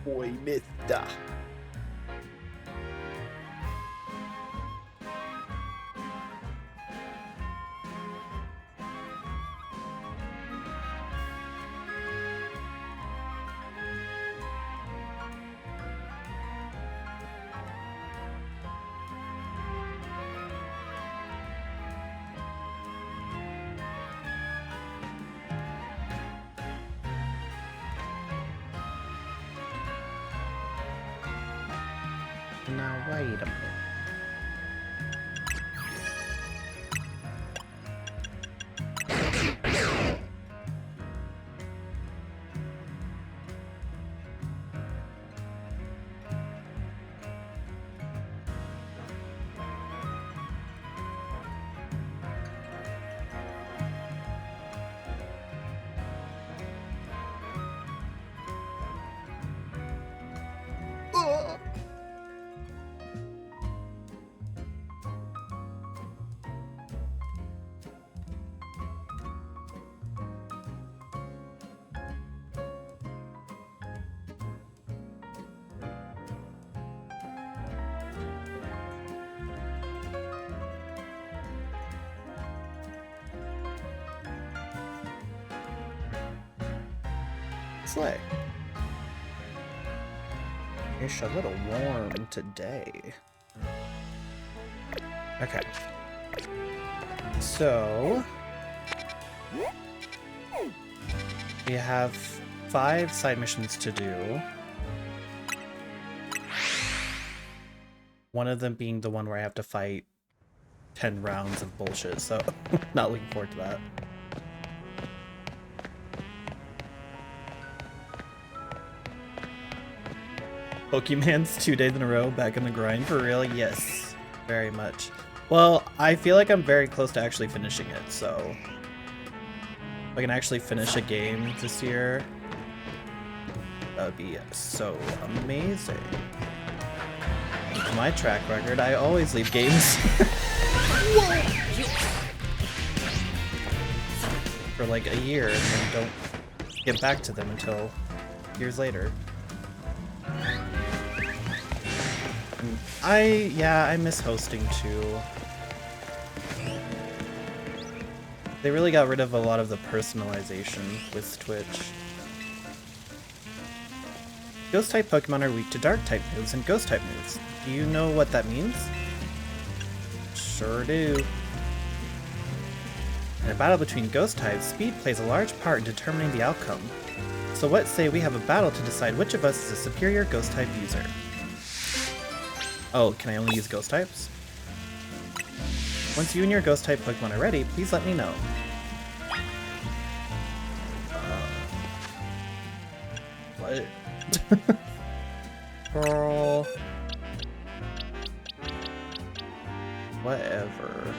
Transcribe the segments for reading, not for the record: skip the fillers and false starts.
boy, mister. Now, wait a minute. Slay. It's a little warm today. Okay. So we have 5 side missions to do. One of them being the one where I have to fight 10 rounds of bullshit, so not looking forward to that. Pokemon's 2 days in a row, back in the grind for real? Yes, very much. Well, I feel like I'm very close to actually finishing it, so if I can actually finish a game this year, that would be so amazing. With my track record, I always leave games for like a year and then don't get back to them until years later. I miss hosting too. They really got rid of a lot of the personalization with Twitch. Ghost-type Pokemon are weak to Dark-type moves and Ghost-type moves. Do you know what that means? Sure do. In a battle between Ghost-types, speed plays a large part in determining the outcome. So let's say we have a battle to decide which of us is a superior Ghost-type user. Oh, can I only use Ghost types? Once you and your Ghost type Pokemon are ready, please let me know. What? Girl. Whatever.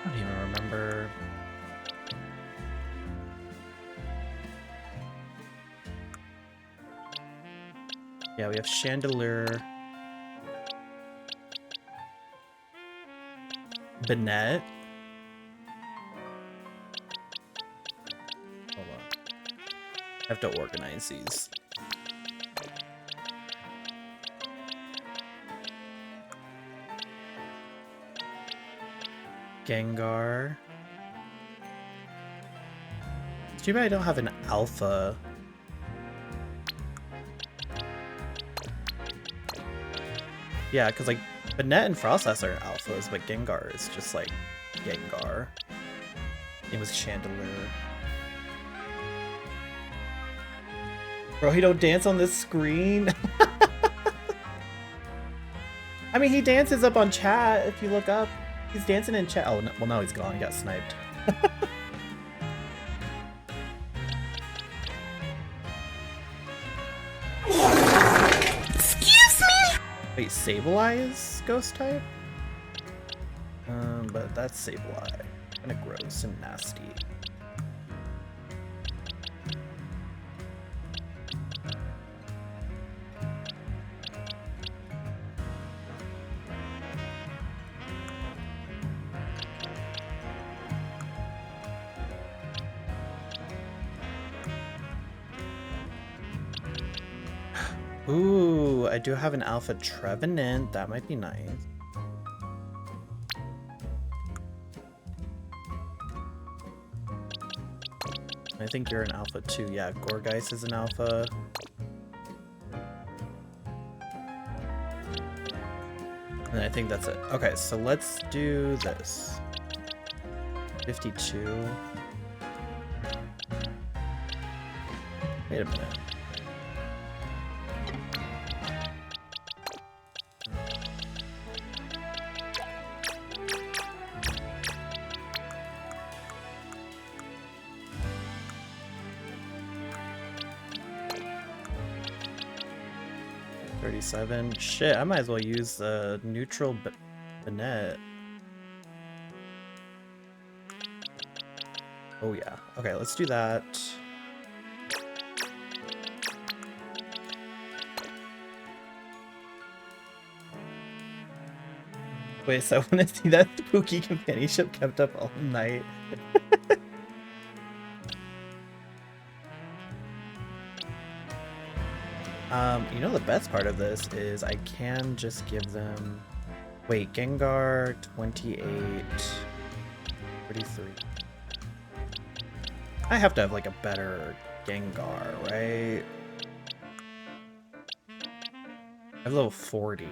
I don't even remember. Yeah, we have Chandelier, Bennett. Hold on. I have to organize these. Gengar. It's too bad I don't have an alpha. Yeah, because like Bennett and Frostlass are alphas, but Gengar is just like Gengar. It was Chandelier. Bro, he don't dance on this screen. I mean, he dances up on chat if you look up. He's dancing in chat. Oh, no, well, now he's gone. He got sniped. Wait, Sableye is Ghost type? But that's Sableye. Kinda gross and nasty. Ooh, I do have an Alpha Trevenant. That might be nice. I think you're an Alpha too. Yeah, Gorgeist is an Alpha. And I think that's it. Okay, so let's do this. 52. Wait a minute. Shit, I might as well use the neutral Bennett. Oh yeah. Okay, let's do that. Wait, so I want to see that spooky companionship kept up all night. You know the best part of this is I can just give them... Wait, Gengar, 28, 43. I have to have like a better Gengar, right? I have level 40.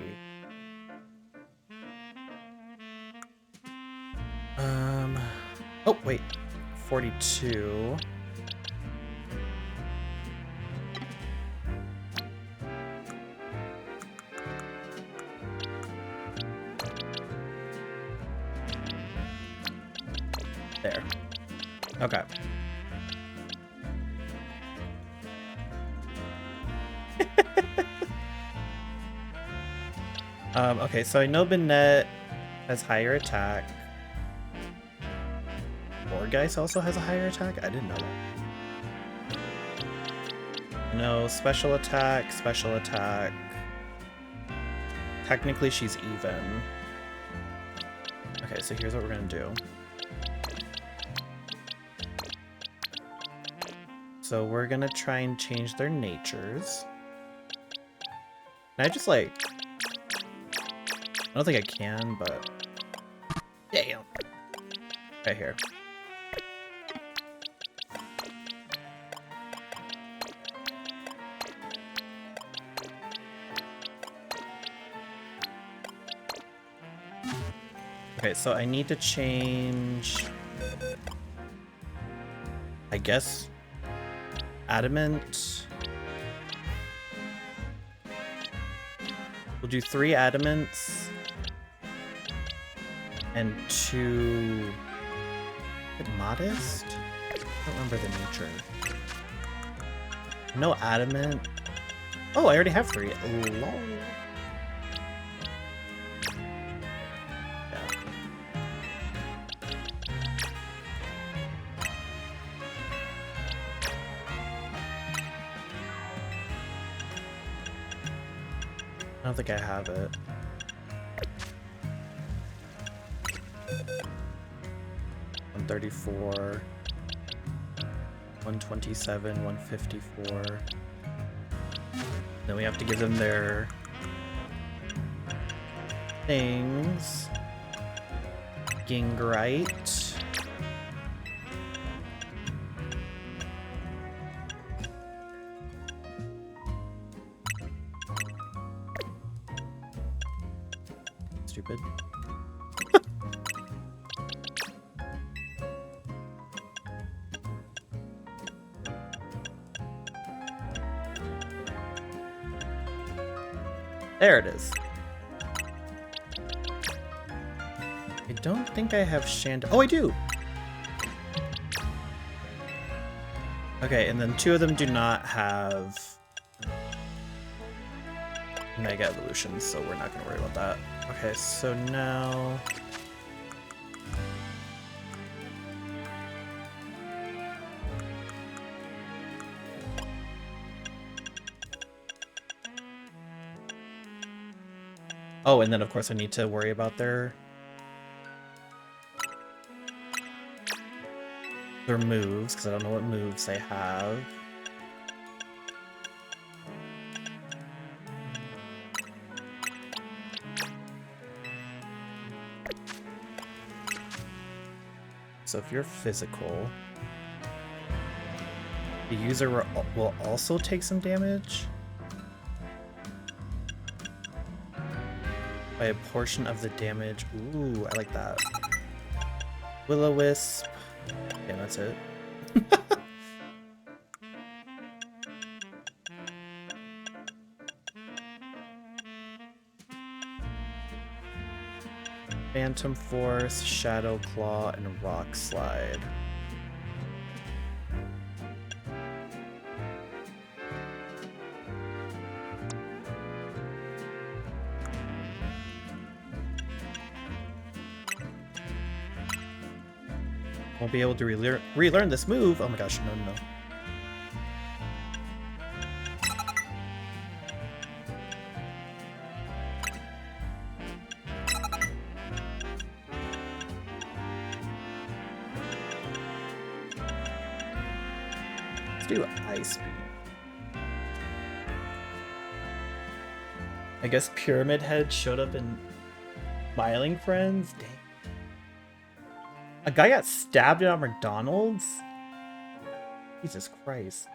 Oh, wait. 42. There. Okay. Okay, so I know Bennett has higher attack. Gorgeist also has a higher attack? I didn't know that. No, special attack, special attack. Technically, she's even. Okay, so here's what we're gonna do. So we're gonna try and change their natures. Can I just like... I don't think I can, but... Damn! Right here. Okay, so I need to change... I guess... Adamant. We'll do 3 adamants. And 2... Modest? I don't remember the nature. No adamant. Oh, I already have 3. Lol. Yeah. I don't think I have it. $134, 127, 154. Then we have to give them their things. Gingrite. Stupid. There it is. I don't think I have Shand. Oh, I do! Okay, and then 2 of them do not have Mega Evolutions, so we're not going to worry about that. Okay, so now... Oh, and then of course I need to worry about their moves, because I don't know what moves they have. so if you're physical, the user will also take some damage by a portion of the damage. Ooh, I like that. Will-O-Wisp. Yeah, that's it. Phantom Force, Shadow Claw, and Rock Slide. Won't be able to relearn this move. Oh my gosh, no, no, no. Let's do Ice Beam. I guess Pyramid Head showed up in Smiling Friends? Dang. A guy got stabbed at McDonald's? Jesus Christ.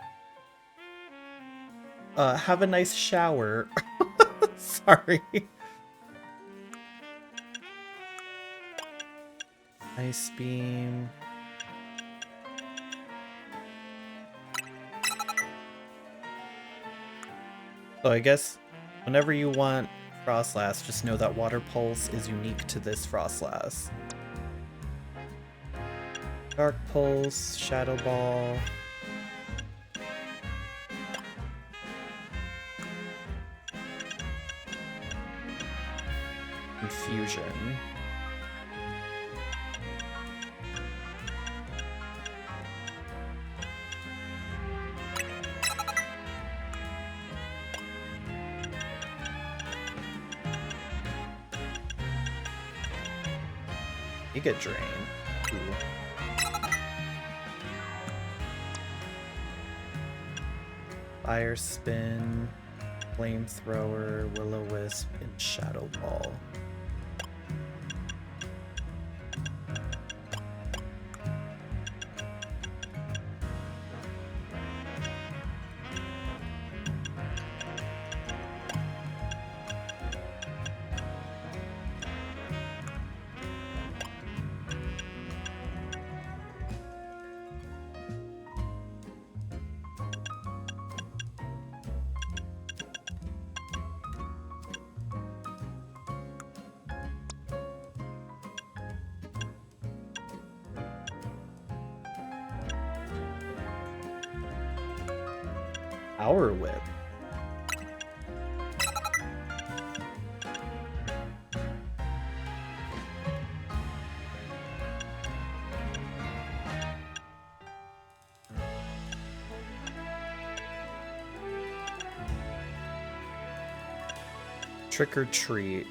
Have a nice shower. Sorry. Ice Beam. So I guess whenever you want Frostlass, just know that Water Pulse is unique to this Frostlass. Dark Pulse, Shadow Ball. Confusion. Giga Drain. Ooh. Fire Spin, Flamethrower, Will-O-Wisp, and Shadow Ball. Power Whip. Trick or Treat.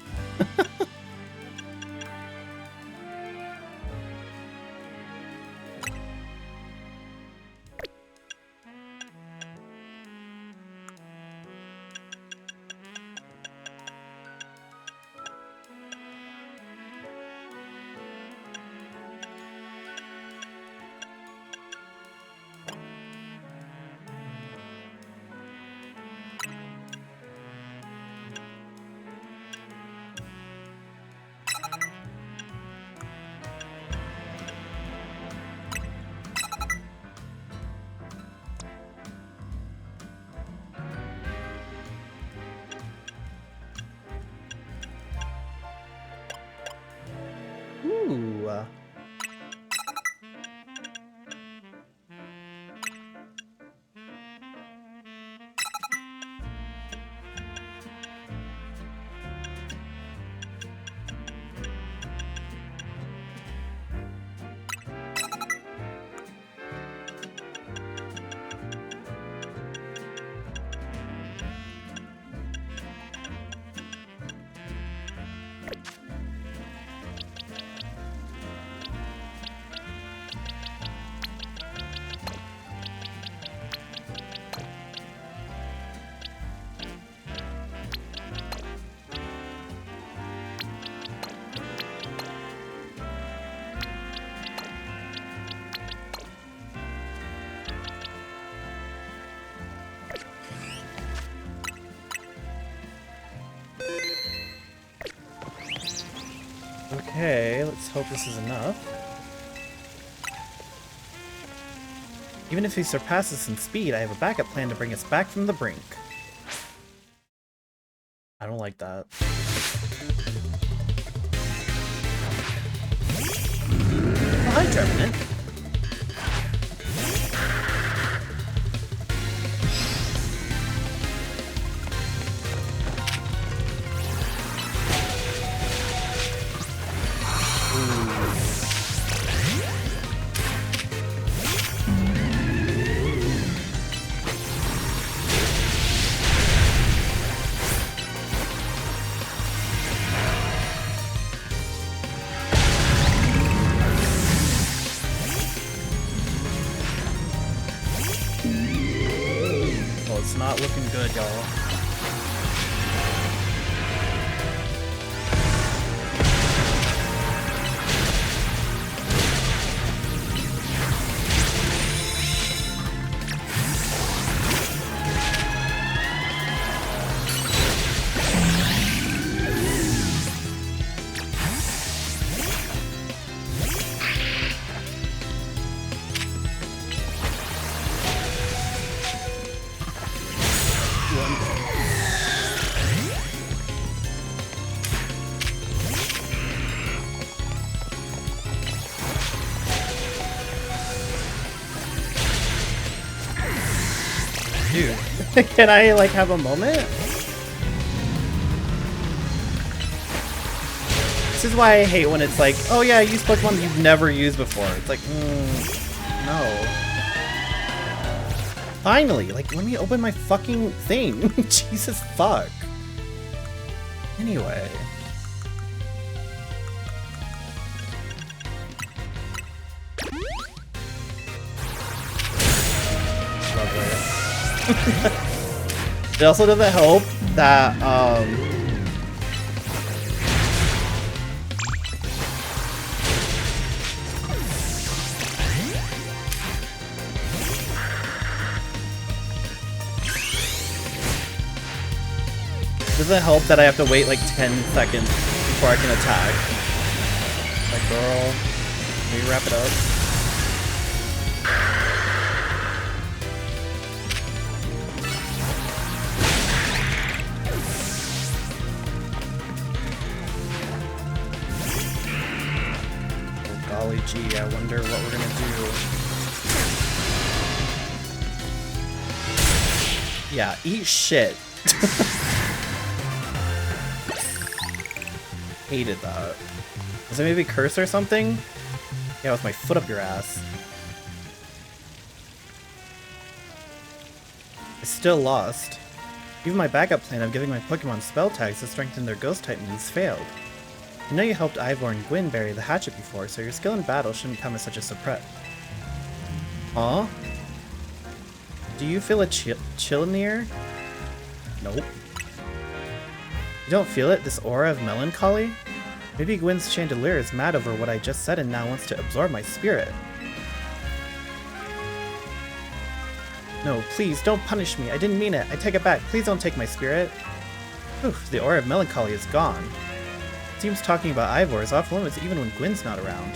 Okay, let's hope this is enough. Even if he surpasses us in speed, I have a backup plan to bring us back from the brink. I don't like that. Oh, hi, Trevenant. Not looking good, y'all. Dude, can I like have a moment? This is why I hate when it's like, oh yeah, use Pokemon you've never used before. It's like, no. Finally, like, let me open my fucking thing. Jesus fuck. Anyway. It also doesn't help that, doesn't help that I have to wait like 10 seconds before I can attack. Like, girl, can we wrap it up? Golly gee, I wonder what we're gonna do. Yeah, eat shit. Hated that. Was it maybe curse or something? Yeah, with my foot up your ass. I still lost. Even my backup plan of giving my Pokemon spell tags to strengthen their ghost type moves failed. I know you helped Ivor and Gwyn bury the hatchet before, so your skill in battle shouldn't come as such a surprise. Huh? Do you feel a chill in the air? Nope. You don't feel it? This aura of melancholy? Maybe Gwyn's chandelier is mad over what I just said and now wants to absorb my spirit. No, please, don't punish me. I didn't mean it. I take it back. Please don't take my spirit. Oof, the aura of melancholy is gone. Seems talking about Ivor is off limits even when Gwyn's not around.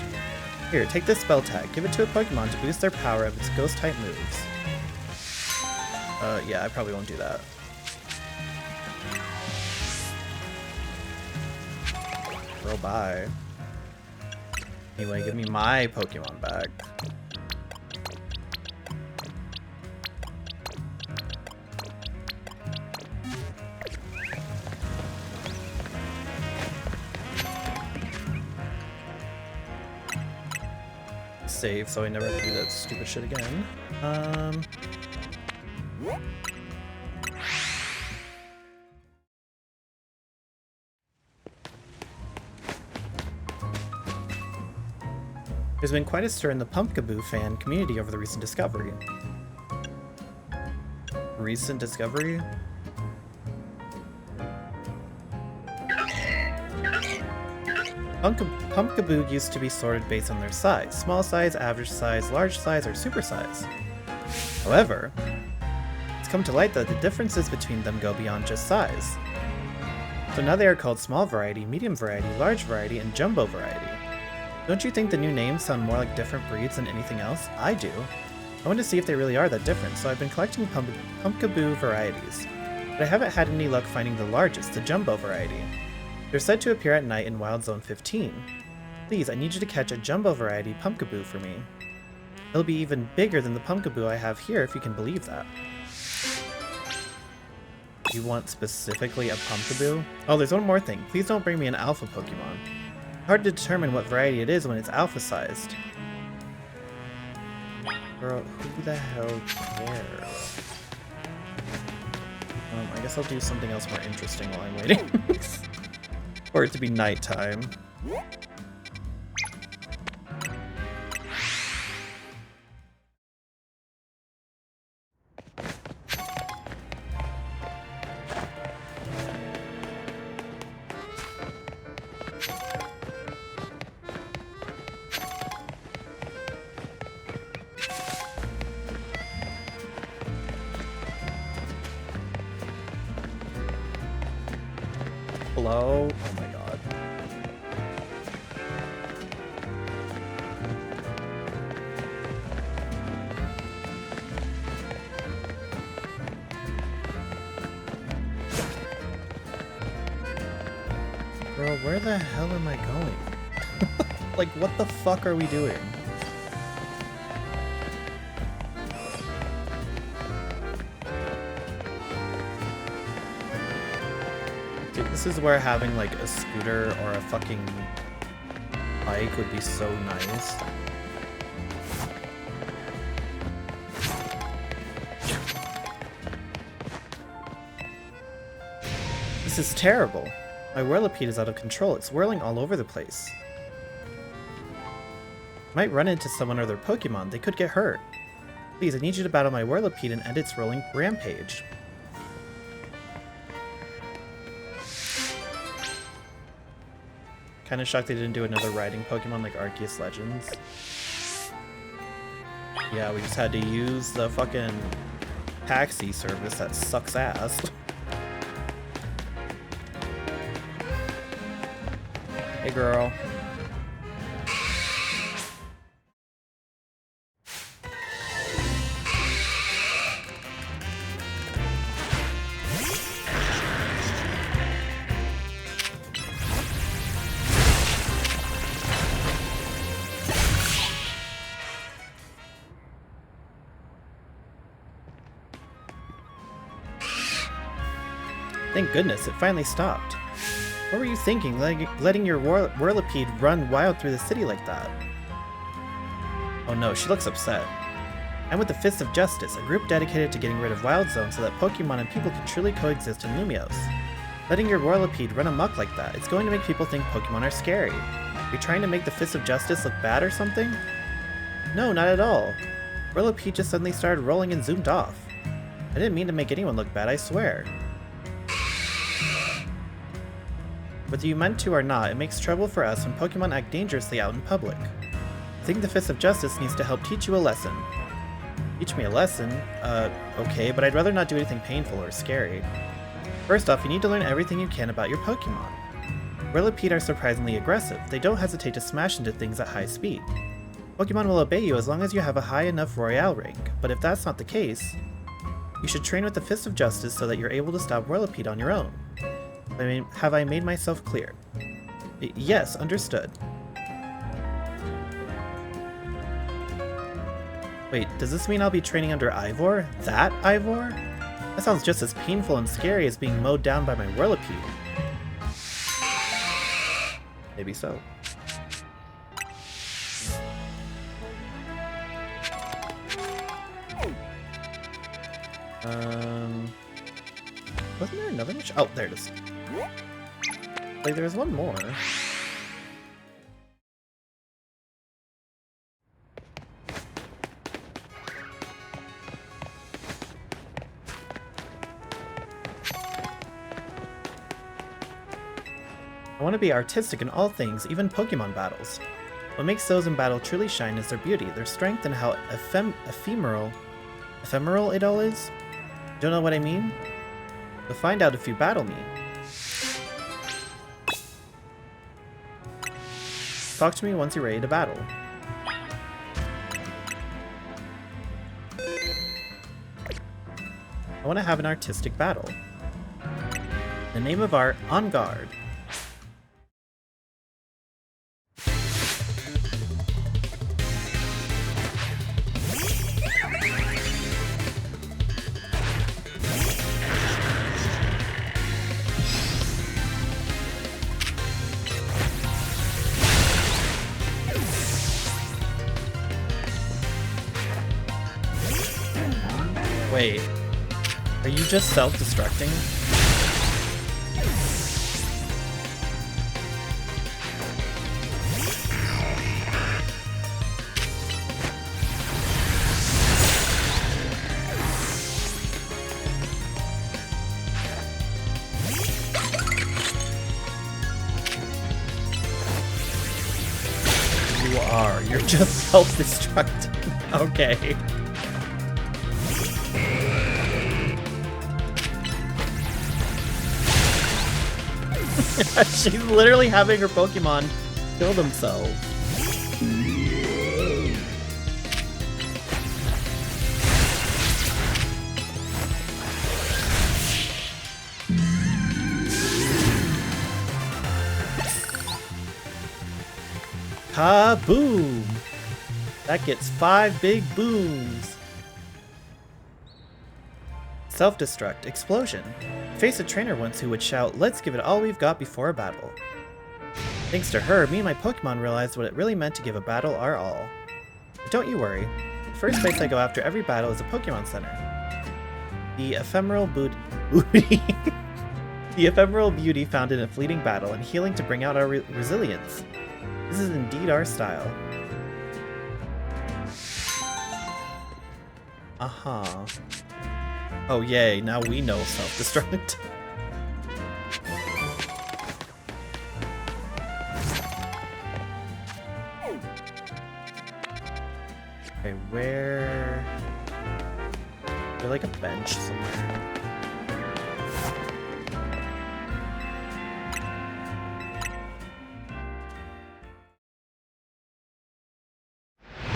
Here, take this spell tag. Give it to a Pokemon to boost their power of its ghost-type moves. Yeah, I probably won't do that. Girl, bye. Anyway, give me my Pokemon back. Save so I never have to do that stupid shit again. There's been quite a stir in the Pumpkaboo fan community over the recent discovery. Recent discovery? Pumpkaboo used to be sorted based on their size. Small size, average size, large size, or super size. However, it's come to light that the differences between them go beyond just size. So now they are called Small Variety, Medium Variety, Large Variety, and Jumbo Variety. Don't you think the new names sound more like different breeds than anything else? I do. I want to see if they really are that different, so I've been collecting Pumpkaboo varieties. But I haven't had any luck finding the largest, the Jumbo Variety. They're said to appear at night in Wild Zone 15. Please, I need you to catch a Jumbo Variety Pumpkaboo for me. It'll be even bigger than the Pumpkaboo I have here, if you can believe that. You want specifically a Pumpkaboo? Oh, there's one more thing. Please don't bring me an alpha Pokemon. Hard to determine what variety it is when it's alpha-sized. Girl, who the hell cares? I guess I'll do something else more interesting while I'm waiting. For it to be nighttime. Hello? Oh my god. Bro, where the hell am I going? Like, what the fuck are we doing? Dude, this is where having like a scooter or a fucking bike would be so nice. This is terrible. My Whirlipede is out of control. It's whirling all over the place. Might run into someone or their Pokemon. They could get hurt. Please, I need you to battle my Whirlipede and end its rolling rampage. Kinda shocked they didn't do another riding Pokemon like Arceus Legends. Yeah, we just had to use the fucking taxi service that sucks ass. Hey girl. Thank goodness, it finally stopped. What were you thinking, letting your Whirlipede run wild through the city like that? Oh no, she looks upset. I'm with the Fists of Justice, a group dedicated to getting rid of Wild Zone so that Pokemon and people can truly coexist in Lumiose. Letting your Whirlipede run amok like that, it's going to make people think Pokemon are scary. Are you trying to make the Fists of Justice look bad or something? No, not at all. Whirlipede just suddenly started rolling and zoomed off. I didn't mean to make anyone look bad, I swear. Whether you meant to or not, it makes trouble for us when Pokemon act dangerously out in public. I think the Fist of Justice needs to help teach you a lesson. Teach me a lesson? Okay, but I'd rather not do anything painful or scary. First off, you need to learn everything you can about your Pokemon. Whirlipede are surprisingly aggressive. They don't hesitate to smash into things at high speed. Pokemon will obey you as long as you have a high enough Royale rank, but if that's not the case, you should train with the Fist of Justice so that you're able to stop Whirlipede on your own. Have I made myself clear? Yes, understood. Wait, does this mean I'll be training under Ivor? That Ivor? That sounds just as painful and scary as being mowed down by my Whirlipede. Maybe so. Wasn't there another mission? Oh, there it is. Like, there's one more. I want to be artistic in all things, even Pokemon battles. What makes those in battle truly shine is their beauty, their strength, and how ephemeral it all is. Don't know what I mean? You'll find out if you battle me. talk to me once you're ready to battle. I want to have an artistic battle. The name of art, On Guard. Wait, are you just self-destructing? You are. You're just self-destructing. Okay. She's literally having her Pokemon kill themselves. Kaboom! That gets 5 big booms. Self-destruct. Explosion. Faced a trainer once who would shout, "Let's give it all we've got before a battle." Thanks to her, me and my Pokemon realized what it really meant to give a battle our all. But don't you worry. The first place I go after every battle is a Pokemon Center. The ephemeral beauty the ephemeral beauty found in a fleeting battle and healing to bring out our resilience. This is indeed our style. Uh-huh. Oh yay, now we know self-destruct. Okay, where... Is there like a bench somewhere?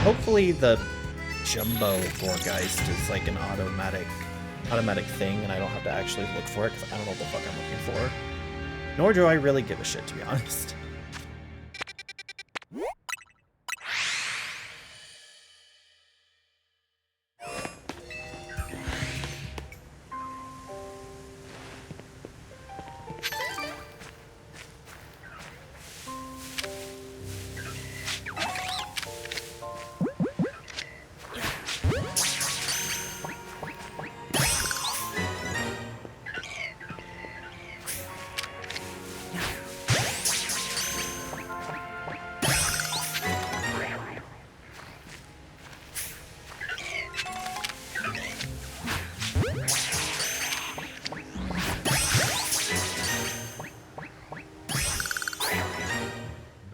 Hopefully the Jumbo Vorgeist is like an automatic thing and I don't have to actually look for it because I don't know what the fuck I'm looking for. Nor do I really give a shit, to be honest.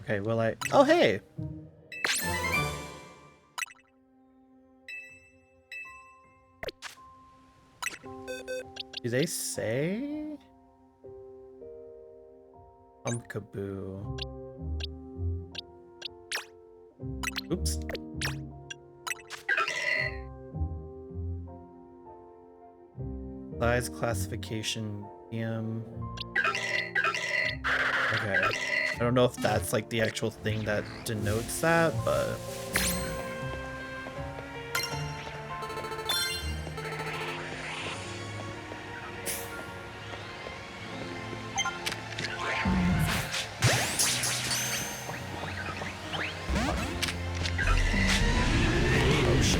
Okay, will I... Oh, hey! Do they say? Pumpkaboo. Oops. Size classification, medium. Okay. I don't know if that's like the actual thing that denotes that, but... Oh shit.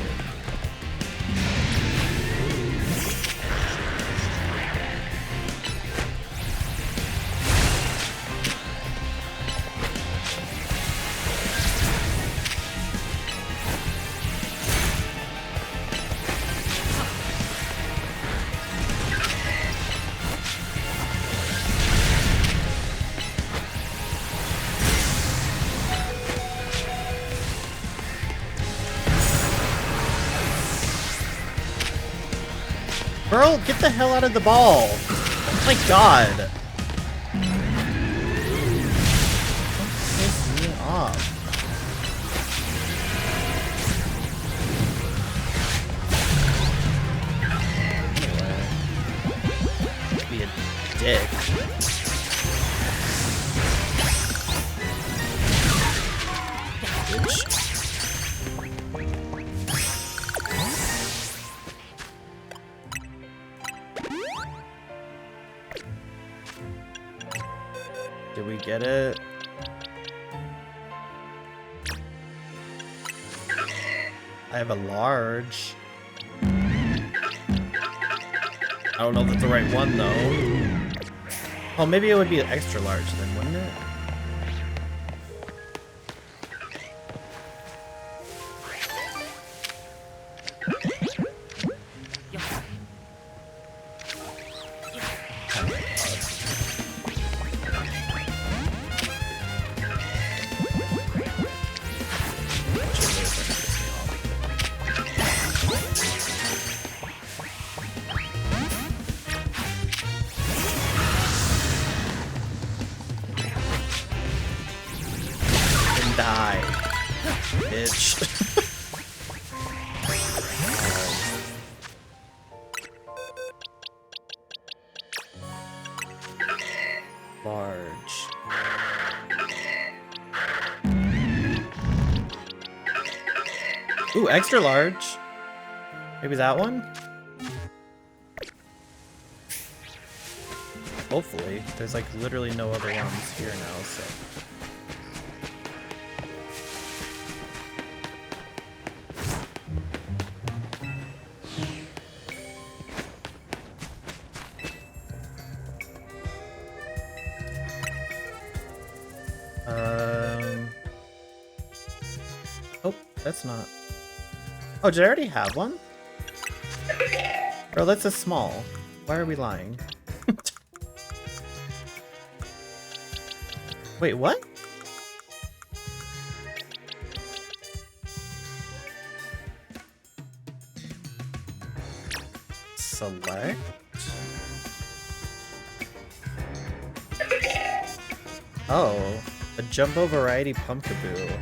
Girl, get the hell out of the ball! Oh my god! Don't piss me off. we get it? I have a large. I don't know if that's the right one though. Oh, maybe it would be extra large then, wouldn't it? Die, bitch. Large. Ooh, extra large. Maybe that one? Hopefully. There's like literally no other ones here now, so. Oh, that's not. Oh, did I already have one? Bro, that's a small. Why are we lying? Wait, what? Select? Oh, a jumbo variety pumpkaboo.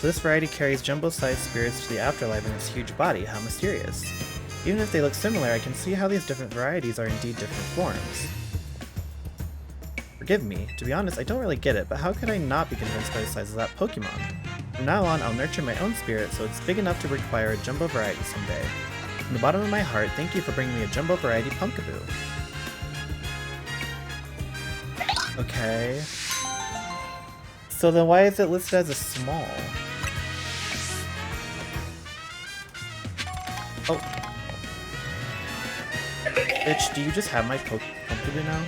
So this variety carries jumbo-sized spirits to the afterlife in its huge body. How mysterious. Even if they look similar, I can see how these different varieties are indeed different forms. Forgive me, to be honest, I don't really get it, but how could I not be convinced by the size of that Pokemon? From now on, I'll nurture my own spirit so it's big enough to require a jumbo variety someday. From the bottom of my heart, thank you for bringing me a jumbo variety pumpkaboo. Okay. So then why is it listed as a small? Oh. Bitch, do you just have my pumpkaboo now?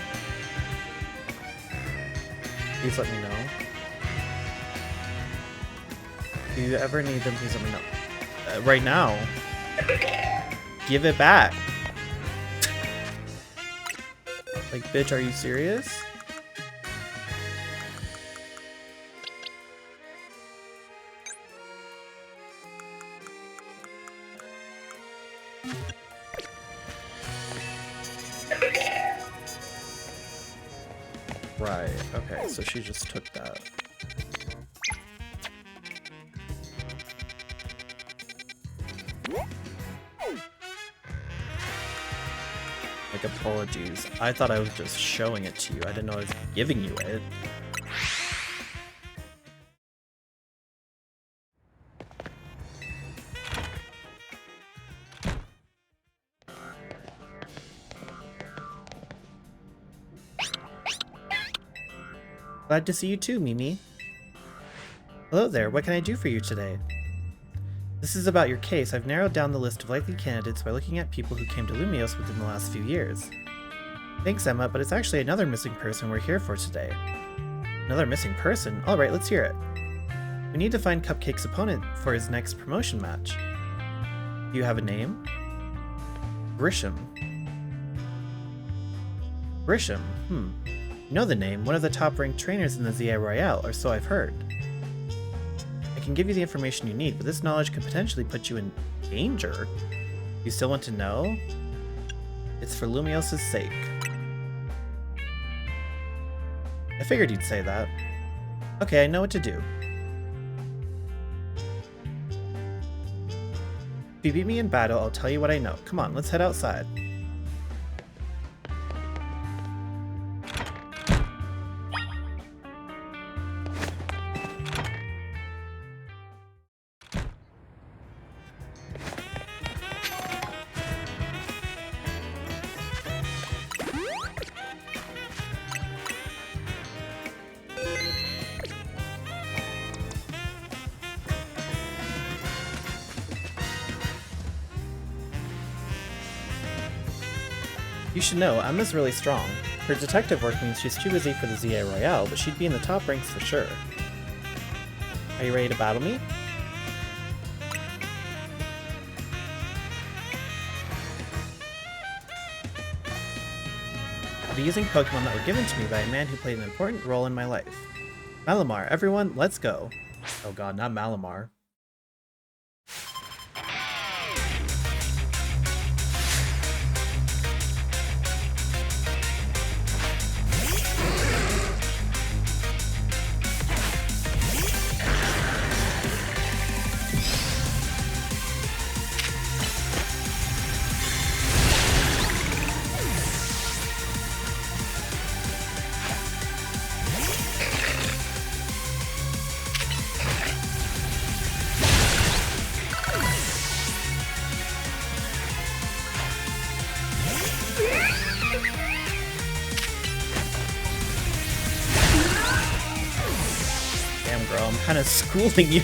Please let me know. If you ever need them, please let me know. Right now. Give it back. Like, bitch, are you serious? Right, okay, so she just took that. Like, apologies. I thought I was just showing it to you. I didn't know I was giving you it. Glad to see you too, Mimi. Hello there, what can I do for you today? This is about your case. I've narrowed down the list of likely candidates by looking at people who came to Lumios within the last few years. Thanks, Emma, but it's actually another missing person we're here for today. Another missing person? Alright, let's hear it. We need to find Cupcake's opponent for his next promotion match. Do you have a name? Grisham. Grisham? You know the name, one of the top-ranked trainers in the ZI Royale, or so I've heard. I can give you the information you need, but this knowledge could potentially put you in danger. You still want to know? It's for Lumios' sake. I figured you'd say that. Okay, I know what to do. If you beat me in battle, I'll tell you what I know. Come on, let's head outside. You should know, Emma's really strong. Her detective work means she's too busy for the ZA Royale, but she'd be in the top ranks for sure. Are you ready to battle me? I'll be using Pokemon that were given to me by a man who played an important role in my life. Malamar, everyone, let's go. Oh god, not Malamar. Bro, I'm kind of schooling you.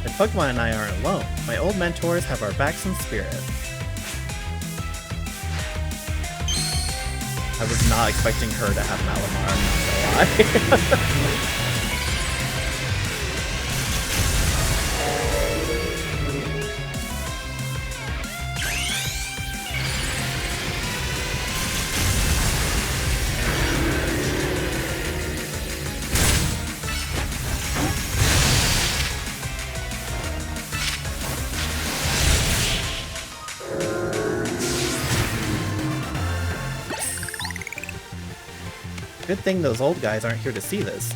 And Pokemon and I aren't alone. My old mentors have our backs in spirit. I was not expecting her to have Malamar, I'm not gonna lie. Good thing those old guys aren't here to see this.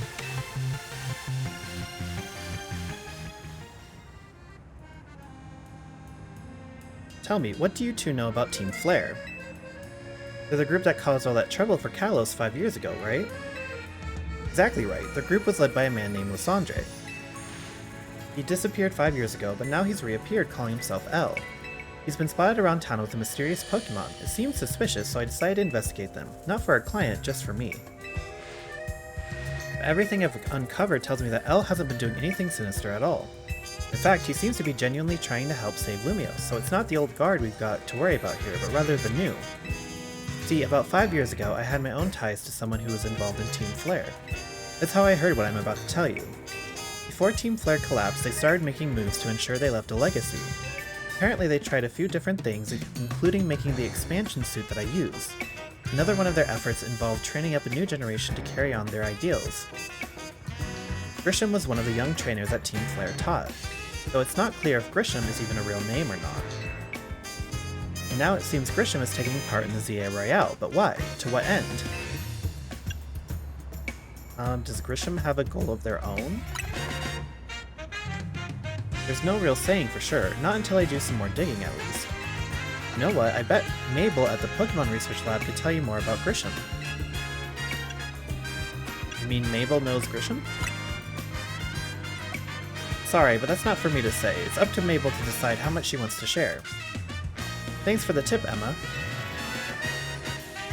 Tell me, what do you two know about Team Flare? They're the group that caused all that trouble for Kalos 5 years ago, right? Exactly right. The group was led by a man named Lysandre. He disappeared 5 years ago, but now he's reappeared calling himself L. He's been spotted around town with a mysterious Pokemon. It seems suspicious, so I decided to investigate them. Not for our client, just for me. Everything I've uncovered tells me that L hasn't been doing anything sinister at all. In fact, he seems to be genuinely trying to help save Lumiose, so it's not the old guard we've got to worry about here, but rather the new. See, about 5 years ago, I had my own ties to someone who was involved in Team Flare. That's how I heard what I'm about to tell you. Before Team Flare collapsed, they started making moves to ensure they left a legacy. Apparently they tried a few different things, including making the expansion suit that I use. Another one of their efforts involved training up a new generation to carry on their ideals. Grisham was one of the young trainers that Team Flare taught, though it's not clear if Grisham is even a real name or not. And now it seems Grisham is taking part in the ZA Royale, but why? To what end? Does Grisham have a goal of their own? There's no real saying for sure, not until I do some more digging at least. You know what, I bet Mabel at the Pokemon Research Lab could tell you more about Grisham. You mean Mabel knows Grisham? Sorry, but that's not for me to say. It's up to Mabel to decide how much she wants to share. Thanks for the tip, Emma.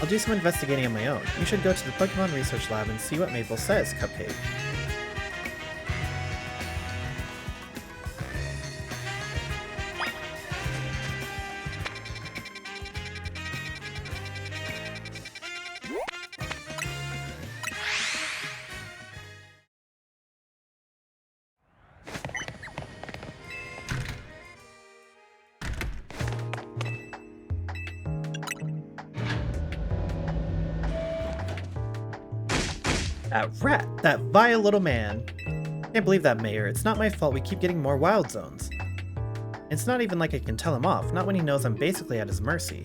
I'll do some investigating on my own. You should go to the Pokemon Research Lab and see what Mabel says, Cupcake. That rat! That vile little man! Can't believe that, Mayor. It's not my fault we keep getting more wild zones. It's not even like I can tell him off, not when he knows I'm basically at his mercy.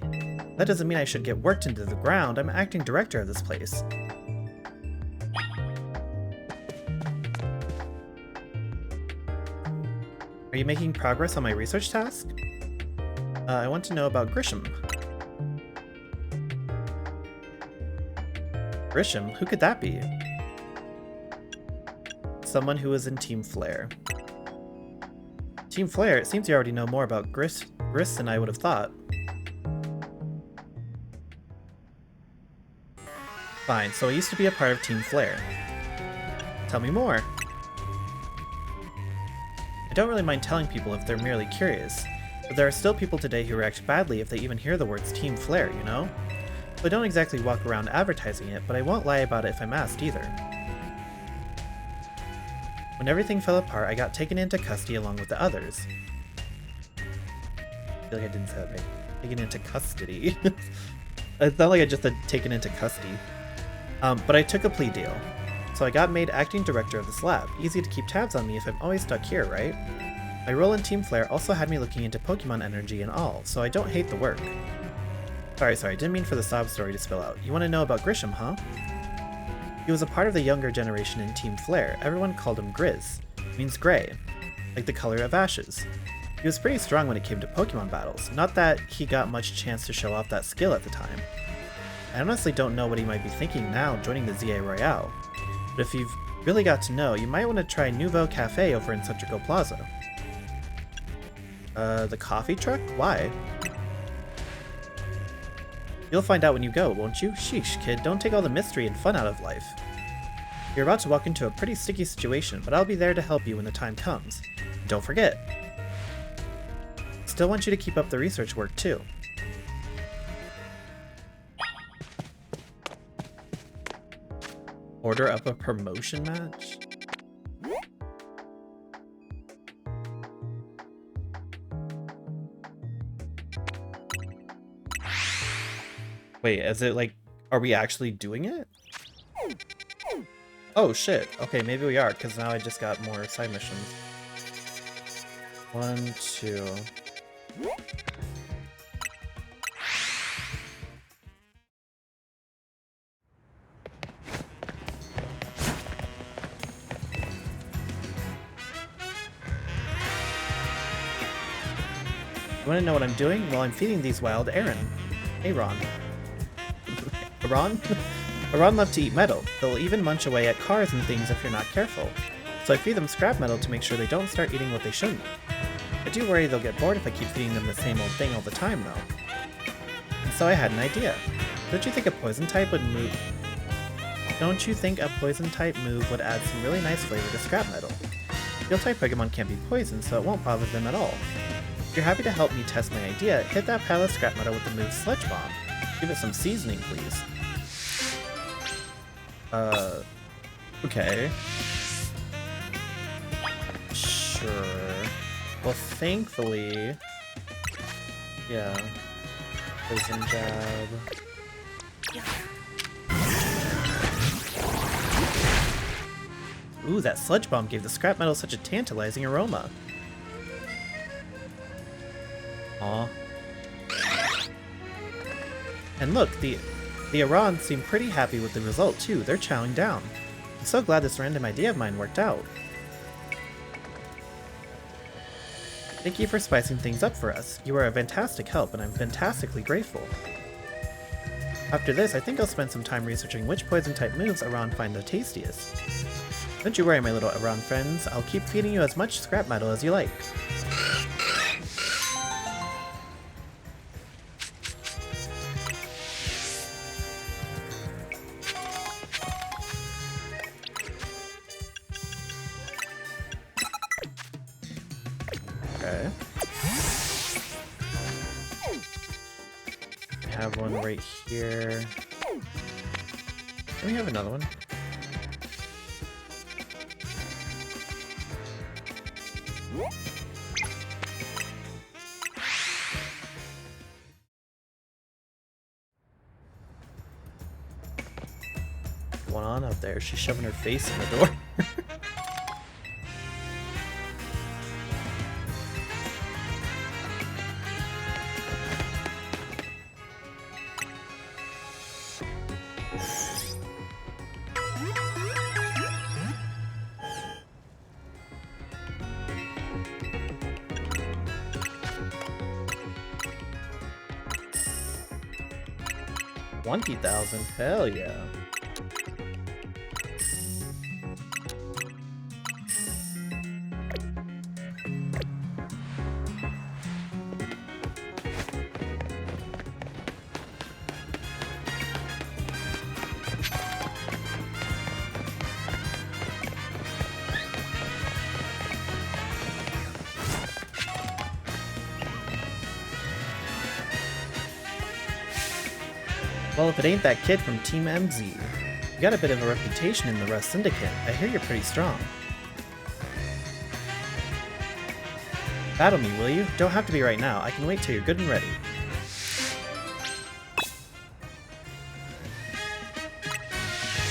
That doesn't mean I should get worked into the ground. I'm acting director of this place. Are you making progress on my research task? I want to know about Grisham. Grisham? Who could that be? Someone who was in Team Flare. Team Flare? It seems you already know more about Gris than I would have thought. Fine, so I used to be a part of Team Flare. Tell me more. I don't really mind telling people if they're merely curious, but there are still people today who react badly if they even hear the words Team Flare, you know? So I don't exactly walk around advertising it, but I won't lie about it if I'm asked either. When everything fell apart, I got taken into custody along with the others. I feel like I didn't say that right. Taken into custody. It's not like I just said taken into custody. But I took a plea deal. So I got made acting director of this lab. Easy to keep tabs on me if I'm always stuck here, right? My role in Team Flare also had me looking into Pokemon energy and all, so I don't hate the work. Sorry, didn't mean for the sob story to spill out. You want to know about Grisham, huh? He was a part of the younger generation in Team Flare. Everyone called him Grizz. It means gray, like the color of ashes. He was pretty strong when it came to Pokemon battles, not that he got much chance to show off that skill at the time. I honestly don't know what he might be thinking now joining the ZA Royale, but if you've really got to know, you might want to try Nouveau Cafe over in Centrico Plaza. The coffee truck? Why? You'll find out when you go, won't you? Sheesh, kid, don't take all the mystery and fun out of life. You're about to walk into a pretty sticky situation, but I'll be there to help you when the time comes. Don't forget. Still want you to keep up the research work, too. Order up a promotion match? Wait, is it like, are we actually doing it? Oh shit, okay, maybe we are, because now I just got more side missions. 1, 2... You want to know what I'm doing? Well, I'm feeding these wild Aaron. Hey, Ron. Ron? Ron love to eat metal. They'll even munch away at cars and things if you're not careful. So I feed them scrap metal to make sure they don't start eating what they shouldn't. I do worry they'll get bored if I keep feeding them the same old thing all the time, though. And so I had an idea. Don't you think a poison type would move... Don't you think a poison type move would add some really nice flavor to scrap metal? Field type Pokemon can't be poisoned, so it won't bother them at all. If you're happy to help me test my idea, hit that pile of scrap metal with the move Sludge Bomb. Give it some seasoning, please. Okay. Sure. Well, thankfully... Yeah. Poison Jab. Ooh, that Sludge Bomb gave the scrap metal such a tantalizing aroma. Aw. And look, the Arons seem pretty happy with the result too. They're chowing down. I'm so glad this random idea of mine worked out. Thank you for spicing things up for us. You are a fantastic help, and I'm fantastically grateful. After this, I think I'll spend some time researching which poison-type moves Aron find the tastiest. Don't you worry, my little Aron friends. I'll keep feeding you as much scrap metal as you like. Okay. We have one right here. And we have another one. What's going on out there? She's shoving her face in the door. $20,000, hell yeah. Well, if it ain't that kid from Team MZ. You got a bit of a reputation in the Rust Syndicate. I hear you're pretty strong. Battle me, will you? Don't have to be right now. I can wait till you're good and ready.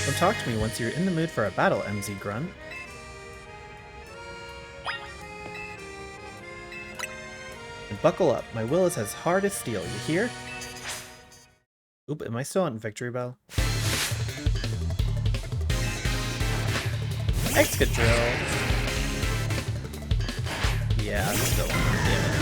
Come talk to me once you're in the mood for a battle, MZ Grunt. And buckle up. My will is as hard as steel, you hear? Oop, am I still on Victory Bell? Excadrill! Yeah, I'm still on. Damn it.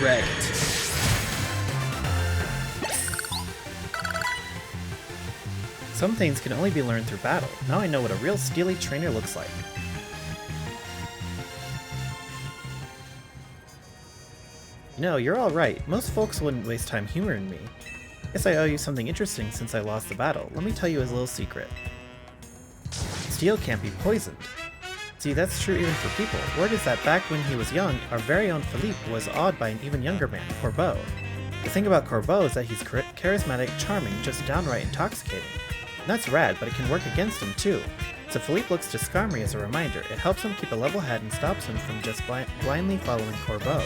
Wrecked. Some things can only be learned through battle. Now I know what a real steely trainer looks like. You know, you're alright. Most folks wouldn't waste time humoring me. Guess I owe you something interesting since I lost the battle. Let me tell you a little secret. Steel can't be poisoned. See, that's true even for people. Word is that back when he was young, our very own Philippe was awed by an even younger man, Corbeau. The thing about Corbeau is that he's charismatic, charming, just downright intoxicating. And that's rad, but it can work against him too. So Philippe looks to Skarmory as a reminder. It helps him keep a level head and stops him from just blindly following Corbeau.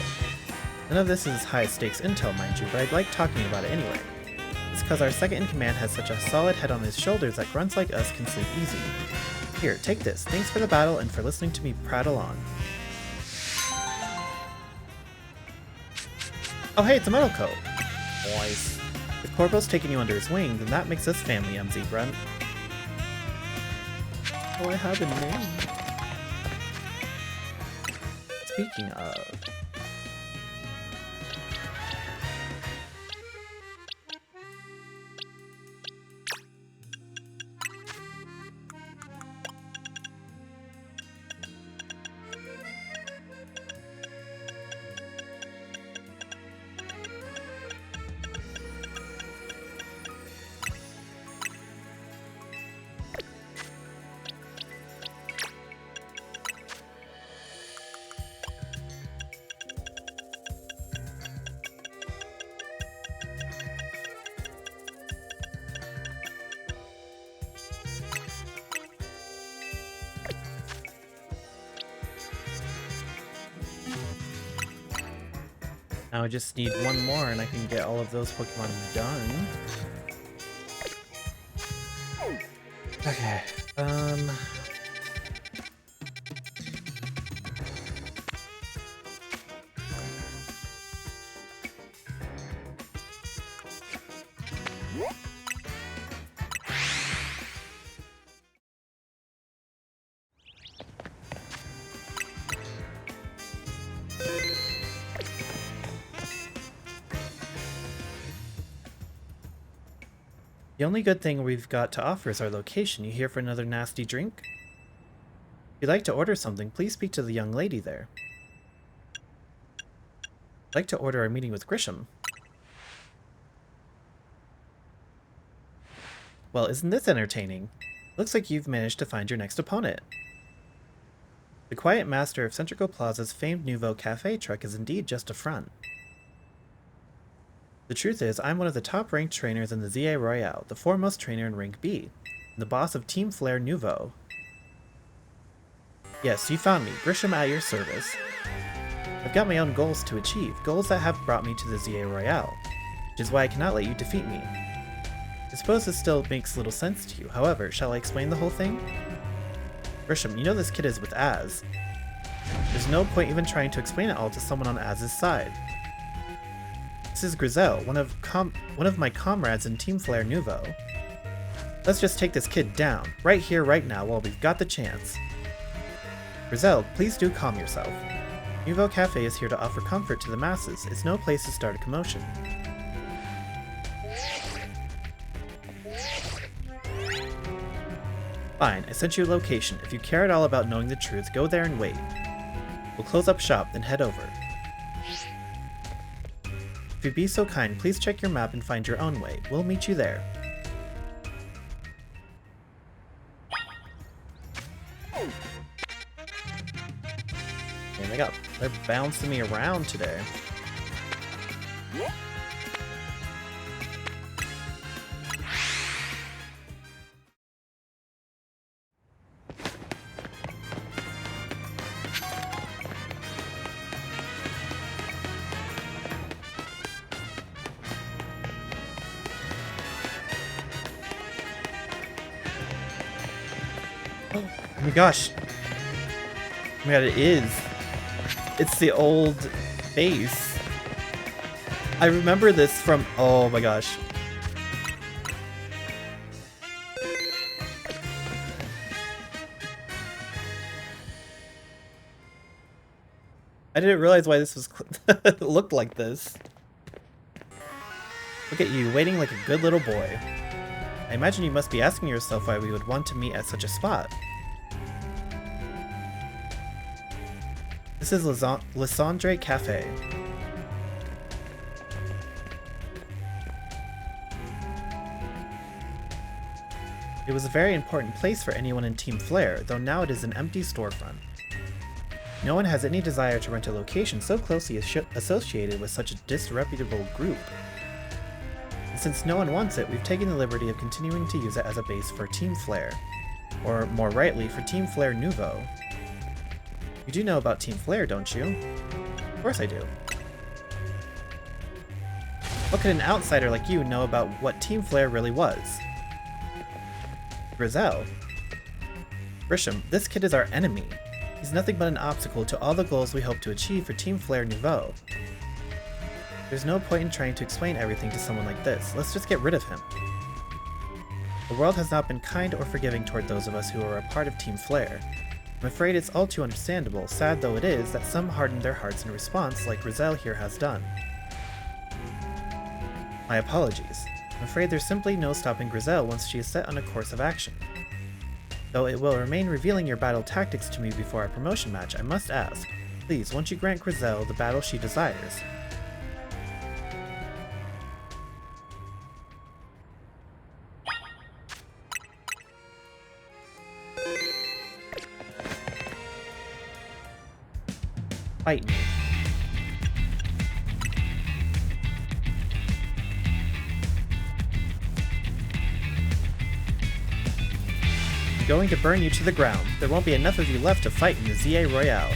None of this is high-stakes intel, mind you, but I'd like talking about it anyway. It's because our second-in-command has such a solid head on his shoulders that grunts like us can sleep easy. Here, take this. Thanks for the battle and for listening to me prattle on. Oh hey, it's a metal coat! Nice. If Corbeau's taking you under his wing, then that makes us family, MZ Grunt. Oh, I have a name. Speaking of... Now I just need one more and I can get all of those Pokemon done. Okay, the only good thing we've got to offer is our location. You here for another nasty drink? If you'd like to order something, please speak to the young lady there. I'd like to order a meeting with Grisham. Well, isn't this entertaining? Looks like you've managed to find your next opponent. The quiet master of Centrico Plaza's famed Nouveau Cafe truck is indeed just a front. The truth is, I'm one of the top-ranked trainers in the ZA Royale, the foremost trainer in Rank B, and the boss of Team Flare Nouveau. Yes, you found me, Grisham at your service. I've got my own goals to achieve, goals that have brought me to the ZA Royale. which is why I cannot let you defeat me. I suppose this still makes little sense to you. However, shall I explain the whole thing? Grisham, you know this kid is with Az. There's no point even trying to explain it all to someone on Az's side. This is Grizel, one of my comrades in Team Flare Nouveau. Let's just take this kid down, right here, right now, while we've got the chance. Grizel, please do calm yourself. Nouveau Cafe is here to offer comfort to the masses. It's no place to start a commotion. Fine, I sent you a location. If you care at all about knowing the truth, go there and wait. We'll close up shop, then head over. If you'd be so kind, please check your map and find your own way. We'll meet you there. And they're bouncing me around today. Oh my gosh. Oh my god, it is. It's the old base. I remember this from... Oh my gosh. I didn't realize why this was looked like this. Look at you, waiting like a good little boy. I imagine you must be asking yourself why we would want to meet at such a spot. This is Zygarde Cafe. It was a very important place for anyone in Team Flare, though now it is an empty storefront. No one has any desire to rent a location so closely associated with such a disreputable group. And since no one wants it, we've taken the liberty of continuing to use it as a base for Team Flare. Or, more rightly, for Team Flare Nouveau. You do know about Team Flare, don't you? Of course I do. What could an outsider like you know about what Team Flare really was? Grizel. Grisham, this kid is our enemy. He's nothing but an obstacle to all the goals we hope to achieve for Team Flare Nouveau. There's no point in trying to explain everything to someone like this. Let's just get rid of him. The world has not been kind or forgiving toward those of us who are a part of Team Flare. I'm afraid it's all too understandable, sad though it is, that some harden their hearts in response like Grizel here has done. My apologies. I'm afraid there's simply no stopping Grizel once she is set on a course of action. Though it will remain revealing your battle tactics to me before our promotion match, I must ask, please, won't you grant Grizel the battle she desires? Fight me. I'm going to burn you to the ground. There won't be enough of you left to fight in the ZA Royale.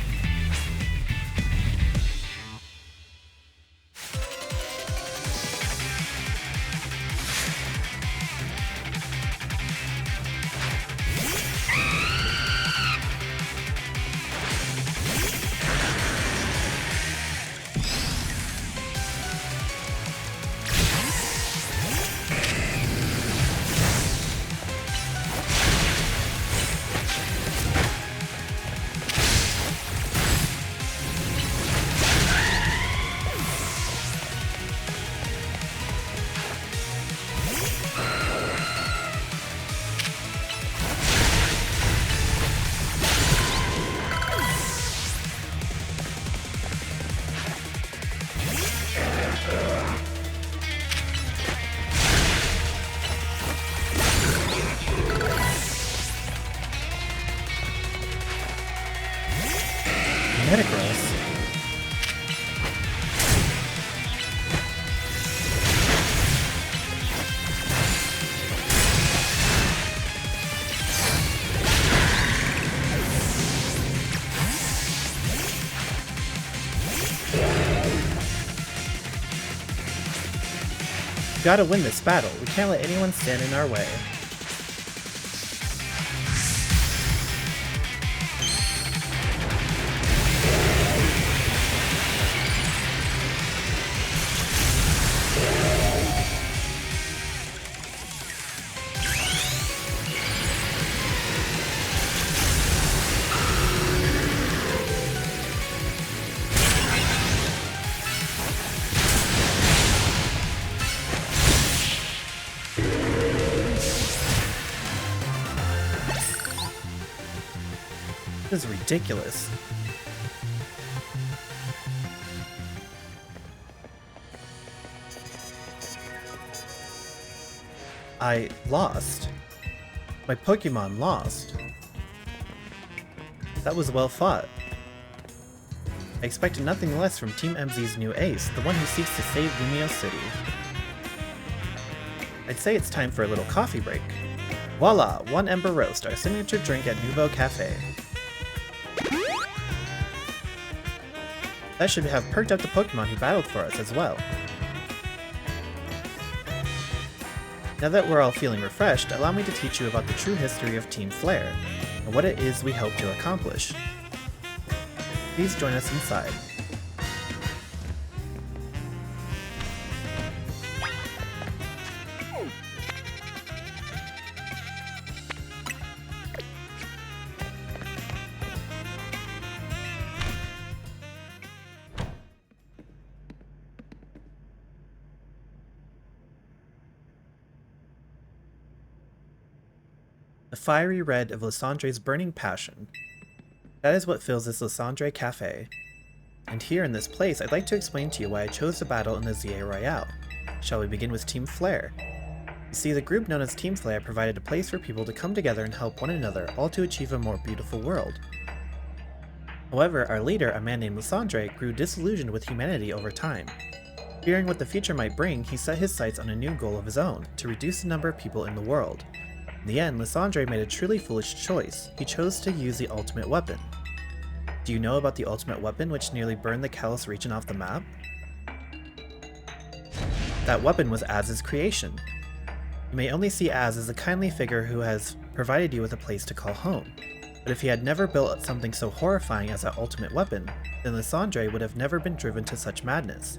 Metagross. We gotta win this battle. We can't let anyone stand in our way. This is ridiculous. I lost. My Pokemon lost. That was well fought. I expected nothing less from Team MZ's new ace, the one who seeks to save Lumio City. I'd say it's time for a little coffee break. Voila! 1 Ember Roast, our signature drink at Nouveau Cafe. That should have perked up the Pokemon who battled for us as well. Now that we're all feeling refreshed, allow me to teach you about the true history of Team Flare, and what it is we hope to accomplish. Please join us inside. The fiery red of Lysandre's burning passion. That is what fills this Lysandre Cafe. And here in this place, I'd like to explain to you why I chose to battle in the ZA Royale. Shall we begin with Team Flare? You see, the group known as Team Flare provided a place for people to come together and help one another, all to achieve a more beautiful world. However, our leader, a man named Lysandre, grew disillusioned with humanity over time. Fearing what the future might bring, he set his sights on a new goal of his own, to reduce the number of people in the world. In the end, Lysandre made a truly foolish choice. He chose to use the ultimate weapon. Do you know about the ultimate weapon which nearly burned the Kalos region off the map? That weapon was Az's creation. You may only see Az as a kindly figure who has provided you with a place to call home. But if he had never built something so horrifying as that ultimate weapon, then Lysandre would have never been driven to such madness,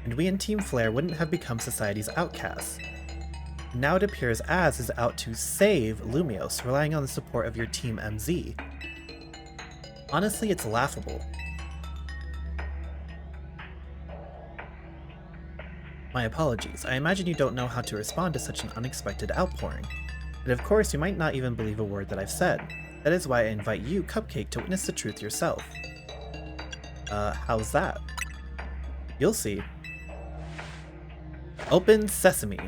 and we in Team Flare wouldn't have become society's outcasts. Now it appears Az is out to save Lumios, relying on the support of your Team MZ. Honestly, it's laughable. My apologies, I imagine you don't know how to respond to such an unexpected outpouring. And of course, you might not even believe a word that I've said. That is why I invite you, Cupcake, to witness the truth yourself. How's that? You'll see. Open Sesame.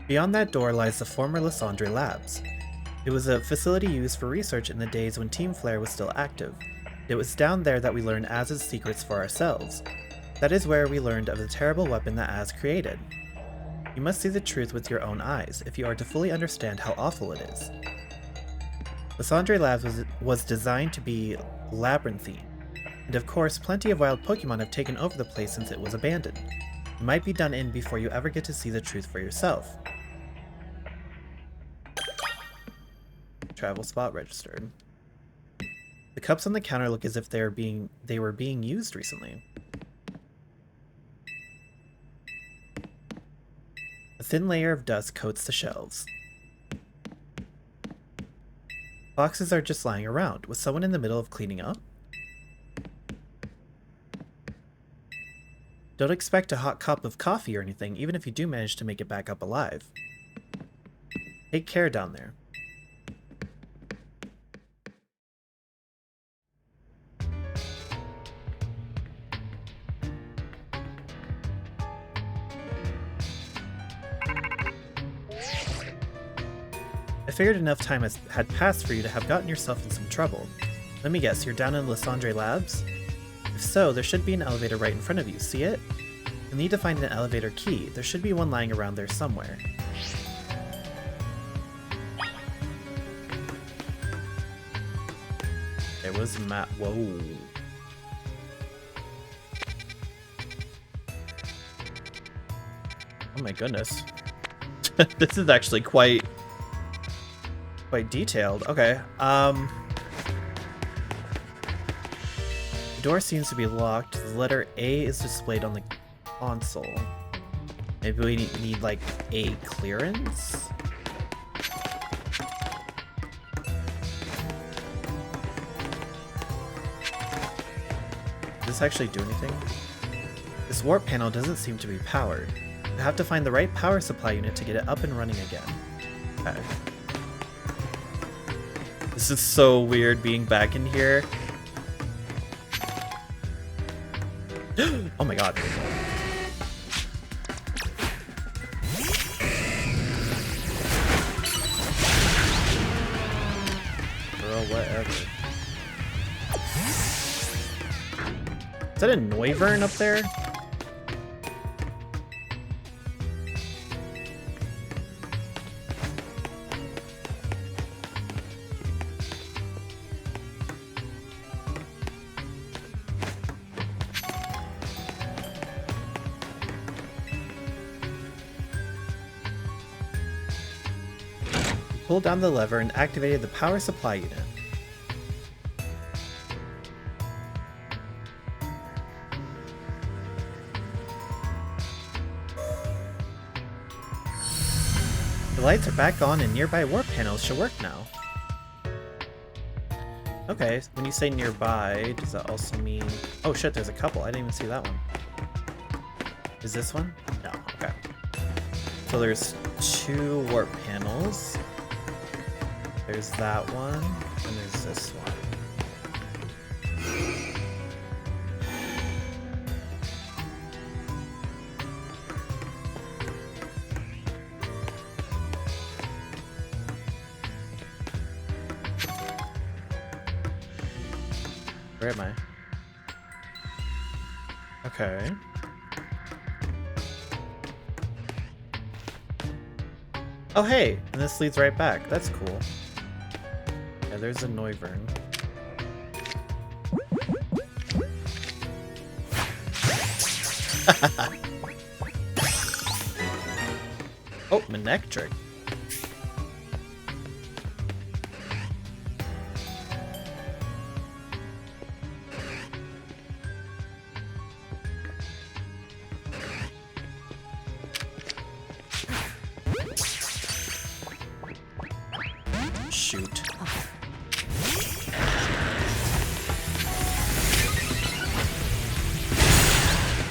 Beyond that door lies the former Lysandre Labs. It was a facility used for research in the days when Team Flare was still active. It was down there that we learned Az's secrets for ourselves. That is where we learned of the terrible weapon that Az created. You must see the truth with your own eyes, if you are to fully understand how awful it is. Lysandre Labs was designed to be labyrinthine, and of course plenty of wild Pokemon have taken over the place since it was abandoned. You might be done in before you ever get to see the truth for yourself. Travel spot registered. The cups on the counter look as if they were being used recently. A thin layer of dust coats the shelves. Boxes are just lying around. Was someone in the middle of cleaning up? Don't expect a hot cup of coffee or anything, even if you do manage to make it back up alive. Take care down there. I figured enough time had passed for you to have gotten yourself in some trouble. Let me guess, you're down in Lysandre Labs? If so, there should be an elevator right in front of you, see it? You'll need to find an elevator key. There should be one lying around there somewhere. It was Matt. Whoa. Oh my goodness. This is actually quite detailed. Okay. The door seems to be locked. The letter A is displayed on the console. Maybe we need like A clearance? Does this actually do anything? This warp panel doesn't seem to be powered. You have to find the right power supply unit to get it up and running again. Okay. This is so weird being back in here. Oh my god. Girl, whatever. Is that a Noivern up there? Pulled down the lever and activated the power supply unit. The lights are back on and nearby warp panels should work now. Okay, when you say nearby, does that also mean... Oh shit, there's a couple. I didn't even see that one. Is this one? No, okay. So there's 2 warp panels. There's that one, and there's this one. Where am I? Okay. Oh hey, and this leads right back. That's cool. Yeah, there's a Noivern. Oh, Manectric. Shoot.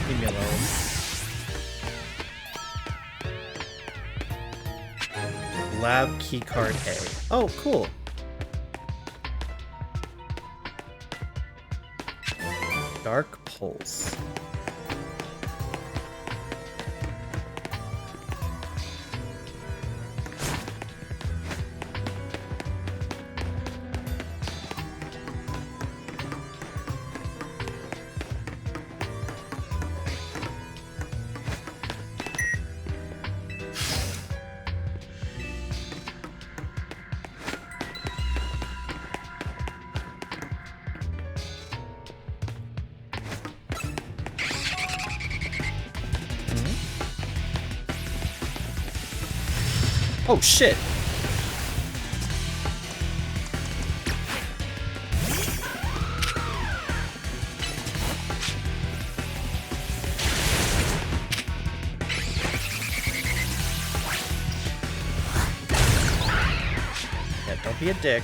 Leave me alone. Lab keycard A. Oh, cool. Dark Pulse. Oh shit! Yeah, don't be a dick.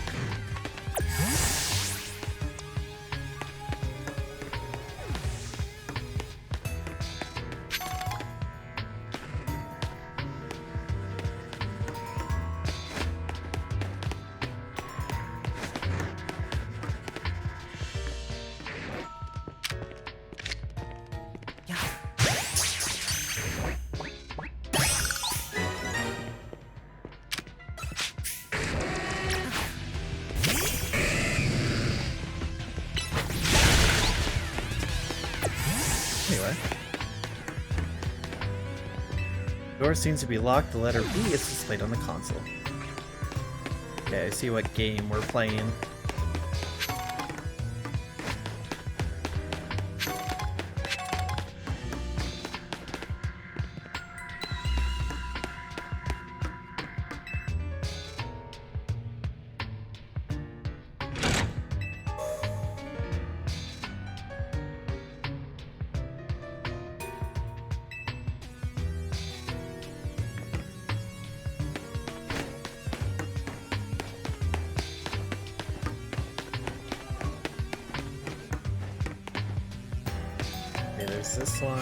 Anyway. Door seems to be locked. The letter B is displayed on the console. Okay, I see what game we're playing. There's this one.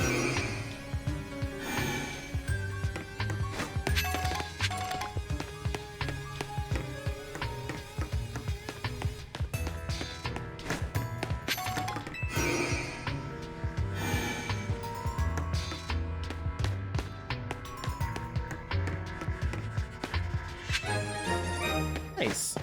Nice.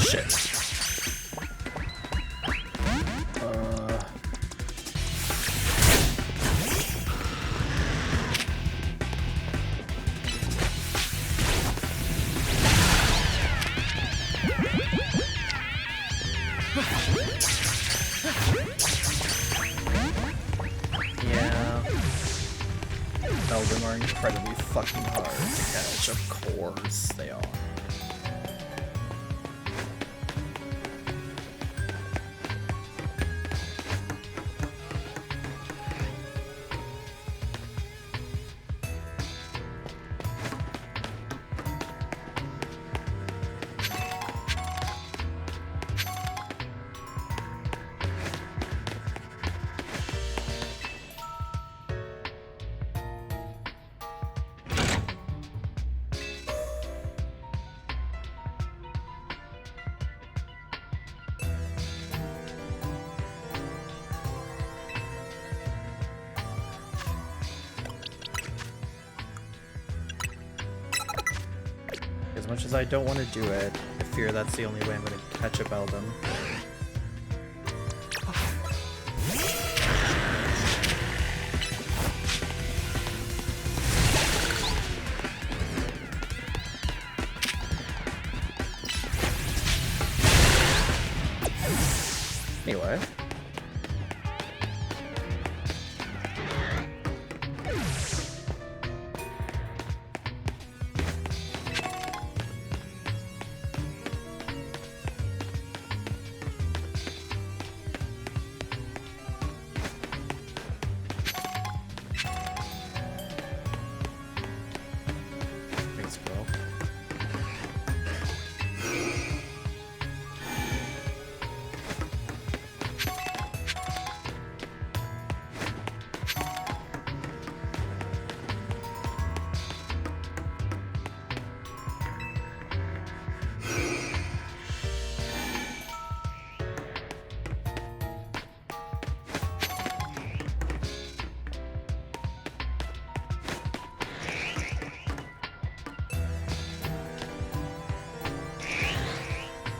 Shit. Yeah. Eldrim are incredibly fucking hard to catch, of course they are. As much as I don't want to do it, I fear that's the only way I'm going to catch a Beldum. Anyway.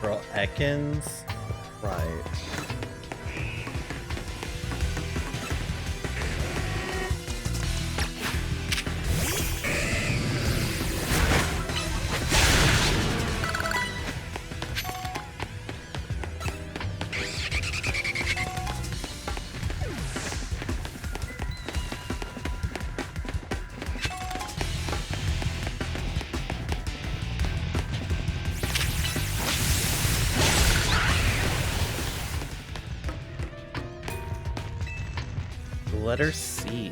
Girl Ekans? Right. Letter C.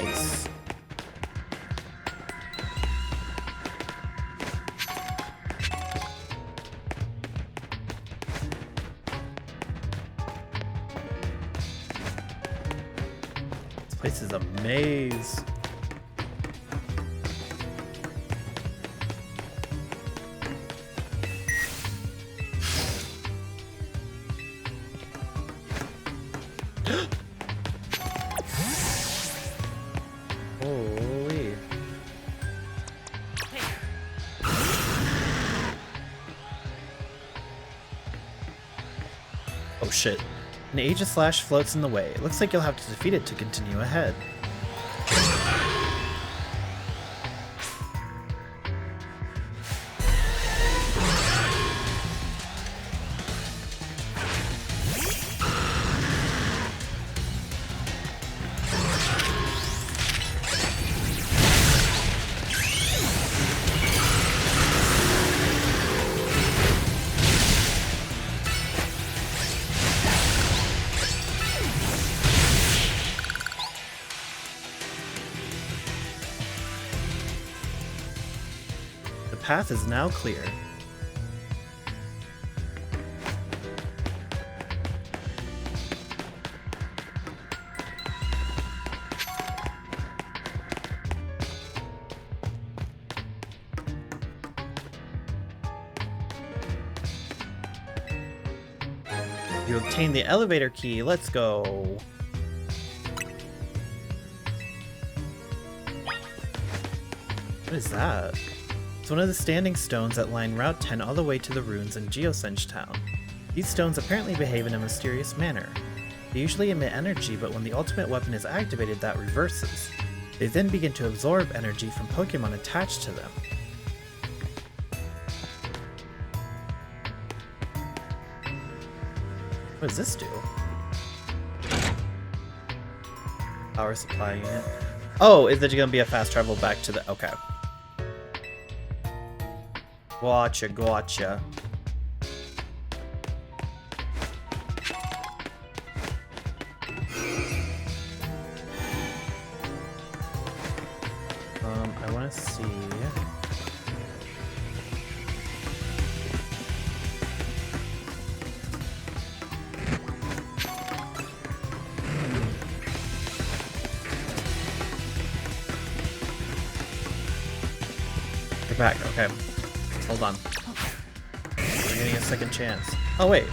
Nice. This place is a maze. Holy. Oh shit. An Aegis Slash floats in the way. It looks like you'll have to defeat it to continue ahead. The path is now clear. You obtained the elevator key. Let's go. What is that? It's one of the standing stones that line Route 10 all the way to the ruins in Geosenge Town. These stones apparently behave in a mysterious manner. They usually emit energy, but when the ultimate weapon is activated, that reverses. They then begin to absorb energy from Pokemon attached to them. What does this do? Power supply unit. Oh, is it gonna be a fast travel back to the... Okay. Gotcha, gotcha. I want to see... You're back, okay. Hold on. We're getting a second chance. Oh, wait.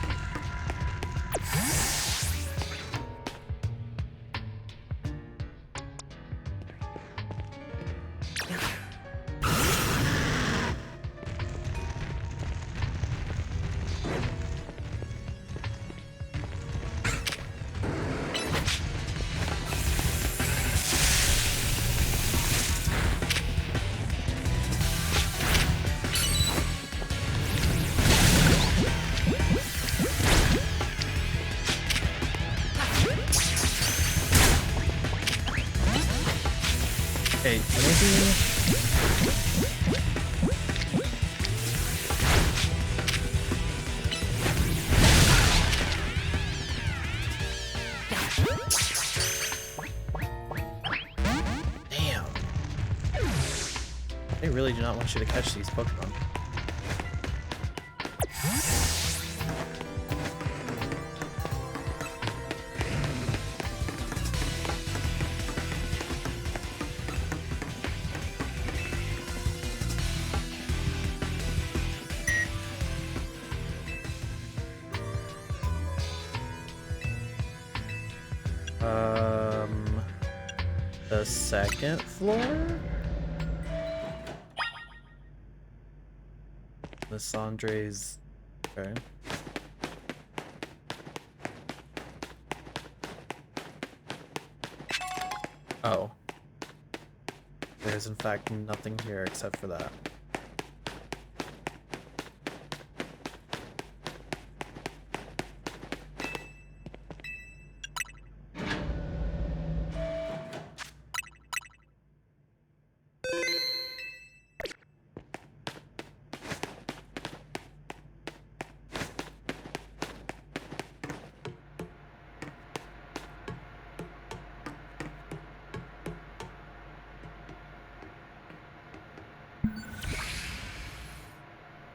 Okay, maybe... Damn. They really do not want you to catch these Pokemon. The second floor? Lissandre's... Okay. Oh. There's in fact nothing here except for that.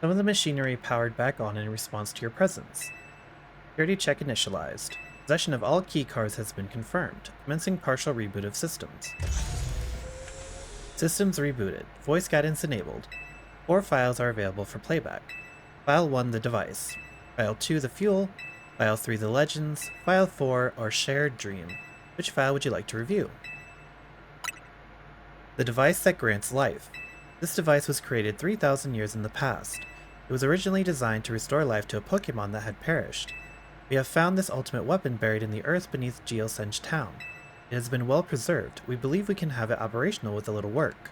Some of the machinery powered back on in response to your presence. Security check initialized. Possession of all key cards has been confirmed. Commencing partial reboot of systems. Systems rebooted. Voice guidance enabled. 4 files are available for playback. File 1, the device. File 2, the fuel. File 3, the legends. File 4, our shared dream. Which file would you like to review? The device that grants life. This device was created 3,000 years in the past. It was originally designed to restore life to a Pokemon that had perished. We have found this ultimate weapon buried in the earth beneath Geosenge Town. It has been well preserved. We believe we can have it operational with a little work,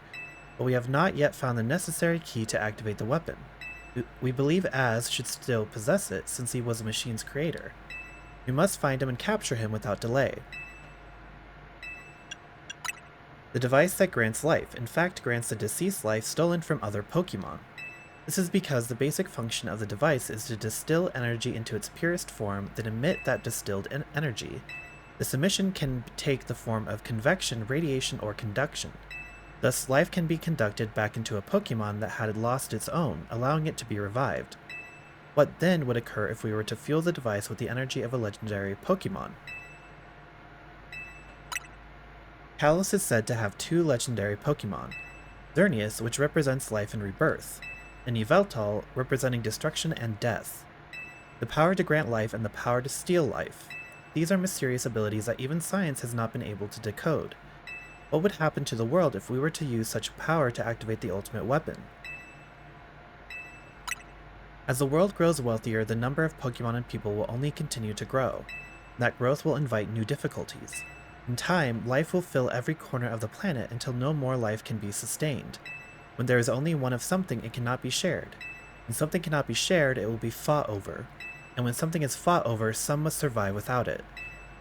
but we have not yet found the necessary key to activate the weapon. We believe Az should still possess it since he was the machine's creator. We must find him and capture him without delay. The device that grants life, in fact, grants the deceased life stolen from other Pokemon. This is because the basic function of the device is to distill energy into its purest form, then emit that distilled energy. This emission can take the form of convection, radiation, or conduction. Thus, life can be conducted back into a Pokemon that had lost its own, allowing it to be revived. What then would occur if we were to fuel the device with the energy of a legendary Pokemon? Kalos is said to have 2 legendary Pokemon, Xerneas, which represents life and rebirth, and Yveltal, representing destruction and death. The power to grant life and the power to steal life. These are mysterious abilities that even science has not been able to decode. What would happen to the world if we were to use such power to activate the ultimate weapon? As the world grows wealthier, the number of Pokemon and people will only continue to grow. That growth will invite new difficulties. In time, life will fill every corner of the planet until no more life can be sustained. When there is only one of something, it cannot be shared. When something cannot be shared, it will be fought over. And when something is fought over, some must survive without it.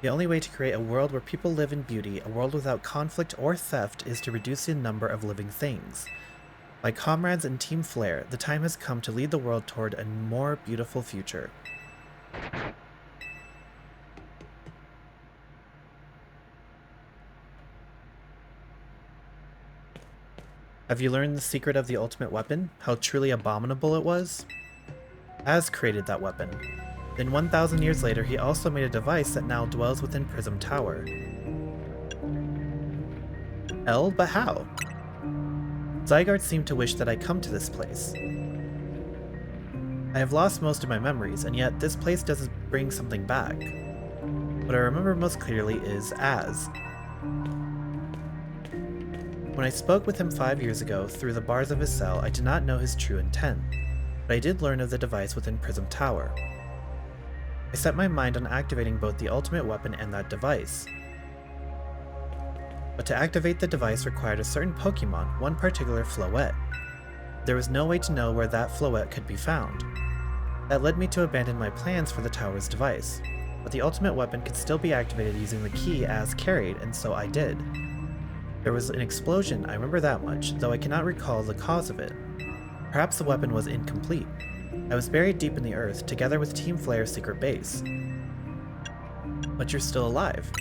The only way to create a world where people live in beauty, a world without conflict or theft, is to reduce the number of living things. My comrades in Team Flare, the time has come to lead the world toward a more beautiful future. Have you learned the secret of the ultimate weapon? How truly abominable it was? Az created that weapon. Then 1,000 years later, he also made a device that now dwells within Prism Tower. But how? Zygarde seemed to wish that I come to this place. I have lost most of my memories, and yet this place does bring something back. What I remember most clearly is Az. When I spoke with him 5 years ago through the bars of his cell, I did not know his true intent, but I did learn of the device within Prism Tower. I set my mind on activating both the ultimate weapon and that device. But to activate the device required a certain Pokemon, one particular Floette. There was no way to know where that Floette could be found. That led me to abandon my plans for the tower's device, but the ultimate weapon could still be activated using the key Az carried, and so I did. There was an explosion, I remember that much, though I cannot recall the cause of it. Perhaps the weapon was incomplete. I was buried deep in the earth, together with Team Flare's secret base. But you're still alive.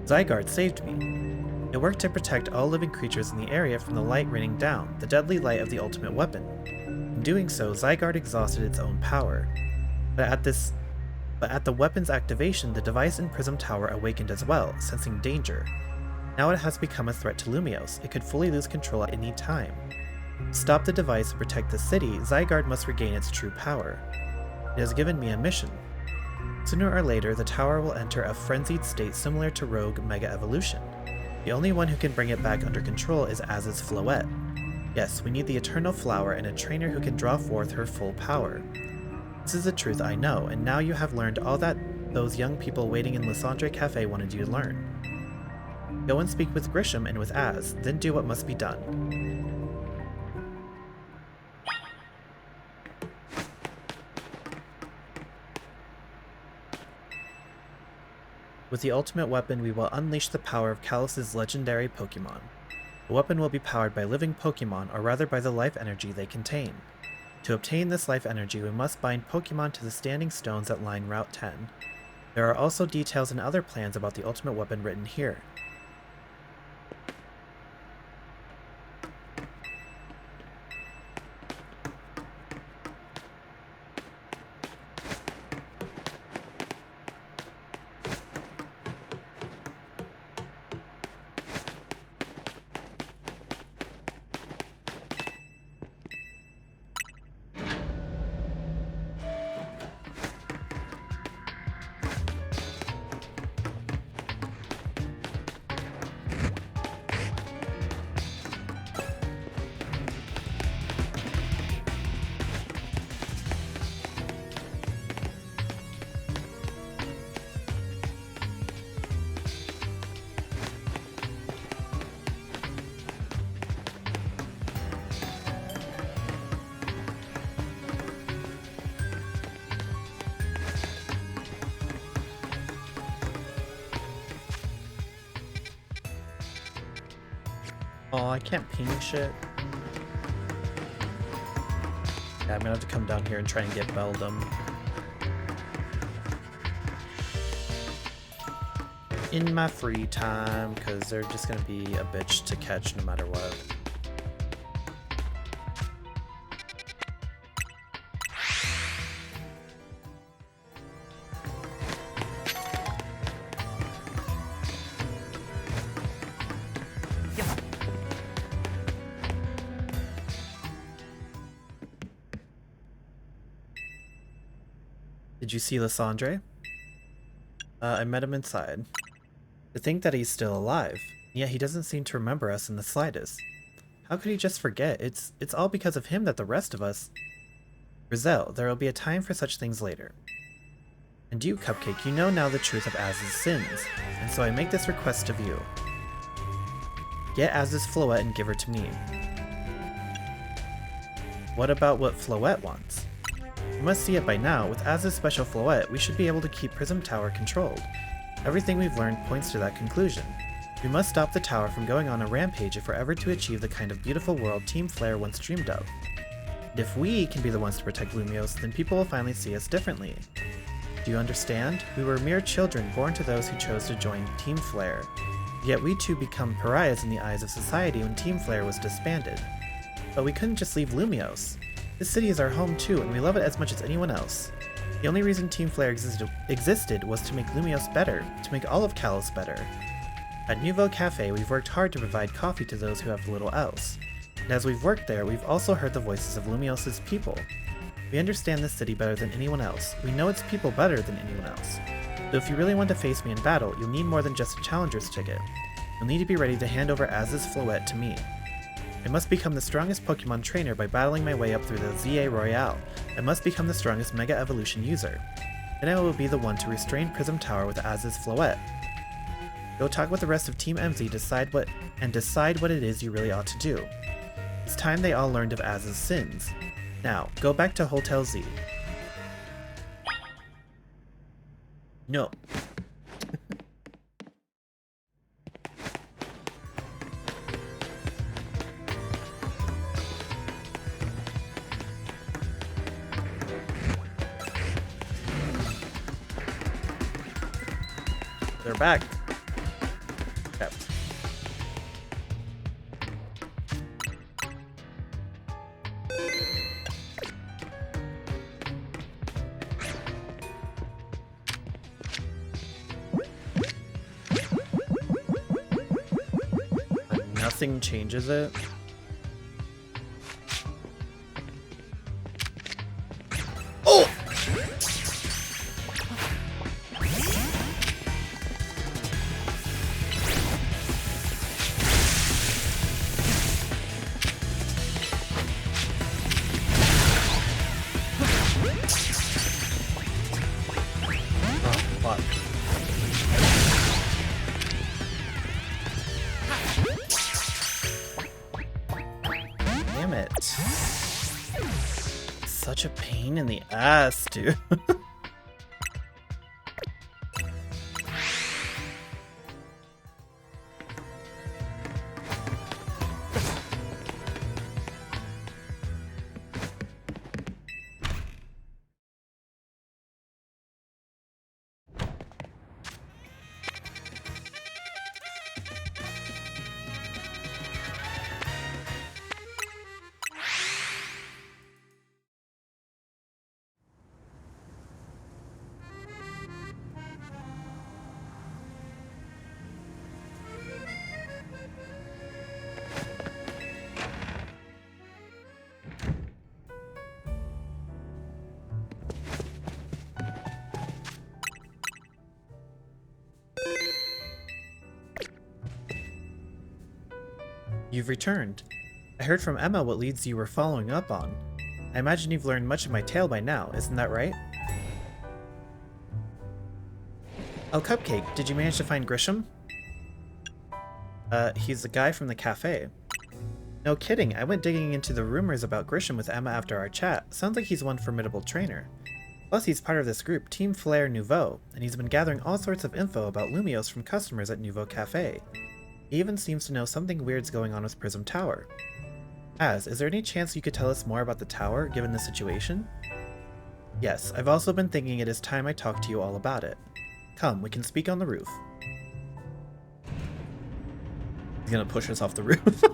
Zygarde saved me. It worked to protect all living creatures in the area from the light raining down, the deadly light of the ultimate weapon. In doing so, Zygarde exhausted its own power. But at the weapon's activation, the device in Prism Tower awakened as well, sensing danger. Now it has become a threat to Lumiose. It could fully lose control at any time. To stop the device and protect the city, Zygarde must regain its true power. It has given me a mission. Sooner or later, the tower will enter a frenzied state similar to Rogue Mega Evolution. The only one who can bring it back under control is Az's Floette. Yes, we need the Eternal Flower and a trainer who can draw forth her full power. This is the truth I know, and now you have learned all that those young people waiting in Lysandre Cafe wanted you to learn. Go and speak with Grisham and with Az, then do what must be done. With the ultimate weapon, we will unleash the power of Kalos' legendary Pokemon. The weapon will be powered by living Pokemon, or rather by the life energy they contain. To obtain this life energy, we must bind Pokemon to the standing stones that line Route 10. There are also details and other plans about the ultimate weapon written here. Oh, I can't ping shit. Yeah, I'm gonna have to come down here and try and get Beldum. In my free time, because they're just gonna be a bitch to catch no matter what. Did you see Lysandre? I met him inside. To think that he's still alive, yet he doesn't seem to remember us in the slightest. How could he just forget? It's all because of him that the rest of us... Rizal, there will be a time for such things later. And you, Cupcake, you know now the truth of Az's sins, and so I make this request of you. Get Az's Floette and give her to me. What about what Floette wants? You must see it by now. With Az's special Floette, we should be able to keep Prism Tower controlled. Everything we've learned points to that conclusion. We must stop the tower from going on a rampage if we're ever to achieve the kind of beautiful world Team Flare once dreamed of. And if we can be the ones to protect Lumiose, then people will finally see us differently. Do you understand? We were mere children born to those who chose to join Team Flare. Yet we too become pariahs in the eyes of society when Team Flare was disbanded. But we couldn't just leave Lumiose. This city is our home too, and we love it as much as anyone else. The only reason Team Flare existed was to make Lumiose better, to make all of Kalos better. At Nouveau Cafe, we've worked hard to provide coffee to those who have little else. And as we've worked there, we've also heard the voices of Lumiose's people. We understand this city better than anyone else. We know its people better than anyone else. So if you really want to face me in battle, you'll need more than just a challenger's ticket. You'll need to be ready to hand over Az's Floette to me. I must become the strongest Pokemon trainer by battling my way up through the ZA Royale. I must become the strongest Mega Evolution user. Then I will be the one to restrain Prism Tower with Az's Floette. Go talk with the rest of Team MZ decide what it is you really ought to do. It's time they all learned of Az's sins. Now, go back to Hotel Z. No. They're back. Okay. Nothing changes it. Oh! Damn it. Such a pain in the ass, dude. You've returned. I heard from Emma what leads you were following up on. I imagine you've learned much of my tale by now, isn't that right? Oh, Cupcake, did you manage to find Grisham? He's the guy from the cafe. No kidding, I went digging into the rumors about Grisham with Emma after our chat. Sounds like he's one formidable trainer. Plus, he's part of this group, Team Flare Nouveau, and he's been gathering all sorts of info about Lumiose from customers at Nouveau Cafe. He even seems to know something weird's going on with Prism Tower. Is there any chance you could tell us more about the tower, given the situation? Yes, I've also been thinking it is time I talk to you all about it. Come, we can speak on the roof. He's gonna push us off the roof.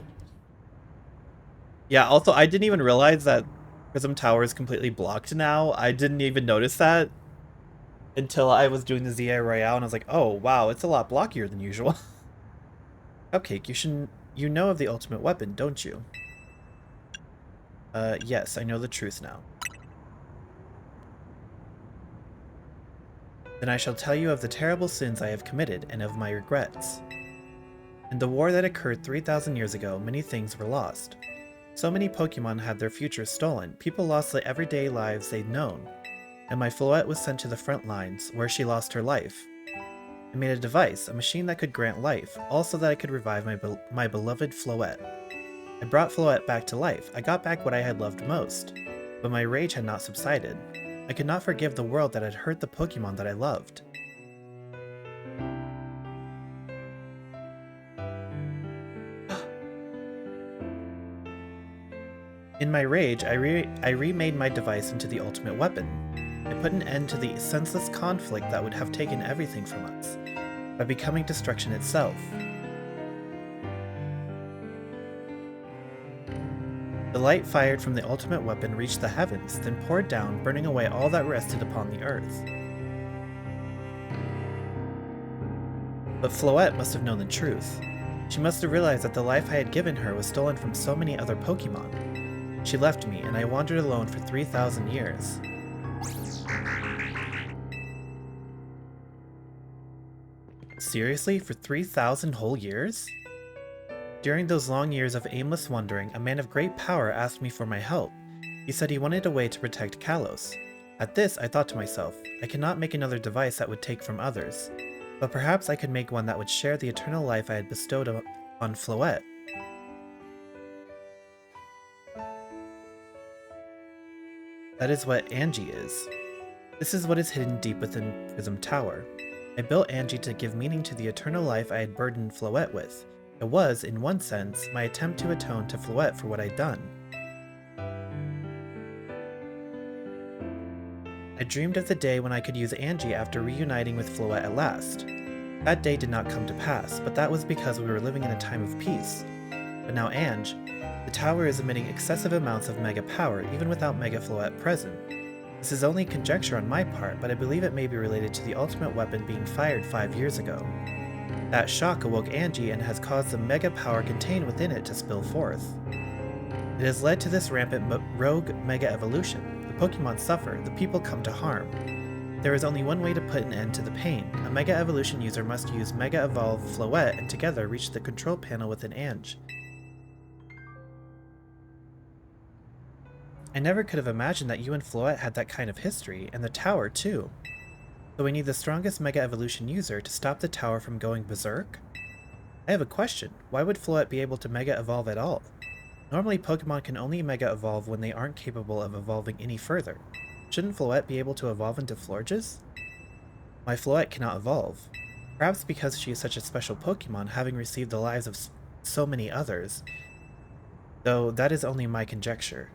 Yeah, also, I didn't even realize that Prism Tower is completely blocked now. I didn't even notice that until I was doing the ZA Royale, and I was like, oh, wow, it's a lot blockier than usual. Cupcake, you know of the ultimate weapon, don't you? Yes, I know the truth now. Then I shall tell you of the terrible sins I have committed, and of my regrets. In the war that occurred 3,000 years ago, many things were lost. So many Pokemon had their futures stolen, people lost the everyday lives they'd known, and my Floette was sent to the front lines, where she lost her life. I made a device, a machine that could grant life, also that I could revive my beloved Floette. I brought Floette back to life. I got back what I had loved most, but my rage had not subsided. I could not forgive the world that had hurt the Pokemon that I loved. In my rage, I remade my device into the ultimate weapon. I put an end to the senseless conflict that would have taken everything from us, by becoming destruction itself. The light fired from the ultimate weapon reached the heavens, then poured down, burning away all that rested upon the earth. But Floette must have known the truth. She must have realized that the life I had given her was stolen from so many other Pokemon. She left me, and I wandered alone for 3,000 years. Seriously? For 3,000 whole years? During those long years of aimless wandering, a man of great power asked me for my help. He said he wanted a way to protect Kalos. At this, I thought to myself, I cannot make another device that would take from others, but perhaps I could make one that would share the eternal life I had bestowed on Floette. That is what Angie is. This is what is hidden deep within Prism Tower. I built Angie to give meaning to the eternal life I had burdened Floette with. It was, in one sense, my attempt to atone to Floette for what I'd done. I dreamed of the day when I could use Angie after reuniting with Floette at last. That day did not come to pass, but that was because we were living in a time of peace. But now Ange, the tower is emitting excessive amounts of Mega power even without Mega Floette present. This is only conjecture on my part, but I believe it may be related to the ultimate weapon being fired 5 years ago. That shock awoke Angie and has caused the Mega power contained within it to spill forth. It has led to this rampant rogue Mega evolution. The Pokemon suffer, the people come to harm. There is only one way to put an end to the pain. A Mega Evolution user must use Mega Evolve Floette and together reach the control panel within Ange. I never could have imagined that you and Floette had that kind of history, and the tower too. So we need the strongest Mega Evolution user to stop the tower from going berserk? I have a question. Why would Floette be able to Mega Evolve at all? Normally Pokemon can only Mega Evolve when they aren't capable of evolving any further. Shouldn't Floette be able to evolve into Florges? My Floette cannot evolve. Perhaps because she is such a special Pokemon, having received the lives of so many others. Though that is only my conjecture.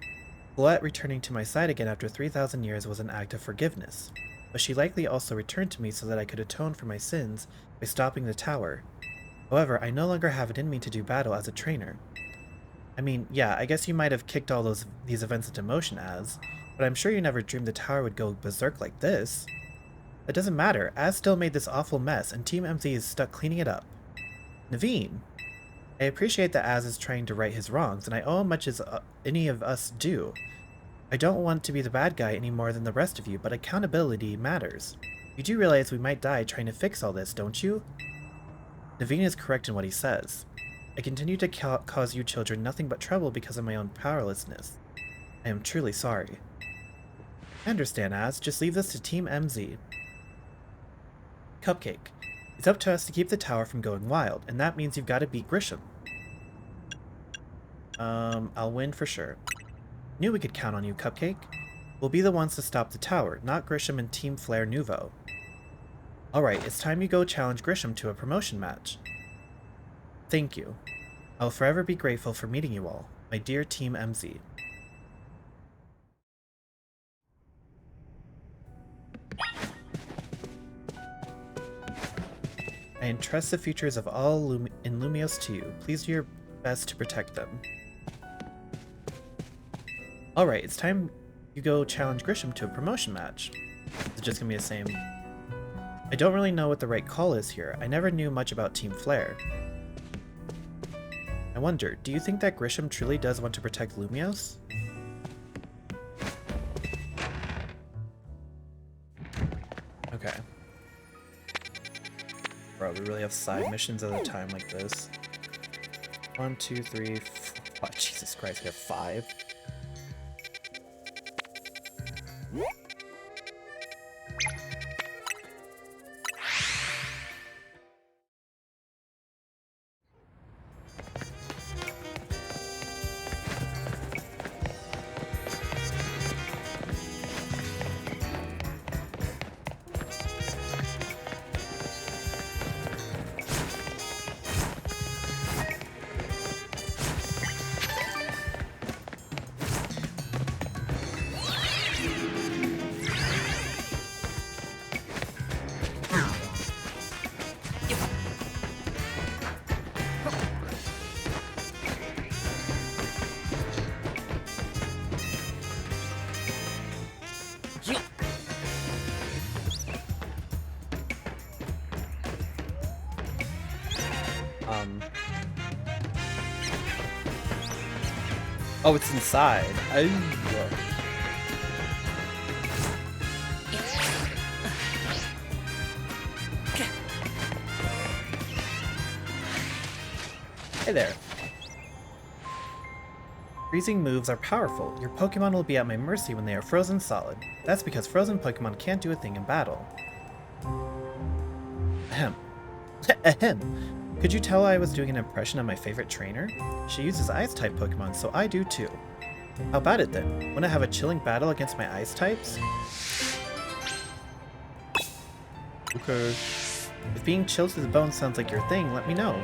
Floette returning to my side again after 3,000 years was an act of forgiveness. But she likely also returned to me so that I could atone for my sins by stopping the tower. However, I no longer have it in me to do battle as a trainer. I mean, yeah, I guess you might have kicked all these events into motion but I'm sure you never dreamed the tower would go berserk like this. It doesn't matter, Az still made this awful mess, and Team MZ is stuck cleaning it up. Naveen. I appreciate that Az is trying to right his wrongs, and I owe him much as any of us do. I don't want to be the bad guy any more than the rest of you, but accountability matters. You do realize we might die trying to fix all this, don't you? Naveen is correct in what he says. I continue to cause you children nothing but trouble because of my own powerlessness. I am truly sorry. I understand, Az. Just leave this to Team MZ. Cupcake. It's up to us to keep the tower from going wild, and that means you've got to beat Grisham. I'll win for sure. Knew we could count on you, Cupcake. We'll be the ones to stop the tower, not Grisham and Team Flare Nouveau. Alright, it's time you go challenge Grisham to a promotion match. Thank you. I'll forever be grateful for meeting you all, my dear Team MZ. I entrust the futures of all in Lumios to you. Please do your best to protect them. Alright, it's time you go challenge Grisham to a promotion match. Is it just gonna be the same? I don't really know what the right call is here. I never knew much about Team Flare. I wonder, do you think that Grisham truly does want to protect Lumios? Okay. Bro, we really have side missions at a time like this. 1, 2, 3, 4. Oh, Jesus Christ, we have 5. Oh, it's inside. Oh. Hey there. Freezing moves are powerful. Your Pokemon will be at my mercy when they are frozen solid. That's because frozen Pokemon can't do a thing in battle. Ahem. Ahem. Could you tell I was doing an impression of my favorite trainer? She uses Ice-type Pokemon, so I do too. How about it then? Wanna have a chilling battle against my Ice types? Okay. If being chilled to the bone sounds like your thing, let me know.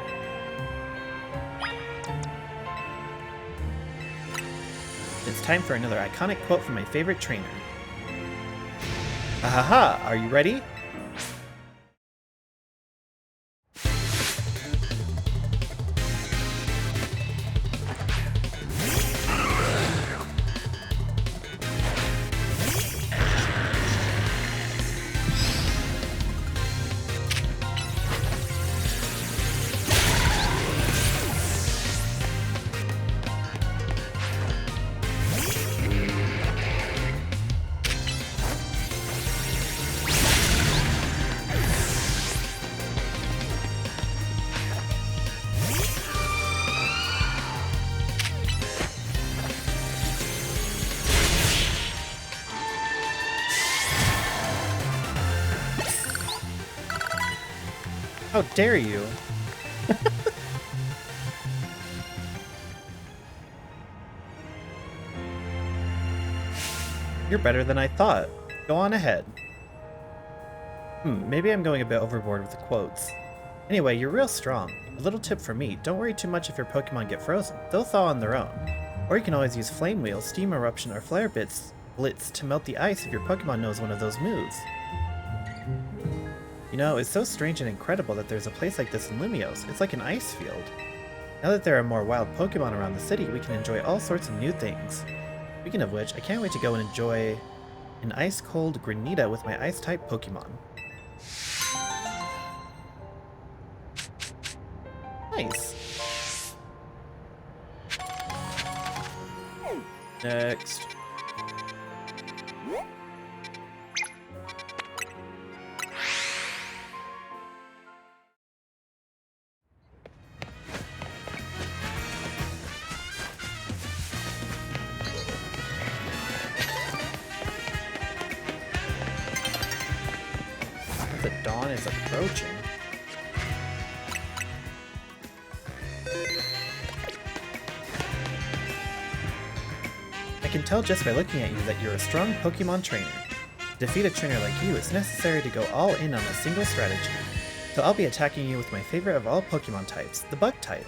It's time for another iconic quote from my favorite trainer. Ahaha, are you ready? How dare you? You're better than I thought. Go on ahead. Maybe I'm going a bit overboard with the quotes. Anyway, you're real strong. A little tip from me, don't worry too much if your Pokemon get frozen. They'll thaw on their own. Or you can always use Flame Wheel, Steam Eruption, or Flare Blitz to melt the ice if your Pokemon knows one of those moves. You know, it's so strange and incredible that there's a place like this in Lumios. It's like an ice field. Now that there are more wild Pokemon around the city, we can enjoy all sorts of new things. Speaking of which, I can't wait to go and enjoy an ice-cold Granita with my Ice-type Pokemon. Nice. Next. The dawn is approaching. I can tell just by looking at you that you're a strong Pokemon trainer. To defeat a trainer like you, it's necessary to go all in on a single strategy. So I'll be attacking you with my favorite of all Pokemon types, the Bug type.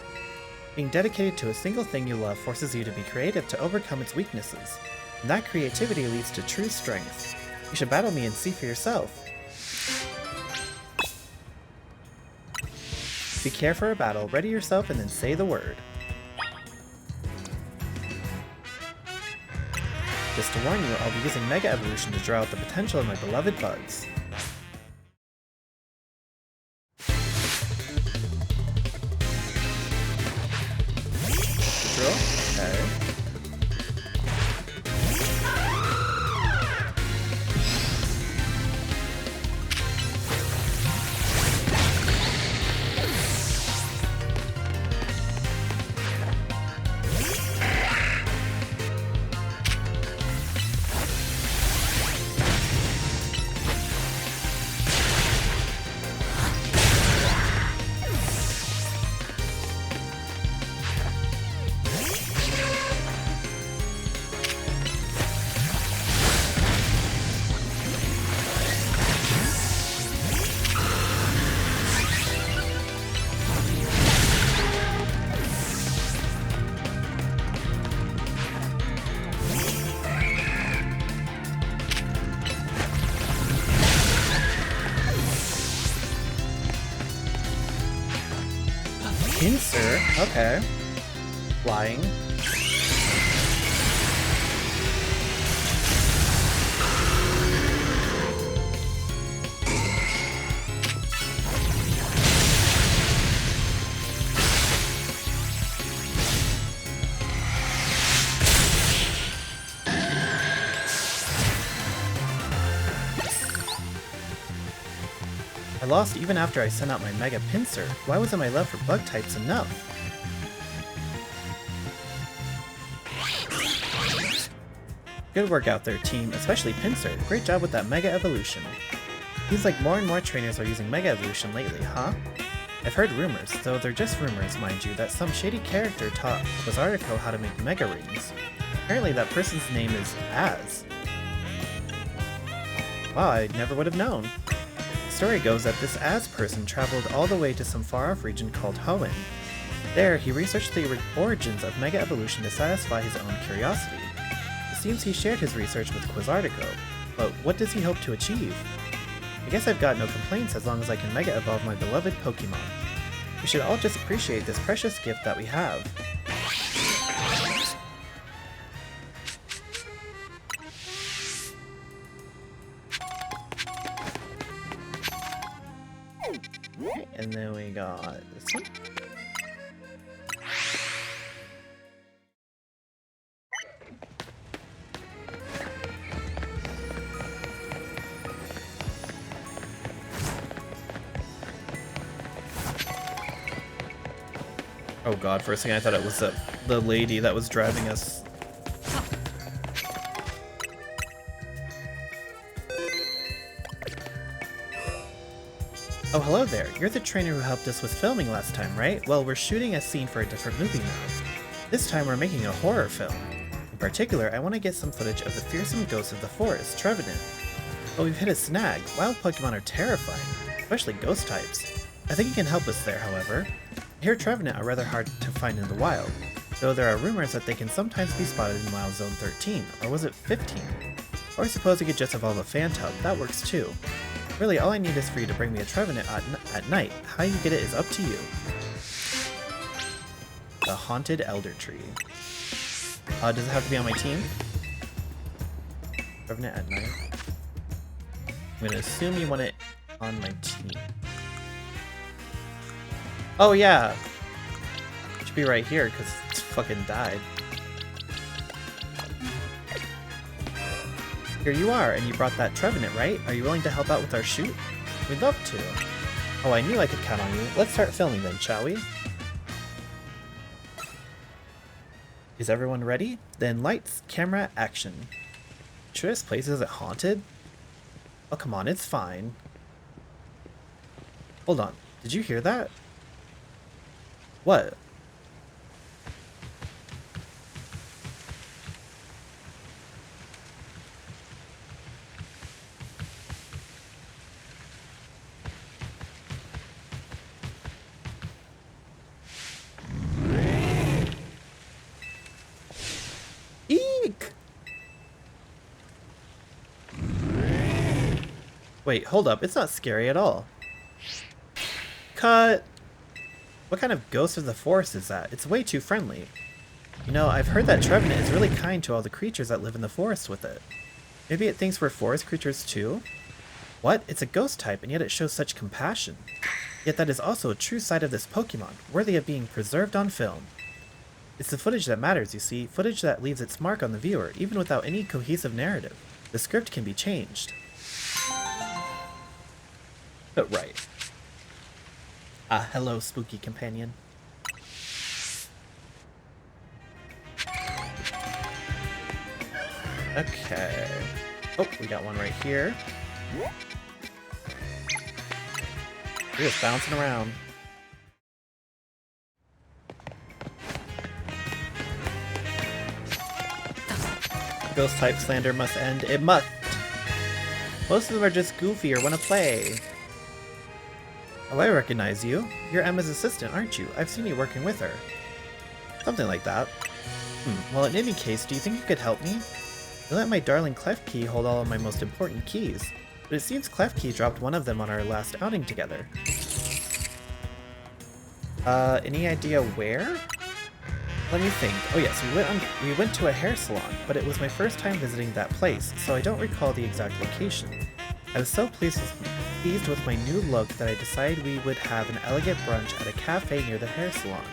Being dedicated to a single thing you love forces you to be creative to overcome its weaknesses, and that creativity leads to true strength. You should battle me and see for yourself. If you care for a battle, ready yourself and then say the word. Just to warn you, I'll be using Mega Evolution to draw out the potential of my beloved bugs. Drill? Okay. Pincer? Okay. Flying. I lost even after I sent out my Mega Pincer. Why wasn't my love for bug types enough? Good work out there, team, especially Pincer. Great job with that Mega Evolution. Seems like more and more trainers are using Mega Evolution lately, huh? I've heard rumors, though they're just rumors, mind you, that some shady character taught Zygarde how to make Mega Rings. Apparently that person's name is Az. Wow, I never would have known. The story goes that this Az person traveled all the way to some far-off region called Hoenn. There, he researched the origins of Mega Evolution to satisfy his own curiosity. It seems he shared his research with Zygarde, but what does he hope to achieve? I guess I've got no complaints as long as I can Mega Evolve my beloved Pokemon. We should all just appreciate this precious gift that we have. And then we got this one. Oh god, for a second I thought it was the lady that was driving us. Oh, hello there. You're the trainer who helped us with filming last time, right? Well, we're shooting a scene for a different movie now. This time we're making a horror film. In particular, I want to get some footage of the fearsome ghost of the forest, Trevenant. But we've hit a snag. Wild Pokemon are terrifying, especially ghost types. I think you can help us there, however. I hear Trevenant are rather hard to find in the wild, though there are rumors that they can sometimes be spotted in Wild Zone 13, or was it 15? Or I suppose we could just evolve a Phantom, that works too. Really, all I need is for you to bring me a Trevenant at night. How you get it is up to you. The Haunted Elder Tree. Does it have to be on my team? Trevenant at night. I'm gonna assume you want it on my team. Oh yeah! It should be right here, because it's fucking died. Here you are, and you brought that Trevenant, right? Are you willing to help out with our shoot? We'd love to. Oh, I knew I could count on you. Let's start filming then, shall we? Is everyone ready? Then lights, camera, action. Sure this place isn't haunted? Oh, come on, it's fine. Hold on, did you hear that? What? Wait, hold up. It's not scary at all. Cut! What kind of ghost of the forest is that? It's way too friendly. You know, I've heard that Trevenant is really kind to all the creatures that live in the forest with it. Maybe it thinks we're forest creatures too? What? It's a ghost type, and yet it shows such compassion. Yet that is also a true side of this Pokemon, worthy of being preserved on film. It's the footage that matters, you see, footage that leaves its mark on the viewer, even without any cohesive narrative. The script can be changed. But right. Ah, hello, spooky companion. Okay. Oh, we got one right here. We're just bouncing around. Ghost type slander must end. It must! Most of them are just goofy or want to play. Oh, I recognize you. You're Emma's assistant, aren't you? I've seen you working with her. Something like that. Well, in any case, do you think you could help me? I let my darling Klefki hold all of my most important keys, but it seems Klefki dropped one of them on our last outing together. Any idea where? Let me think. Oh yes, we went to a hair salon, but it was my first time visiting that place, so I don't recall the exact location. I was so pleased with my new look that I decided we would have an elegant brunch at a cafe near the hair salon.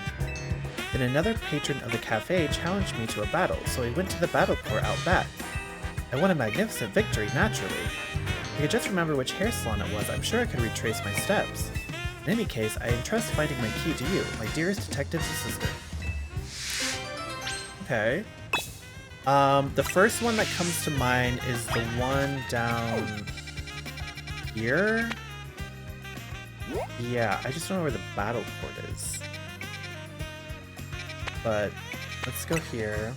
Then another patron of the cafe challenged me to a battle, so I went to the battle court out back. I won a magnificent victory, naturally. If I could just remember which hair salon it was, I'm sure I could retrace my steps. In any case, I entrust finding my key to you, my dearest detective's assistant. Okay. The first one that comes to mind is the one down here? Yeah, I just don't know where the battle court is. But let's go here.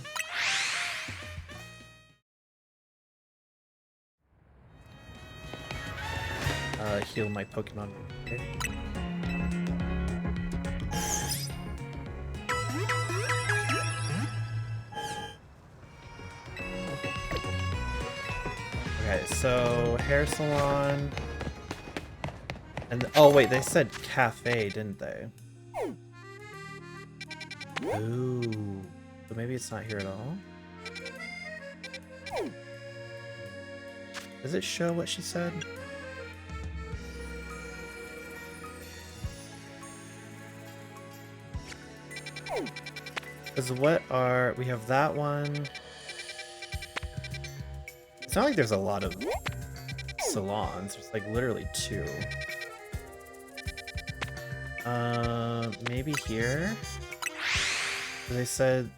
Heal my Pokemon. Okay, so hair salon. And oh wait, they said cafe, didn't they? Ooh. So maybe it's not here at all? Does it show what she said? Because we have that one. It's not like there's a lot of salons, there's like literally 2. Maybe here? They said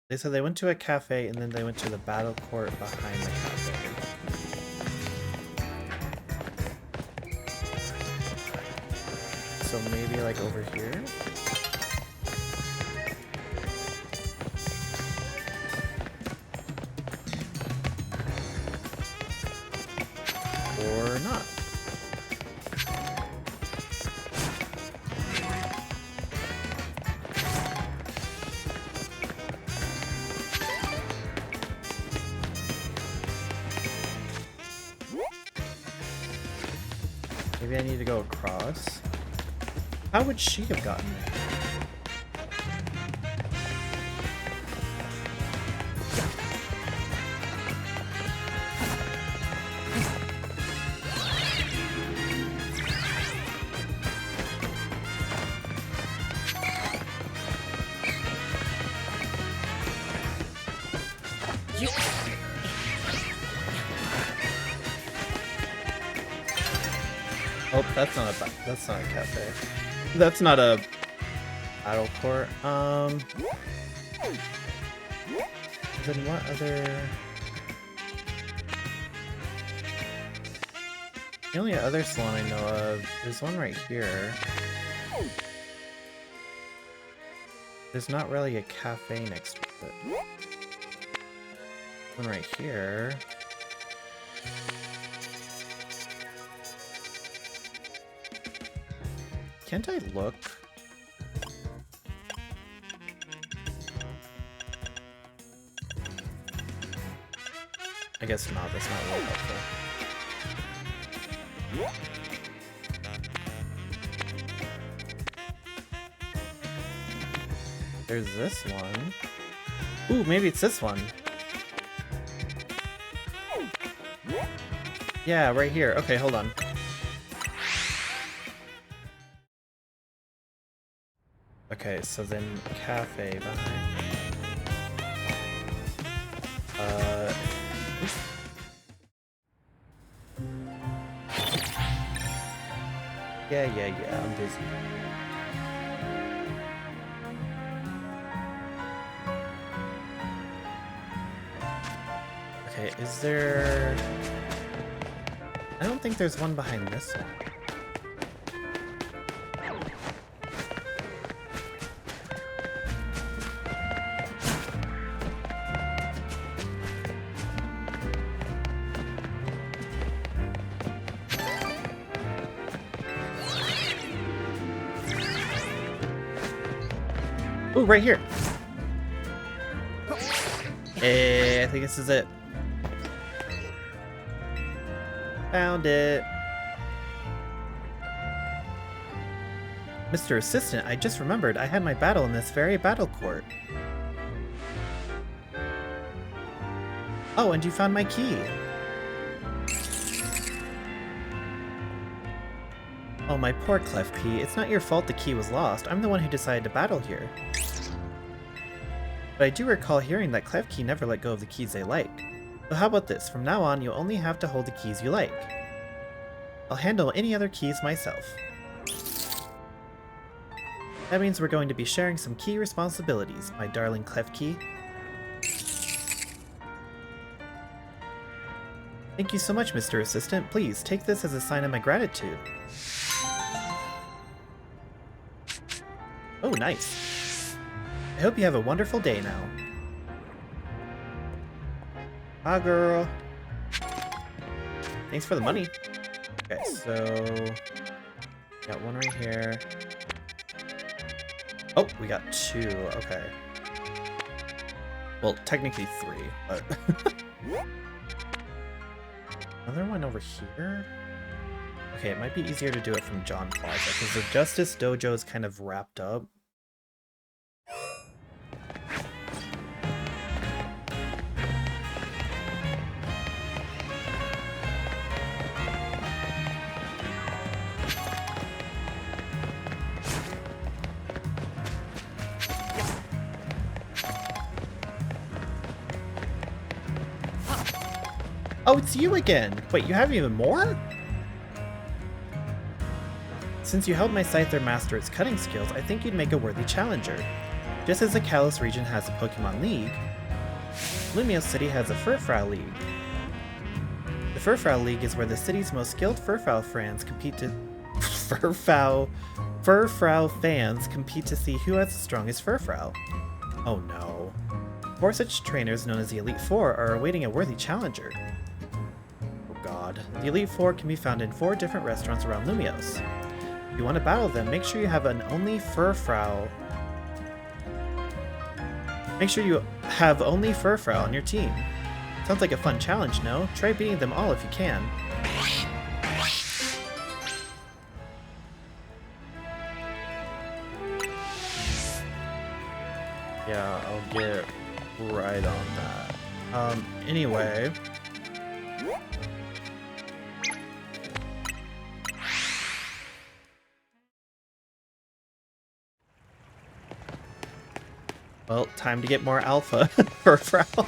they went to a cafe and then they went to the battle court behind the cafe. So maybe like over here? Or not. Maybe I need to go across. How would she have gotten there? Oh, that's not a cafe. That's not a battle court. Then what other? The only other salon I know of, there's one right here. There's not really a cafe next to it. One right here. Can't I look? I guess not, that's not really helpful. There's this one. Ooh, maybe it's this one. Yeah, right here. Okay, hold on. Okay, so then cafe behind. Yeah, I'm busy. Okay, is there... I don't think there's one behind this one. Ooh, right here. Hey, I think this is it. Found it. Mr. Assistant, I just remembered I had my battle in this very battle court. Oh, and you found my key. Oh, my poor Clef P. It's not your fault the key was lost. I'm the one who decided to battle here. But I do recall hearing that Clef Key never let go of the keys they like. So how about this? From now on, you'll only have to hold the keys you like. I'll handle any other keys myself. That means we're going to be sharing some key responsibilities, my darling Clef Key. Thank you so much, Mr. Assistant. Please, take this as a sign of my gratitude. Oh, nice. I hope you have a wonderful day now. Hi, girl. Thanks for the money. Okay, so... got one right here. Oh, we got two. Okay. Well, technically three, but... Another one over here? Okay, it might be easier to do it from John Plaza, because the Justice Dojo is kind of wrapped up. Oh, it's you again! Wait, you have even more? Since you helped my Scyther master its cutting skills, I think you'd make a worthy challenger. Just as the Kalos region has a Pokemon League, Lumiose City has a Furfrou League. The Furfrou League is where the city's most skilled Furfrou fans compete to... Furfrou fans compete to see who has the strongest Furfrou. Oh no. 4 such trainers, known as the Elite Four, are awaiting a worthy challenger. The Elite Four can be found in 4 different restaurants around Lumiose. If you want to battle them, make sure you have only Furfrou on your team. Sounds like a fun challenge, no? Try beating them all if you can. Yeah, I'll get right on that. Anyway... well, time to get more alpha Furfrou.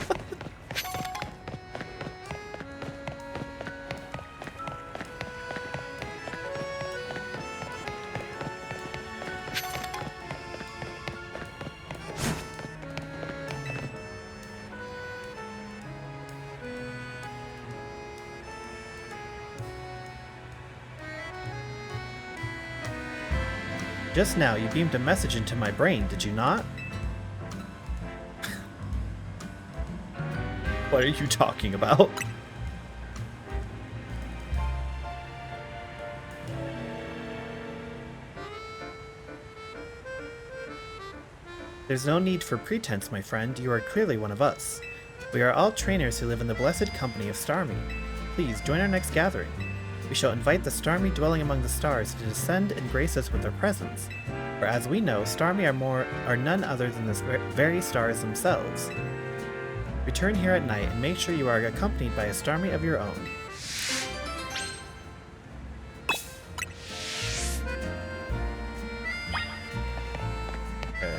Just now, you beamed a message into my brain, did you not? What are you talking about? There's no need for pretense, my friend. You are clearly one of us. We are all trainers who live in the blessed company of Starmie. Please, join our next gathering. We shall invite the Starmie dwelling among the stars to descend and grace us with their presence. For as we know, Starmie are none other than the very stars themselves. Return here at night and make sure you are accompanied by a Starmie of your own. Okay.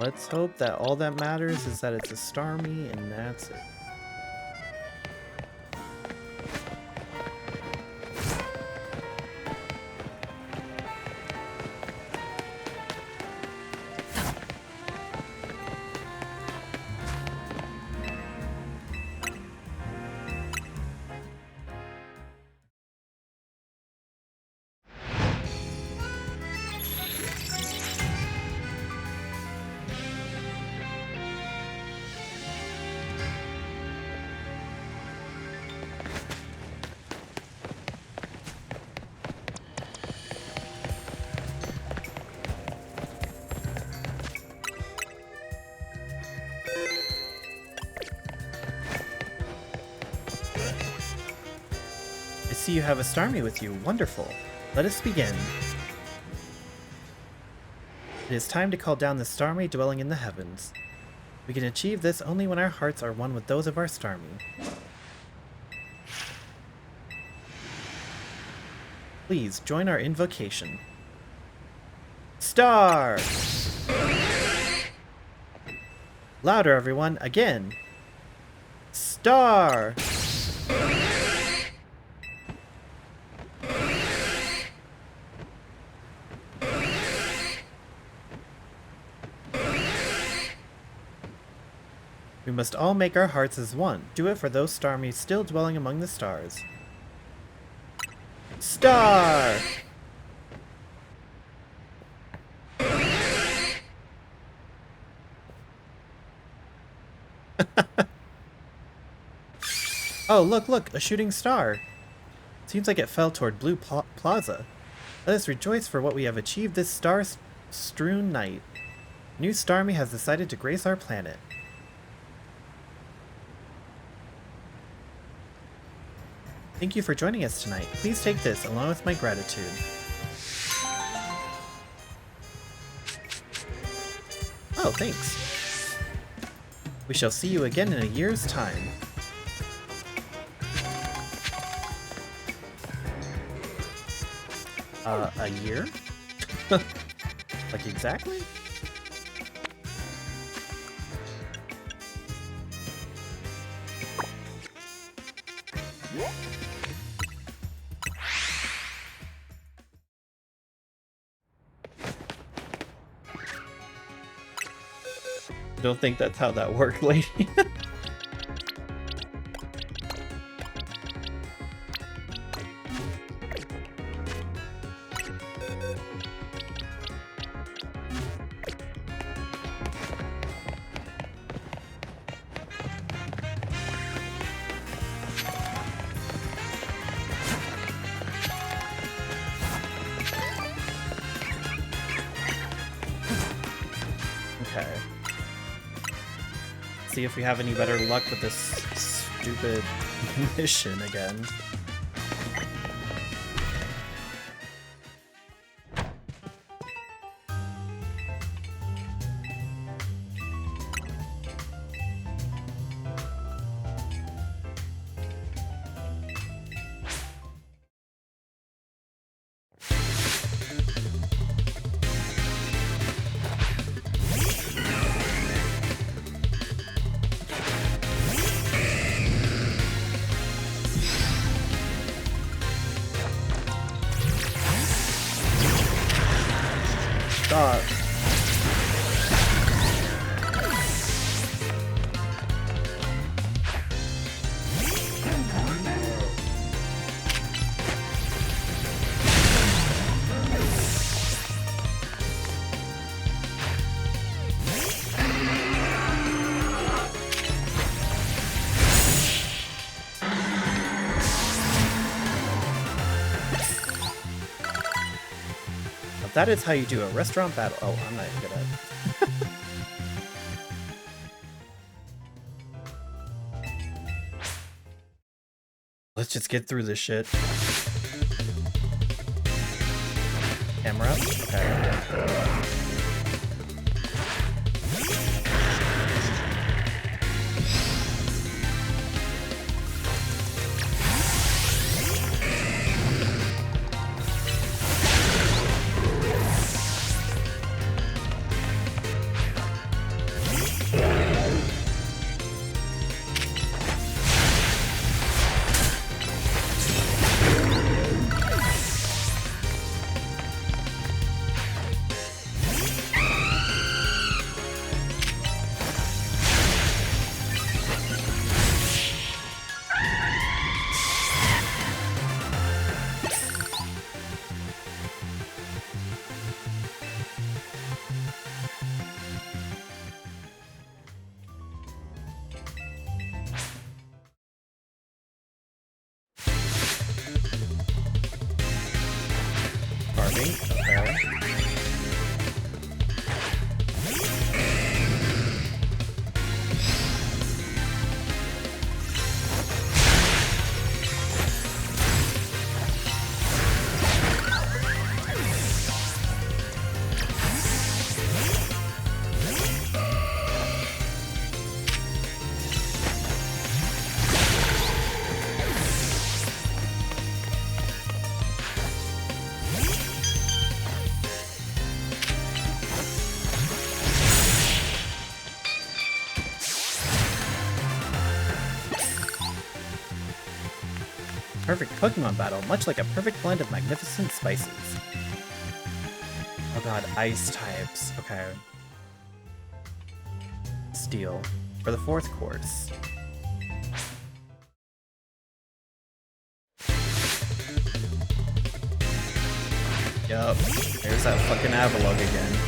Let's hope that all that matters is that it's a Starmie and that's it. I see you have a Starmie with you. Wonderful. Let us begin. It is time to call down the Starmie dwelling in the heavens. We can achieve this only when our hearts are one with those of our Starmie. Please join our invocation. Star! Louder, everyone. Again. Star! We must all make our hearts as one. Do it for those Starmies still dwelling among the stars. Star! Oh, look, a shooting star. Seems like it fell toward Blue Plaza. Let us rejoice for what we have achieved this star-strewn night. A new Starmie has decided to grace our planet. Thank you for joining us tonight. Please take this along with my gratitude. Oh, thanks. We shall see you again in a year's time. A year? Like exactly? Don't think that's how that worked, lady. Okay. See if we have any better luck with this stupid mission again. Stop. that is how you do a restaurant battle. Oh, I'm not even gonna. Let's just get through this shit. Camera. Okay. Okay. Perfect Pokemon battle, much like a perfect blend of magnificent spices. Oh god, ice types. Okay. Steel. For the 4th course. Yup. There's that fucking Avalugg again.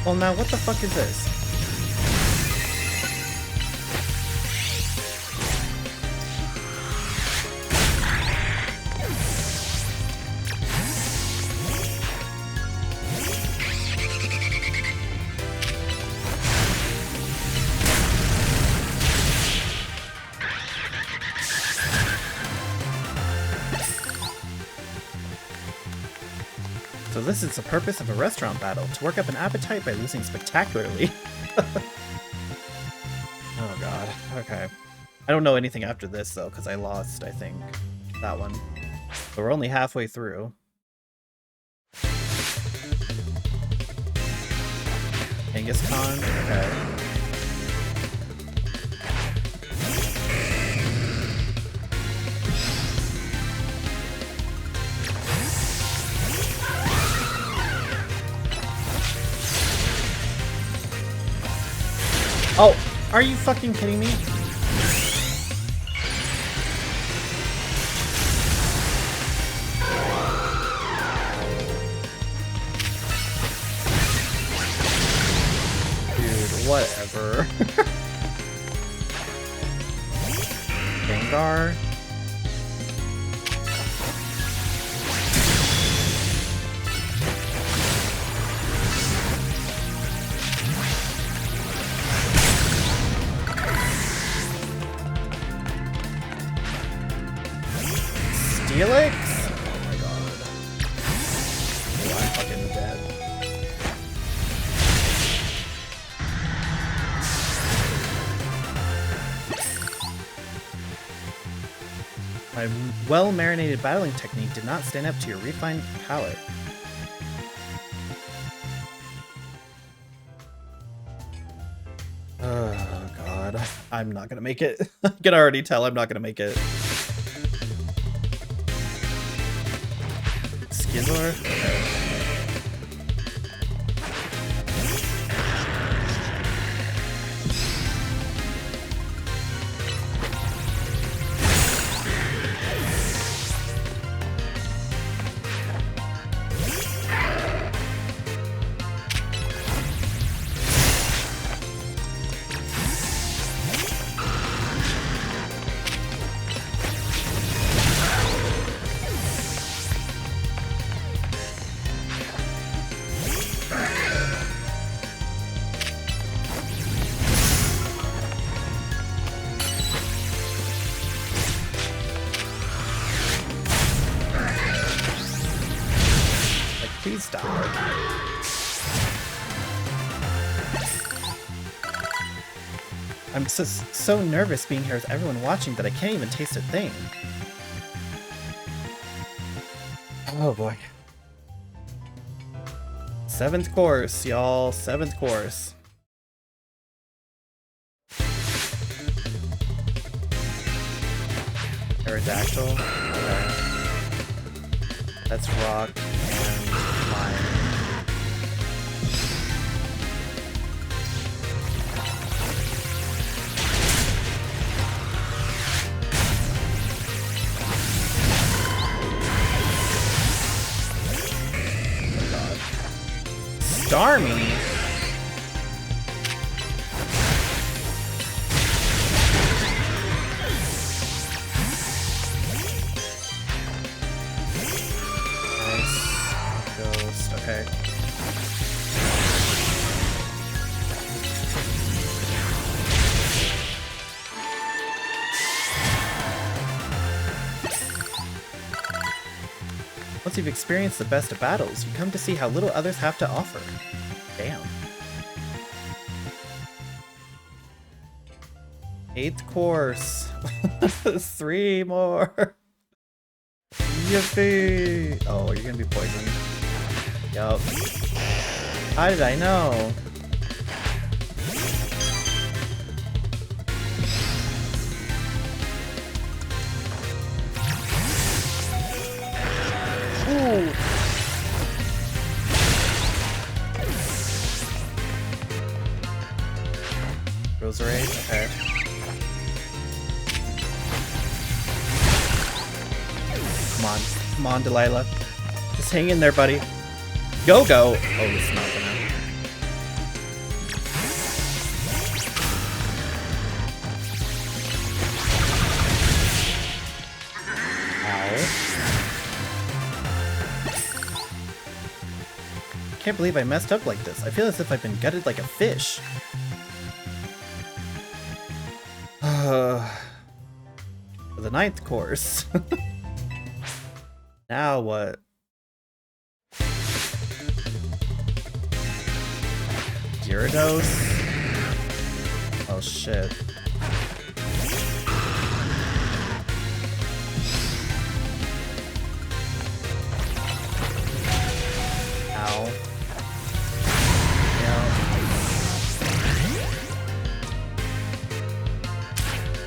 Well, now what the fuck is this? So this is the purpose of a restaurant battle, to work up an appetite by losing spectacularly. Oh god, okay. I don't know anything after this though, because I lost, I think, that one. But we're only halfway through. Kangaskhan, okay. Oh, are you fucking kidding me? Dude, whatever. Gengar. Felix? Oh my god. Oh, I'm fucking dead. My well-marinated battling technique did not stand up to your refined palate. Oh god. I'm not gonna make it. I can already tell I'm not gonna make it. Skizor? Okay. Please die. I'm just so nervous being here with everyone watching that I can't even taste a thing. Oh boy. 7th course, y'all. 7th course. Aerodactyl. Okay. That's rock and mine. Starmie? Nice. Ghost, okay. Once you've experienced the best of battles, you come to see how little others have to offer. Damn. 8th course. 3 more. Yippee! Oh, you're gonna be poisoned. Yup. How did I know? Ooh. Roserade? Okay. Come on, Delilah. Just hang in there, buddy. Go! Oh, this is not gonna. I can't believe I messed up like this. I feel as if I've been gutted like a fish. The 9th course. Now what? Gyarados? Oh shit. Ow.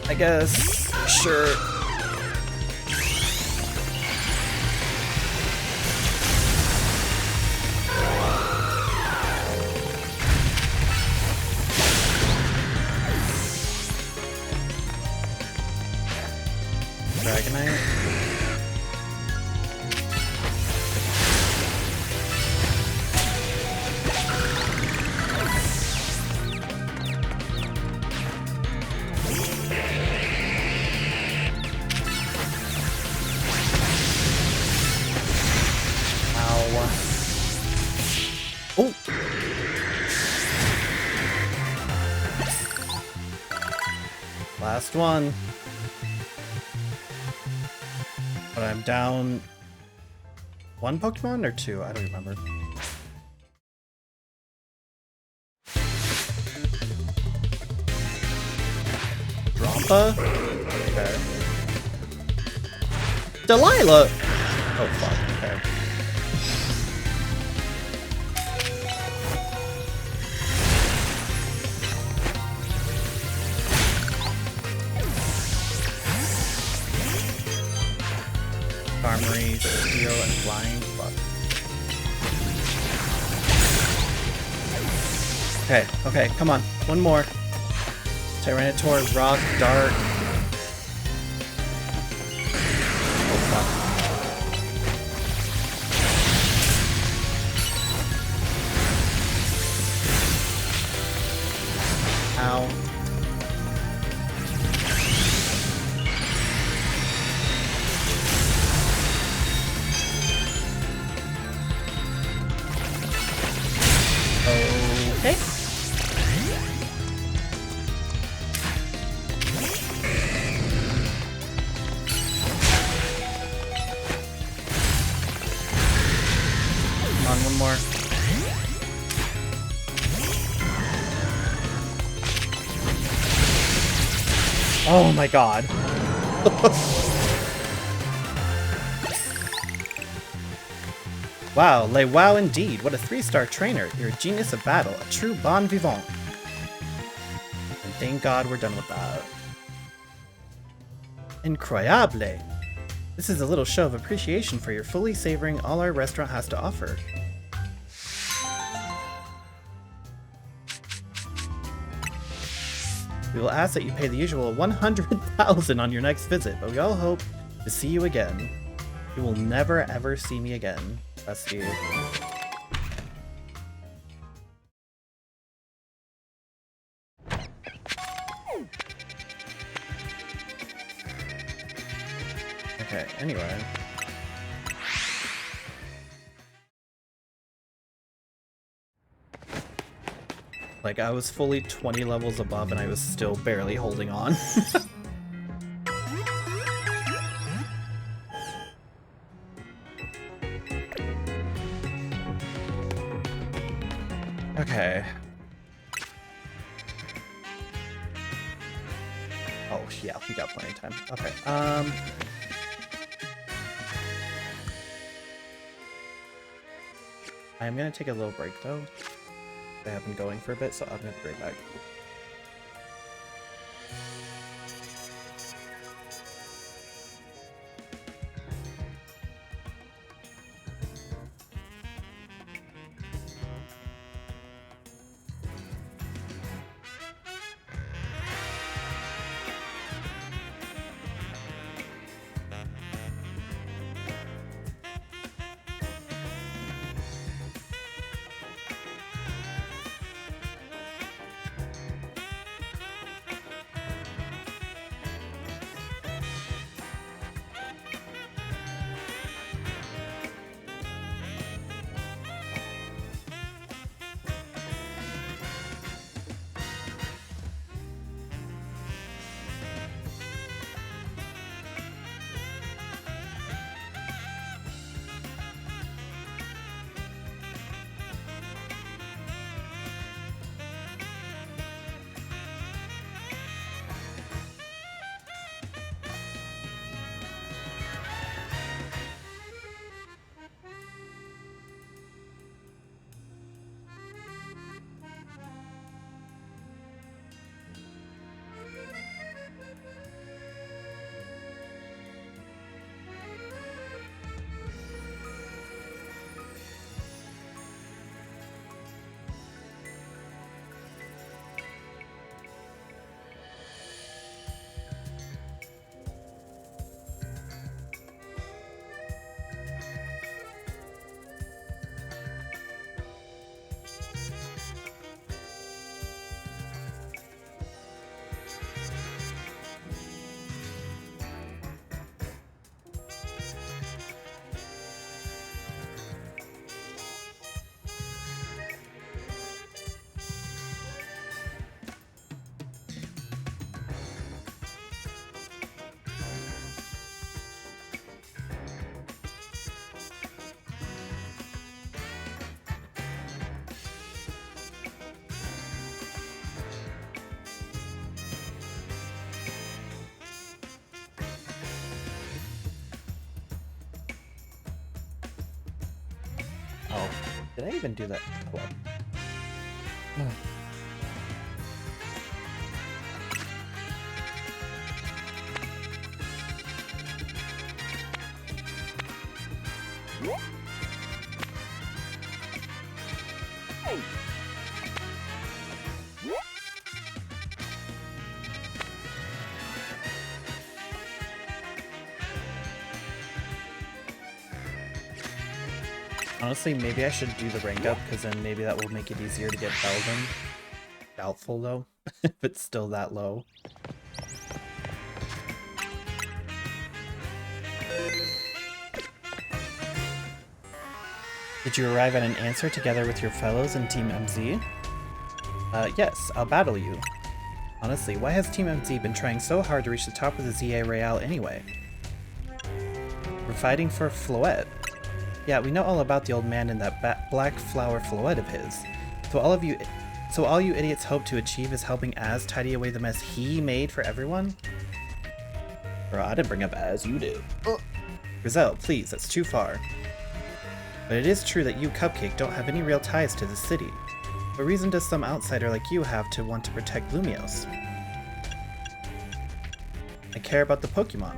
I guess, sure. Dragonite. Oh! Last one. But I'm down 1 Pokemon or 2? I don't remember. Drampa? Okay. Delilah! Oh fuck, okay. Armory, Steel, and Flying. Fuck. Okay, okay, come on. One more. Tyranitar, Rock, Dart. Oh, fuck. Ow. Okay. Come on, more. Oh my god. Wow, wow indeed. What a 3-star trainer. You're a genius of battle, a true bon vivant. And thank God we're done with that. Incroyable. This is a little show of appreciation for your fully savoring all our restaurant has to offer. We will ask that you pay the usual 100,000 on your next visit, but we all hope to see you again. You will never ever see me again. That's you. Okay, anyway. Like, I was fully 20 levels above and I was still barely holding on. Okay. Oh, yeah, we got plenty of time. Okay, I'm gonna take a little break, though. I have been going for a bit, so I'm gonna be right back. Oh, did I even do that? Cool. Honestly, maybe I should do the rank up, because then maybe that will make it easier to get Belden. Doubtful, though, if it's still that low. Did you arrive at an answer together with your fellows in Team MZ? Yes, I'll battle you. Honestly, why has Team MZ been trying so hard to reach the top of the ZA Royale anyway? We're fighting for Floette. Yeah, we know all about the old man and that black flower floette of his. So all you idiots hope to achieve is helping Az tidy away the mess he made for everyone? Bro, I didn't bring up Az, you did. Grizel, please, that's too far. But it is true that you, Cupcake, don't have any real ties to the city. What reason does some outsider like you have to want to protect Lumios? I care about the Pokemon.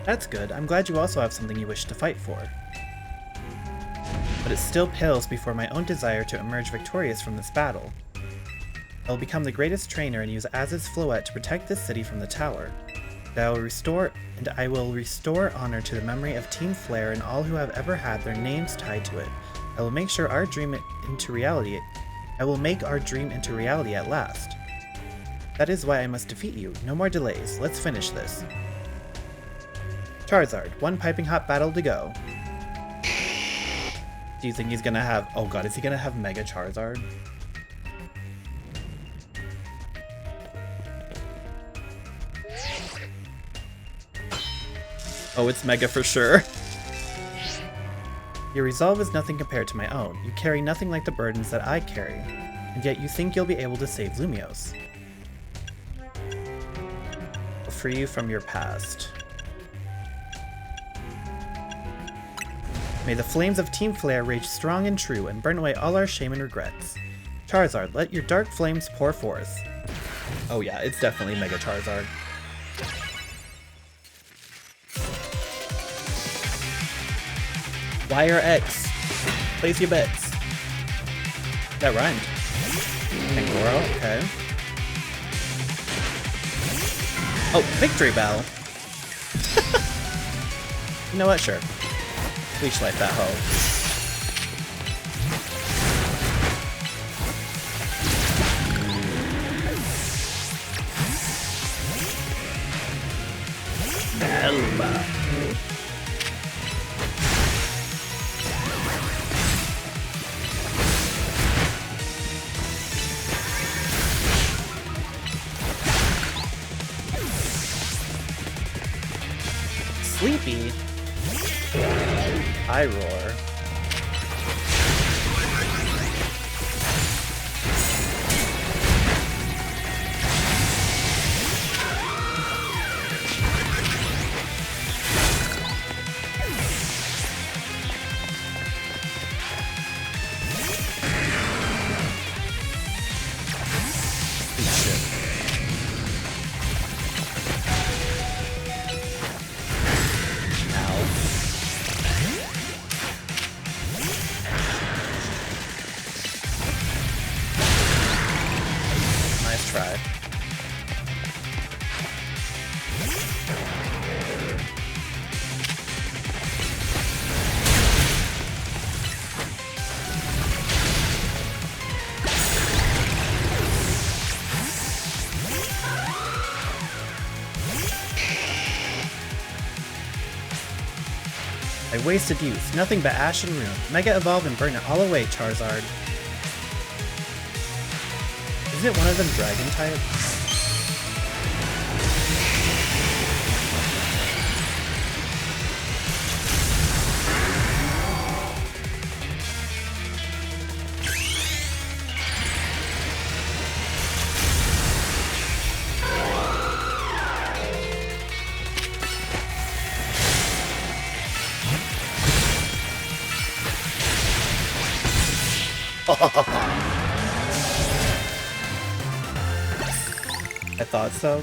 That's good. I'm glad you also have something you wish to fight for. But it still pales before my own desire to emerge victorious from this battle. I will become the greatest trainer and use Az's Floette to protect this city from the tower. I will restore honor to the memory of Team Flare and all who have ever had their names tied to it. I will make our dream into reality at last. That is why I must defeat you. No more delays. Let's finish this. Charizard, one piping hot battle to go. Do you think he's gonna have... Oh god, is he gonna have Mega Charizard? Oh, it's Mega for sure. Your resolve is nothing compared to my own. You carry nothing like the burdens that I carry. And yet you think you'll be able to save Lumios. I'll free you from your past. May the flames of Team Flare rage strong and true and burn away all our shame and regrets. Charizard, let your dark flames pour forth. Oh yeah, it's definitely Mega Charizard. Y or X? Place your bets. That rhymed. Angora, okay. Oh, Victory Bell! You know what, sure. Leech Life that hoe. Elba. Sleepy? I roar. I wasted youth, nothing but ash and ruin. Mega Evolve and burn it all away, Charizard. Isn't one of them Dragon type? I thought so.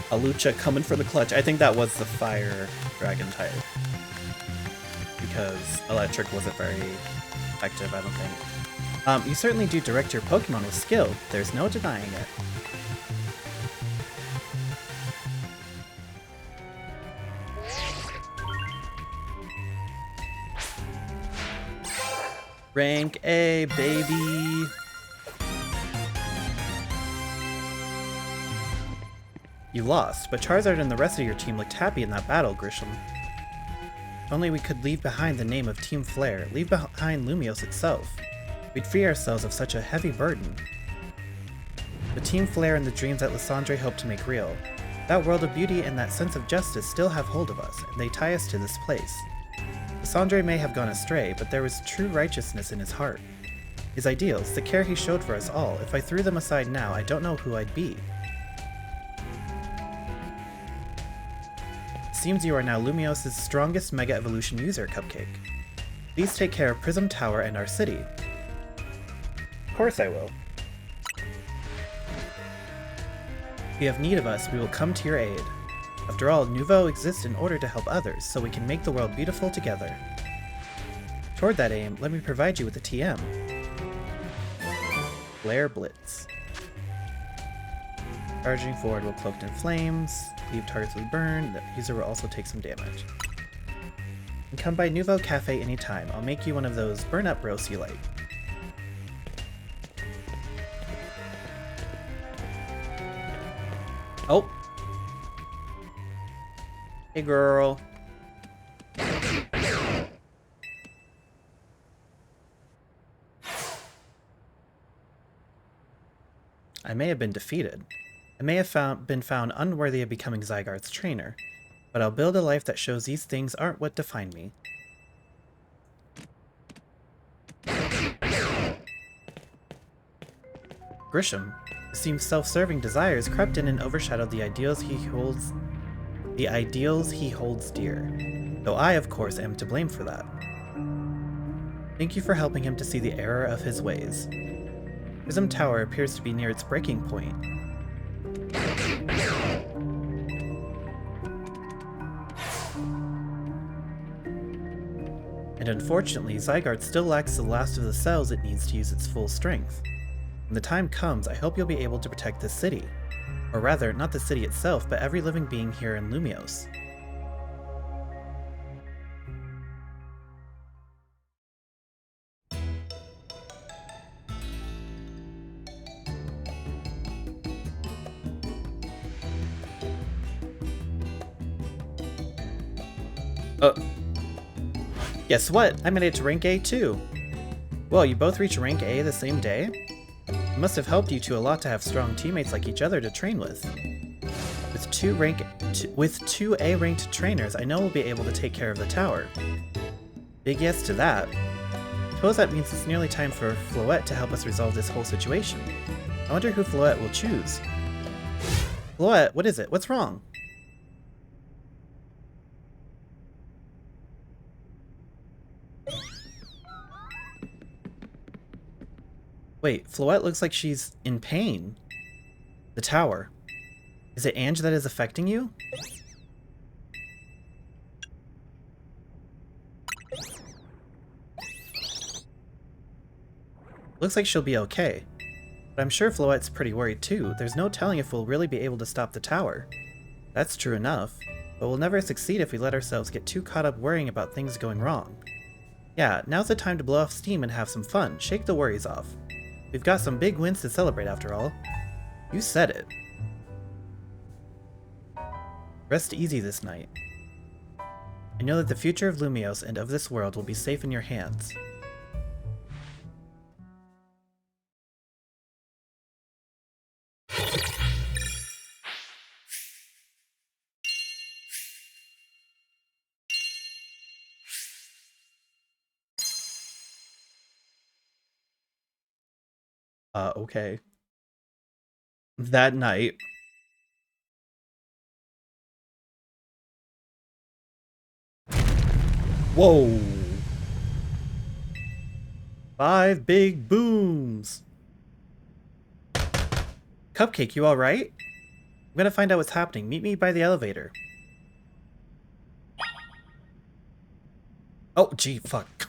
Alucha coming for the clutch. I think that was the fire dragon type. Because electric wasn't very effective, I don't think. You certainly do direct your Pokemon with skill. There's no denying it. Rank A, baby! You lost, but Charizard and the rest of your team looked happy in that battle, Grisham. If only we could leave behind the name of Team Flare, leave behind Lumios itself. We'd free ourselves of such a heavy burden. The Team Flare and the dreams that Lysandre hoped to make real. That world of beauty and that sense of justice still have hold of us, and they tie us to this place. The Cassandre may have gone astray, but there was true righteousness in his heart. His ideals, the care he showed for us all, if I threw them aside now, I don't know who I'd be. It seems you are now Lumios' strongest Mega Evolution user, Cupcake. Please take care of Prism Tower and our city. Of course I will. If you have need of us, we will come to your aid. After all, Nouveau exists in order to help others, so we can make the world beautiful together. Toward that aim, let me provide you with a TM. Flare Blitz. Charging forward will Cloaked in Flames, leave targets will burn, the user will also take some damage. And come by Nouveau Cafe anytime, I'll make you one of those burn-up roasts you like. Oh! Hey girl. I may have been defeated. I may have been found unworthy of becoming Zygarde's trainer, but I'll build a life that shows these things aren't what define me. Grisham, who seems self-serving desires crept in and overshadowed the ideals he holds dear, though I, of course, am to blame for that. Thank you for helping him to see the error of his ways. Prism Tower appears to be near its breaking point. And unfortunately, Zygarde still lacks the last of the cells it needs to use its full strength. When the time comes, I hope you'll be able to protect this city. Or rather, not the city itself, but every living being here in Lumios. Guess what? I made it to rank A too! Well, you both reached rank A the same day? It must have helped you two a lot to have strong teammates like each other to train with. With two A-ranked trainers, I know we'll be able to take care of the tower. Big yes to that. Suppose that means it's nearly time for Floette to help us resolve this whole situation. I wonder who Floette will choose. Floette, what is it? What's wrong? Wait, Floette looks like she's in pain. The tower. Is it Ange that is affecting you? Looks like she'll be okay. But I'm sure Floette's pretty worried too. There's no telling if we'll really be able to stop the tower. That's true enough, but we'll never succeed if we let ourselves get too caught up worrying about things going wrong. Yeah, now's the time to blow off steam and have some fun. Shake the worries off. We've got some big wins to celebrate after all. You said it. Rest easy this night. I know that the future of Lumios and of this world will be safe in your hands. Okay. That night. Whoa! 5 big booms! Cupcake, you alright? I'm gonna find out what's happening. Meet me by the elevator. Oh, gee, fuck.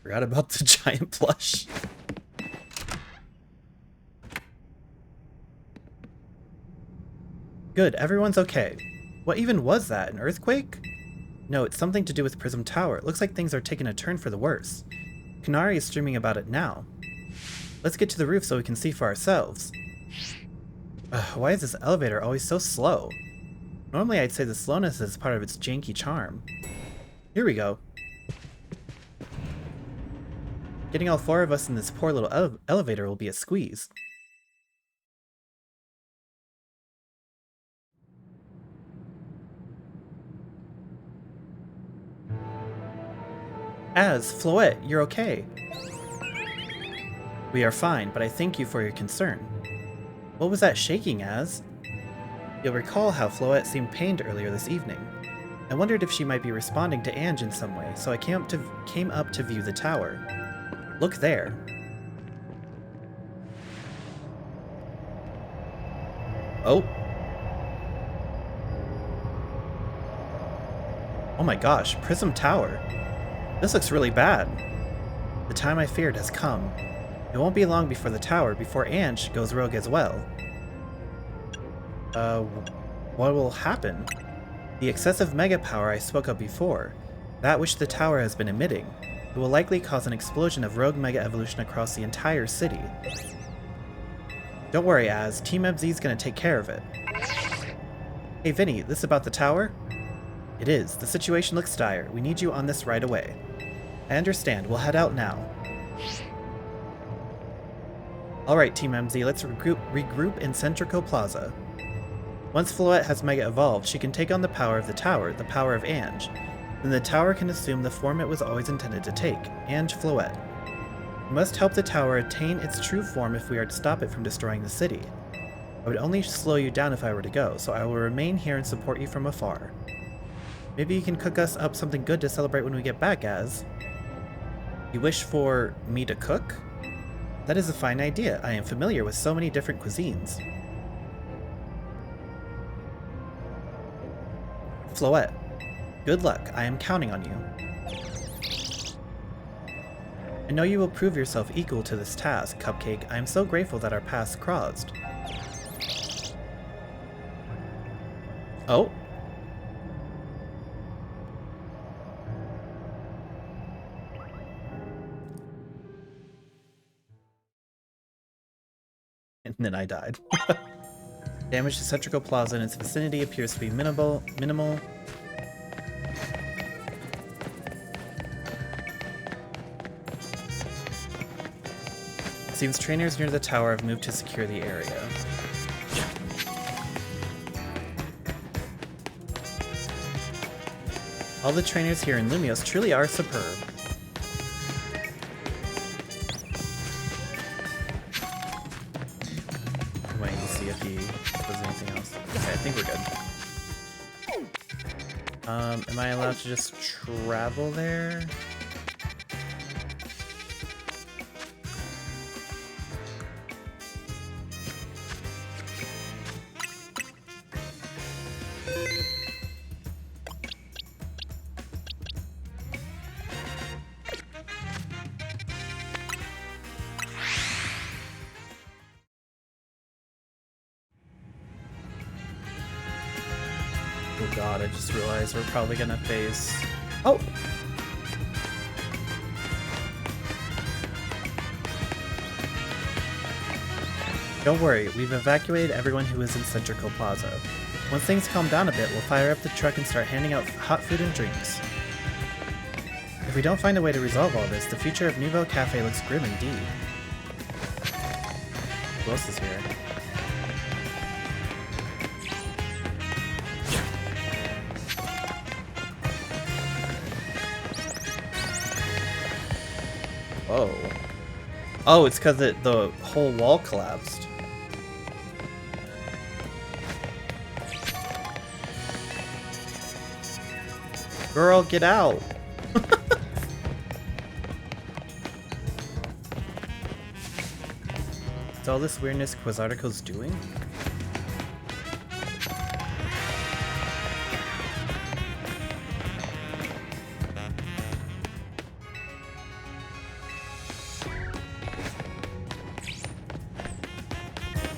Forgot about the giant plush. Good, everyone's okay. What even was that, an earthquake? No, it's something to do with Prism Tower. It looks like things are taking a turn for the worse. Kanari is streaming about it now. Let's get to the roof so we can see for ourselves. Why is this elevator always so slow? Normally I'd say the slowness is part of its janky charm. Here we go. Getting all 4 of us in this poor little elevator will be a squeeze. Az, Floette, you're okay. We are fine, but I thank you for your concern. What was that shaking, Az? You'll recall how Floette seemed pained earlier this evening. I wondered if she might be responding to Ange in some way, so I came up to view the tower. Look there. Oh. Oh my gosh, Prism Tower. This looks really bad. The time I feared has come. It won't be long before Ange goes rogue as well. What will happen? The excessive mega power I spoke of before, that which the tower has been emitting, it will likely cause an explosion of rogue mega evolution across the entire city. Don't worry, Az. Team MZ's gonna take care of it. Hey Vinny, this about the tower? It is. The situation looks dire. We need you on this right away. I understand. We'll head out now. Alright, Team MZ, let's regroup in Centrico Plaza. Once Floette has Mega Evolved, she can take on the power of the tower, the power of Ange. Then the tower can assume the form it was always intended to take, Ange Floette. We must help the tower attain its true form if we are to stop it from destroying the city. I would only slow you down if I were to go, so I will remain here and support you from afar. Maybe you can cook us up something good to celebrate when we get back, Az. You wish for me to cook? That is a fine idea. I am familiar with so many different cuisines. Floette, good luck. I am counting on you. I know you will prove yourself equal to this task, Cupcake. I am so grateful that our paths crossed. Oh. And then I died. Damage to Centrico Plaza and its vicinity appears to be minimal. It seems trainers near the tower have moved to secure the area. All the trainers here in Lumios truly are superb. I'm waiting to see if he does anything else. Okay, I think we're good. Am I allowed to just travel there? Oh god, I just realized we're probably gonna face... Oh! Don't worry, we've evacuated everyone who is in Centrico Plaza. Once things calm down a bit, we'll fire up the truck and start handing out hot food and drinks. If we don't find a way to resolve all this, the future of Nouveau Cafe looks grim indeed. Who else is here? Whoa. Oh, it's because the whole wall collapsed. Girl, get out! Is all this weirdness Quasartico's doing?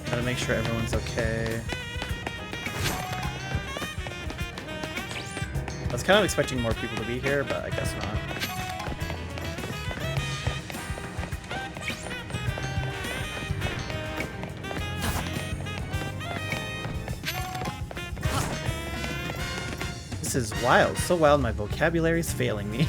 Gotta make sure everyone's okay. I was kind of expecting more people to be here, but I guess not. This is wild. So wild my vocabulary's failing me.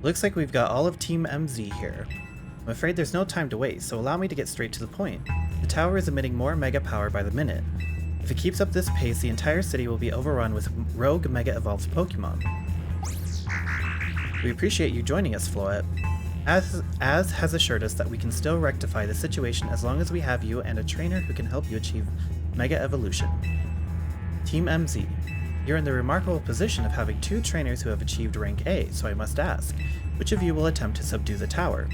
Looks like we've got all of Team MZ here. I'm afraid there's no time to waste, so allow me to get straight to the point. The tower is emitting more mega power by the minute. If it keeps up this pace, the entire city will be overrun with rogue mega evolved Pokemon. We appreciate you joining us, Floette. Az has assured us that we can still rectify the situation as long as we have you and a trainer who can help you achieve Mega Evolution. Team MZ, you're in the remarkable position of having 2 trainers who have achieved rank A, so I must ask, which of you will attempt to subdue the tower?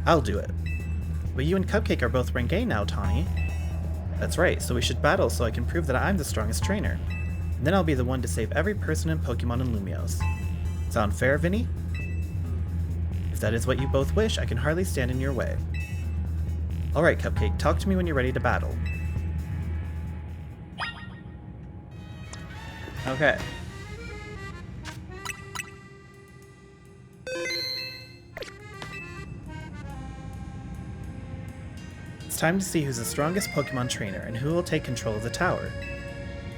I'll do it. But you and Cupcake are both rank A now, Tawny. That's right, so we should battle so I can prove that I'm the strongest trainer. And then I'll be the one to save every person in Pokemon and Lumiose. Sound fair, Vinny? If that is what you both wish, I can hardly stand in your way. Alright, Cupcake, talk to me when you're ready to battle. Okay. It's time to see who's the strongest Pokemon trainer and who will take control of the tower.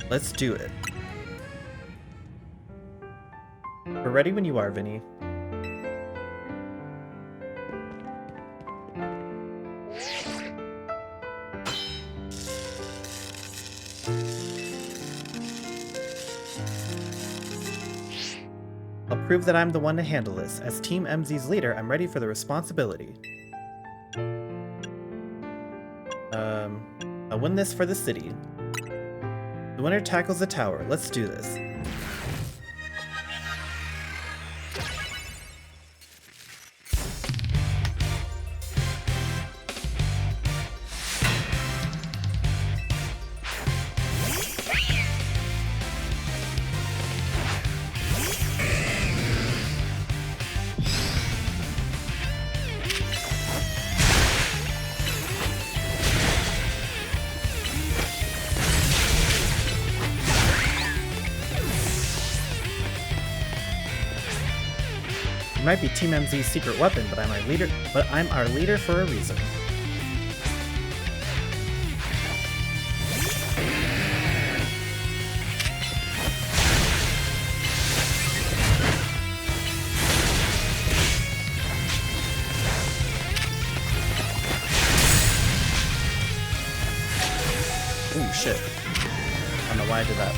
Let's do it. We're ready when you are, Vinny. I'll prove that I'm the one to handle this. As Team MZ's leader, I'm ready for the responsibility. I'll win this for the city. The winner tackles the tower. Let's do this. It might be Team MZ's secret weapon, but I'm our leader for a reason. Ooh, shit. I don't know why I did that.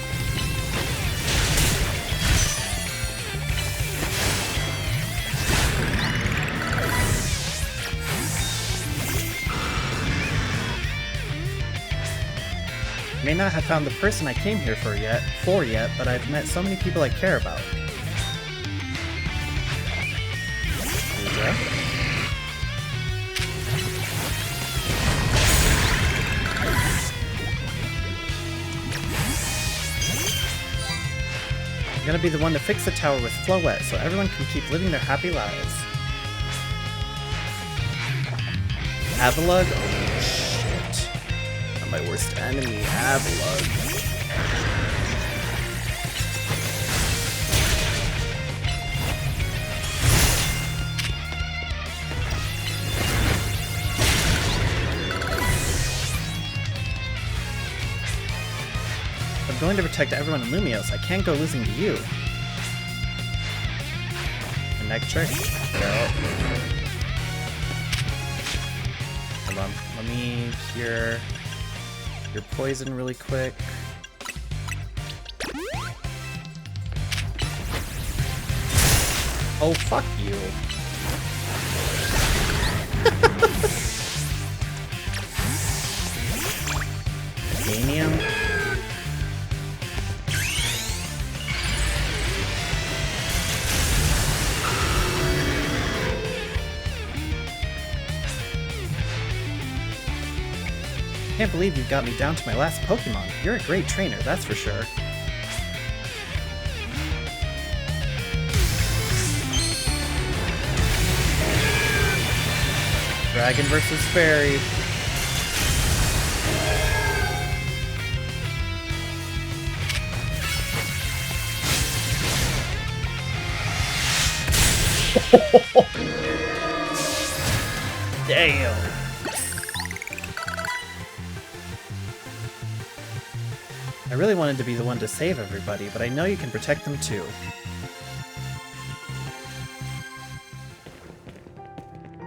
I may not have found the person I came here for yet, but I've met so many people I care about. There you go. I'm gonna be the one to fix the tower with Floette so everyone can keep living their happy lives. Avalugg? Oh shit. Not my worst enemy, Avalugg. I'm going to protect everyone in Lumiose. I can't go losing to you. Electric. Go. Hold on. Let me cure your poison really quick. Oh, fuck you. Ganium. I can't believe you got me down to my last Pokemon. You're a great trainer, that's for sure. Dragon versus Fairy. Damn. I really wanted to be the one to save everybody, but I know you can protect them too.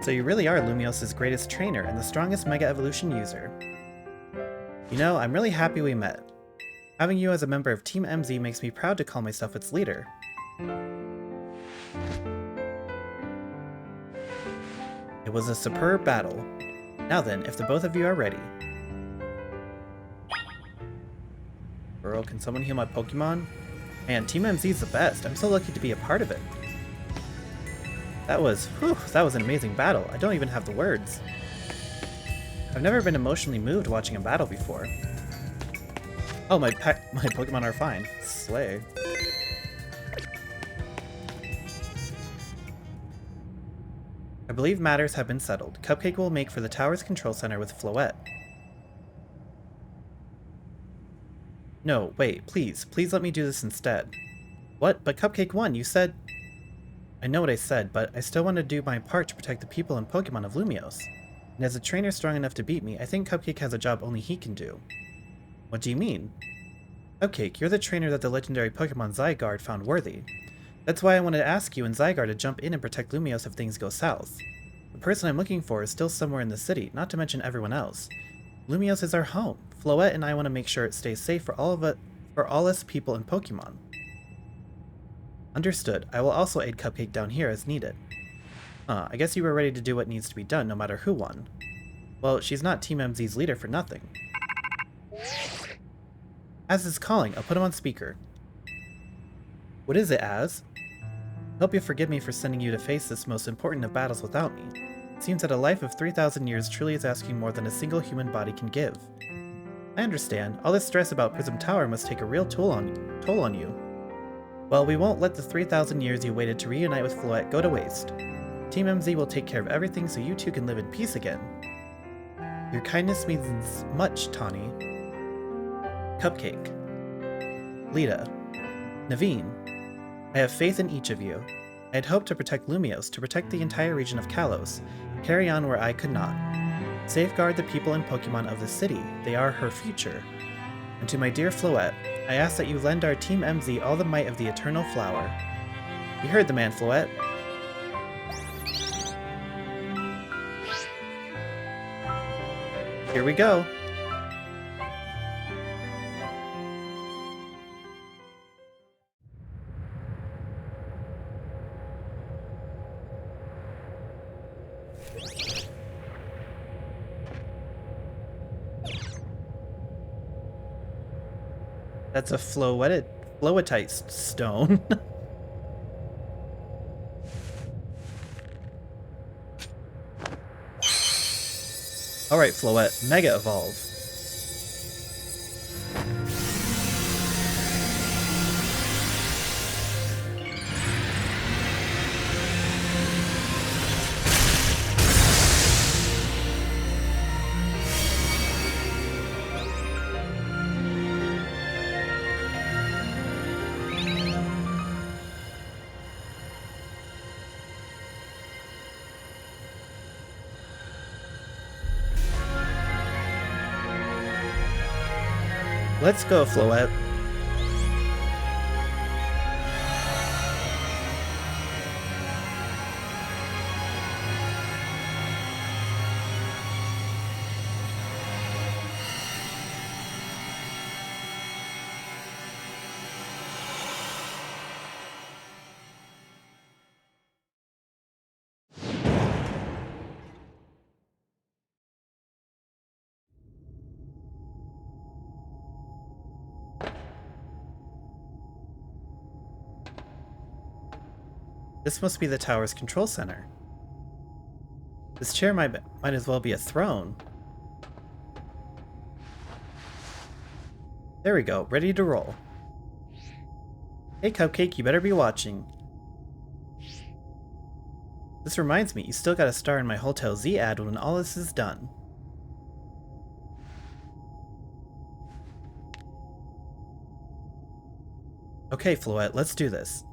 So you really are Lumios's greatest trainer and the strongest Mega Evolution user. You know, I'm really happy we met. Having you as a member of Team MZ makes me proud to call myself its leader. It was a superb battle. Now then, if the both of you are ready. Bro, can someone heal my Pokemon? Man, Team MZ is the best. I'm so lucky to be a part of it. That was an amazing battle. I don't even have the words. I've never been emotionally moved watching a battle before. Oh, my Pokemon are fine. Slay. I believe matters have been settled. Cupcake will make for the tower's control center with Floette. No, wait, please let me do this instead. What? But Cupcake won, you said... I know what I said, but I still want to do my part to protect the people and Pokemon of Lumios. And as a trainer strong enough to beat me, I think Cupcake has a job only he can do. What do you mean? Cupcake, you're the trainer that the legendary Pokemon Zygarde found worthy. That's why I wanted to ask you and Zygarde to jump in and protect Lumios if things go south. The person I'm looking for is still somewhere in the city, not to mention everyone else. Lumios is our home. Floette and I want to make sure it stays safe for all us people and Pokemon. Understood. I will also aid Cupcake down here as needed. I guess you were ready to do what needs to be done no matter who won. Well, she's not Team MZ's leader for nothing. Az is calling. I'll put him on speaker. What is it, Az? Hope you'll forgive me for sending you to face this most important of battles without me. It seems that a life of 3,000 years truly is asking more than a single human body can give. I understand. All this stress about Prism Tower must take a real toll on you. Well, we won't let the 3,000 years you waited to reunite with Floette go to waste. Team MZ will take care of everything so you two can live in peace again. Your kindness means much, Tawny. Cupcake. Lita. Naveen. I have faith in each of you. I had hoped to protect Lumios, to protect the entire region of Kalos, carry on where I could not. Safeguard the people and Pokemon of the city. They are her future. And to my dear Floette, I ask that you lend our Team MZ all the might of the Eternal Flower. You heard the man, Floette. Here we go. That's a Floetite stone. Alright, Floette, Mega Evolve. Let's go, Floette. This must be the tower's control center. This chair might as well be a throne. There we go, ready to roll. Hey Cupcake, you better be watching. This reminds me, you still got a star in my Hotel Z ad when all this is done. Okay, Floette, let's do this.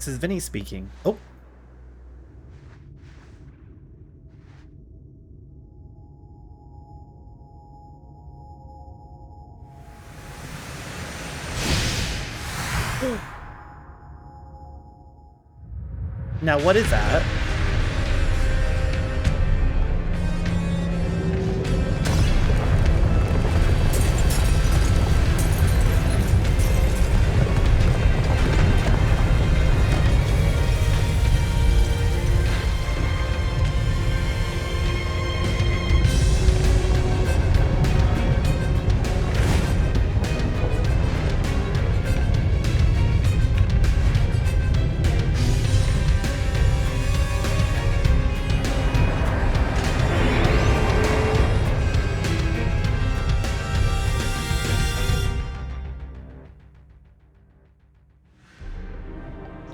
is Vinny speaking. Oh. Now what is that?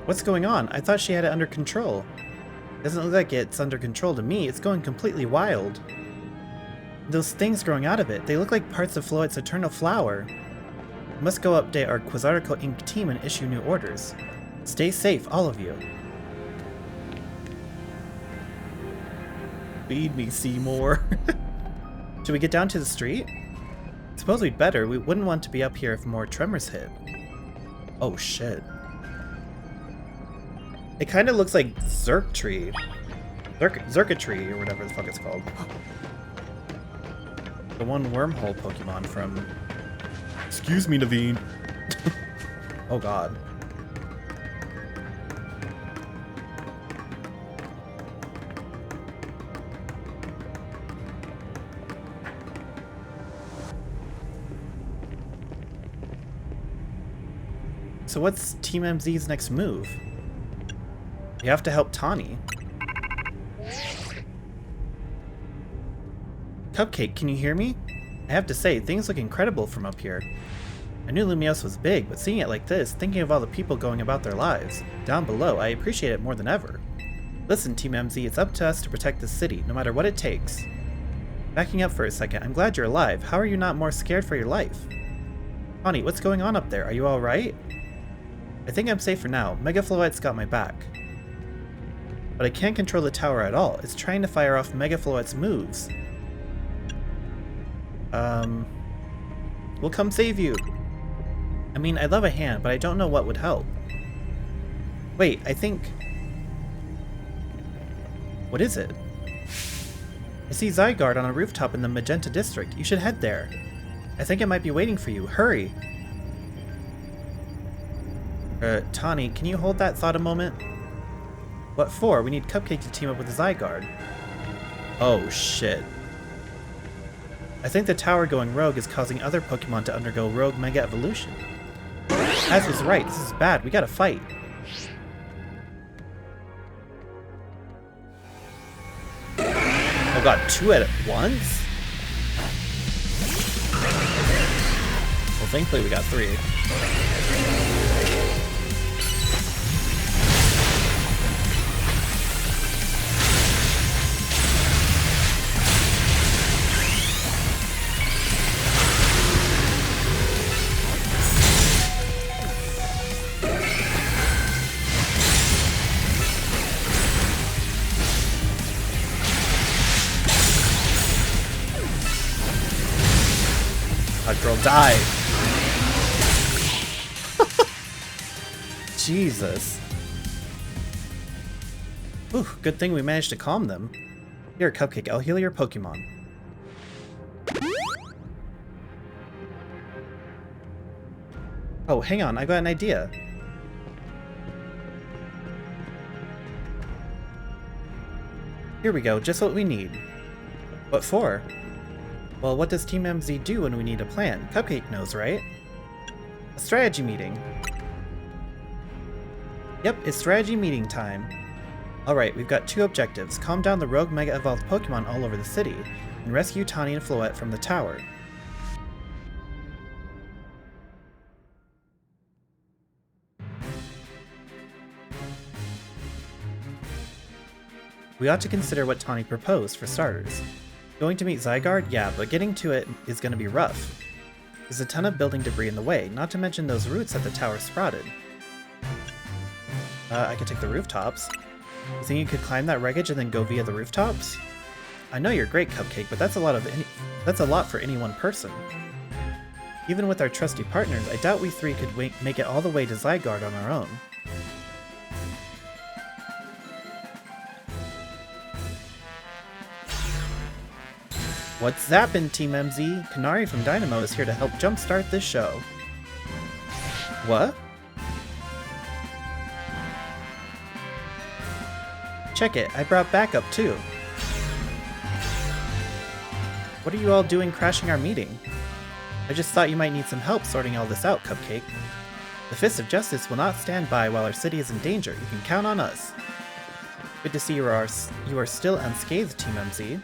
What's going on? I thought she had it under control. Doesn't look like it's under control to me. It's going completely wild. Those things growing out of it, they look like parts of Floet's eternal flower. We must go update our Quasarticle Inc. team and issue new orders. Stay safe, all of you. Feed me, Seymour. Should we get down to the street? Suppose we'd better. We wouldn't want to be up here if more tremors hit. Oh shit. It kind of looks like Zerktree. Zerkatree, or whatever the fuck it's called. The one wormhole Pokemon from... Excuse me, Naveen. Oh god. So what's Team MZ's next move? We have to help Tawny. Cupcake, can you hear me? I have to say, things look incredible from up here. I knew Lumiose was big, but seeing it like this, thinking of all the people going about their lives, down below, I appreciate it more than ever. Listen, Team MZ, it's up to us to protect this city, no matter what it takes. Backing up for a second, I'm glad you're alive. How are you not more scared for your life? Tawny, what's going on up there? Are you alright? I think I'm safe for now. Mega Floette's got my back. But I can't control the tower at all. It's trying to fire off Mega Floette's moves. We'll come save you. I mean, I'd love a hand, but I don't know what would help. Wait, I think... What is it? I see Zygarde on a rooftop in the Magenta District. You should head there. I think it might be waiting for you. Hurry! Tawny, can you hold that thought a moment? What for? We need Cupcake to team up with the Zygarde. Oh, shit. I think the tower going rogue is causing other Pokemon to undergo rogue Mega Evolution. Az was right, this is bad, we gotta fight. Oh god, 2 at once? Well, thankfully we got 3. That girl died. Jesus. Ooh, good thing we managed to calm them. Here, Cupcake, I'll heal your Pokemon. Oh, hang on, I got an idea. Here we go, just what we need. What for? Well, what does Team MZ do when we need a plan? Cupcake knows, right? A strategy meeting. Yep, it's strategy meeting time. Alright, we've got 2 objectives. Calm down the rogue Mega Evolved Pokemon all over the city, and rescue Tawny and Floette from the tower. We ought to consider what Tawny proposed, for starters. Going to meet Zygarde? Yeah, but getting to it is going to be rough. There's a ton of building debris in the way, not to mention those roots that the tower sprouted. I could take the rooftops. You think you could climb that wreckage and then go via the rooftops? I know you're great, Cupcake, but that's a lot for any one person. Even with our trusty partners, I doubt we three could make it all the way to Zygarde on our own. What's zappin', Team MZ? Canary from Dynamo is here to help jumpstart this show. What? Check it, I brought backup too. What are you all doing crashing our meeting? I just thought you might need some help sorting all this out, Cupcake. The Fist of Justice will not stand by while our city is in danger. You can count on us. Good to see you are still unscathed, Team MZ.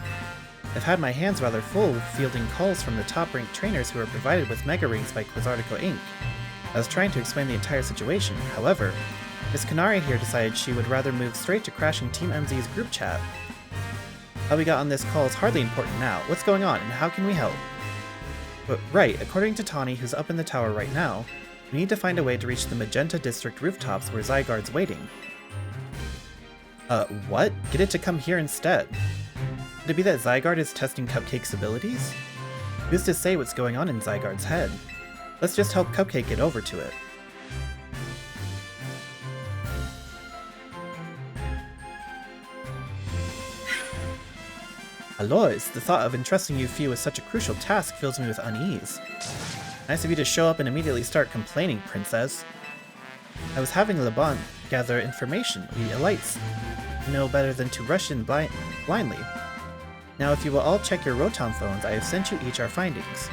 I've had my hands rather full fielding calls from the top-ranked trainers who are provided with Mega Rings by Quizartico Inc. I was trying to explain the entire situation, however, Miss Canary here decided she would rather move straight to crashing Team MZ's group chat. How we got on this call is hardly important now. What's going on, and how can we help? But right, according to Tawny, who's up in the tower right now, we need to find a way to reach the Magenta District rooftops where Zygarde's waiting. What? Get it to come here instead. Could it be that Zygarde is testing Cupcake's abilities? Who's to say what's going on in Zygarde's head? Let's just help Cupcake get over to it. Alois, the thought of entrusting you few with such a crucial task fills me with unease. Nice of you to show up and immediately start complaining, Princess. I was having Laban gather information. We elites know better than to rush in blindly. Now if you will all check your Rotom phones, I have sent you each our findings.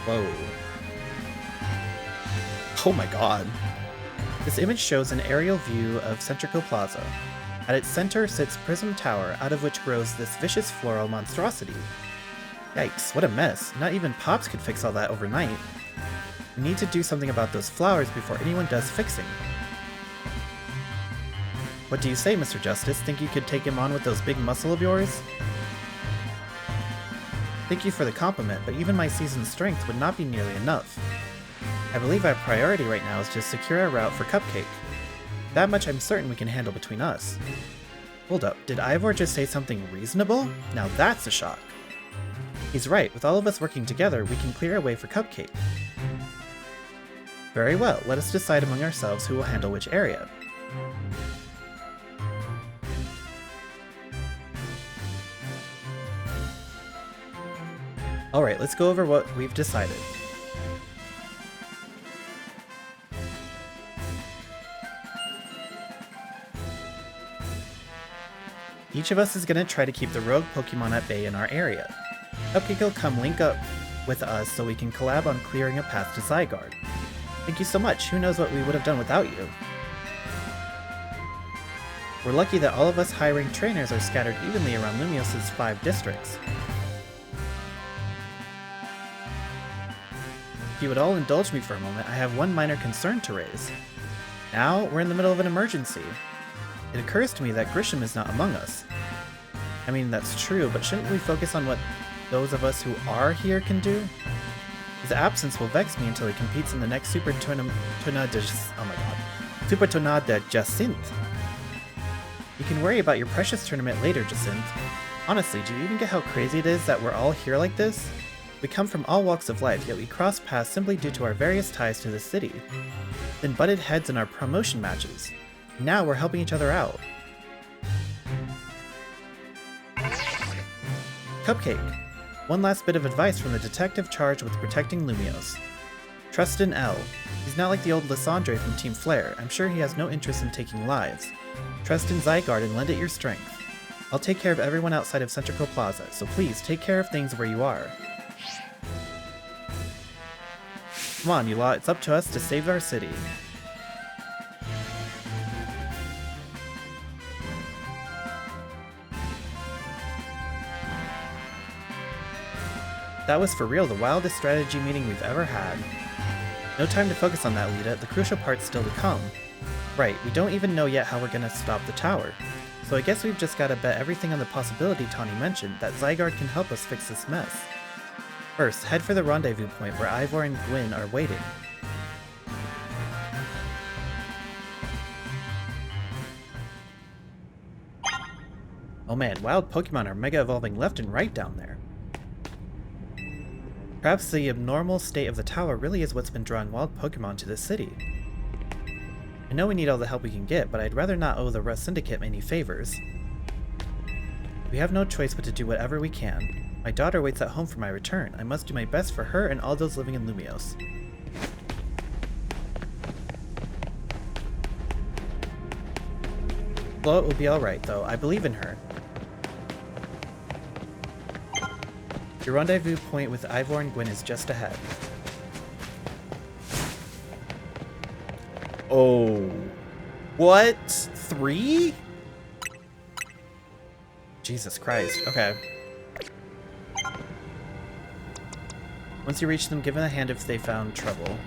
Whoa. Oh my god. This image shows an aerial view of Centrico Plaza. At its center sits Prism Tower, out of which grows this vicious floral monstrosity. Yikes, what a mess. Not even Pops could fix all that overnight. We need to do something about those flowers before anyone does fixing. What do you say, Mr. Justice? Think you could take him on with those big muscle of yours? Thank you for the compliment, but even my seasoned strength would not be nearly enough. I believe our priority right now is to secure a route for Cupcake. That much I'm certain we can handle between us. Hold up, did Ivor just say something reasonable? Now that's a shock. He's right, with all of us working together, we can clear a way for Cupcake. Very well, let us decide among ourselves who will handle which area. Alright, let's go over what we've decided. Each of us is going to try to keep the rogue Pokemon at bay in our area. Cupcake will come link up with us so we can collab on clearing a path to Zygarde. Thank you so much, who knows what we would have done without you. We're lucky that all of us high-ranked trainers are scattered evenly around Lumios's 5 districts. If you would all indulge me for a moment, I have one minor concern to raise. Now, we're in the middle of an emergency. It occurs to me that Grisham is not among us. I mean, that's true, but shouldn't we focus on what those of us who are here can do? His absence will vex me until he competes in the next Super Tournament de Jacinthe. You can worry about your precious tournament later, Jacinthe. Honestly, do you even get how crazy it is that we're all here like this? We come from all walks of life, yet we cross paths simply due to our various ties to the city. Then butted heads in our promotion matches. Now we're helping each other out. Cupcake. One last bit of advice from the detective charged with protecting Lumios. Trust in L. He's not like the old Lysandre from Team Flare. I'm sure he has no interest in taking lives. Trust in Zygarde and lend it your strength. I'll take care of everyone outside of Centrico Plaza, so please take care of things where you are. Come on, you lot, it's up to us to save our city. That was for real the wildest strategy meeting we've ever had. No time to focus on that, Lita. The crucial part's still to come. Right, we don't even know yet how we're gonna stop the tower. So I guess we've just gotta bet everything on the possibility Tawny mentioned, that Zygarde can help us fix this mess. First, head for the rendezvous point where Ivor and Gwyn are waiting. Oh man, wild Pokemon are mega evolving left and right down there. Perhaps the abnormal state of the tower really is what's been drawing wild Pokemon to this city. I know we need all the help we can get, but I'd rather not owe the Rust Syndicate any favors. We have no choice but to do whatever we can. My daughter waits at home for my return. I must do my best for her and all those living in Lumios. Float will be alright, though. I believe in her. Your rendezvous point with Ivor and Gwen is just ahead. Oh. What? 3? Jesus Christ. Okay. Once you reach them, give them a hand if they found trouble.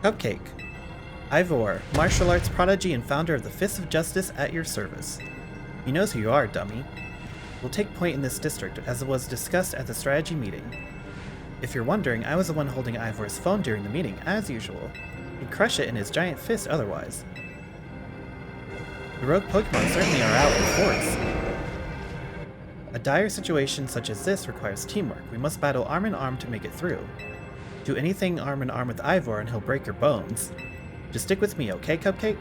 Cupcake. Ivor, martial arts prodigy and founder of the Fists of Justice, at your service. He knows who you are, dummy. We'll take point in this district, as it was discussed at the strategy meeting. If you're wondering, I was the one holding Ivor's phone during the meeting, as usual. He'd crush it in his giant fist otherwise. The rogue Pokemon certainly are out in force. A dire situation such as this requires teamwork. We must battle arm in arm to make it through. Do anything arm in arm with Ivor and he'll break your bones. Just stick with me, okay, Cupcake?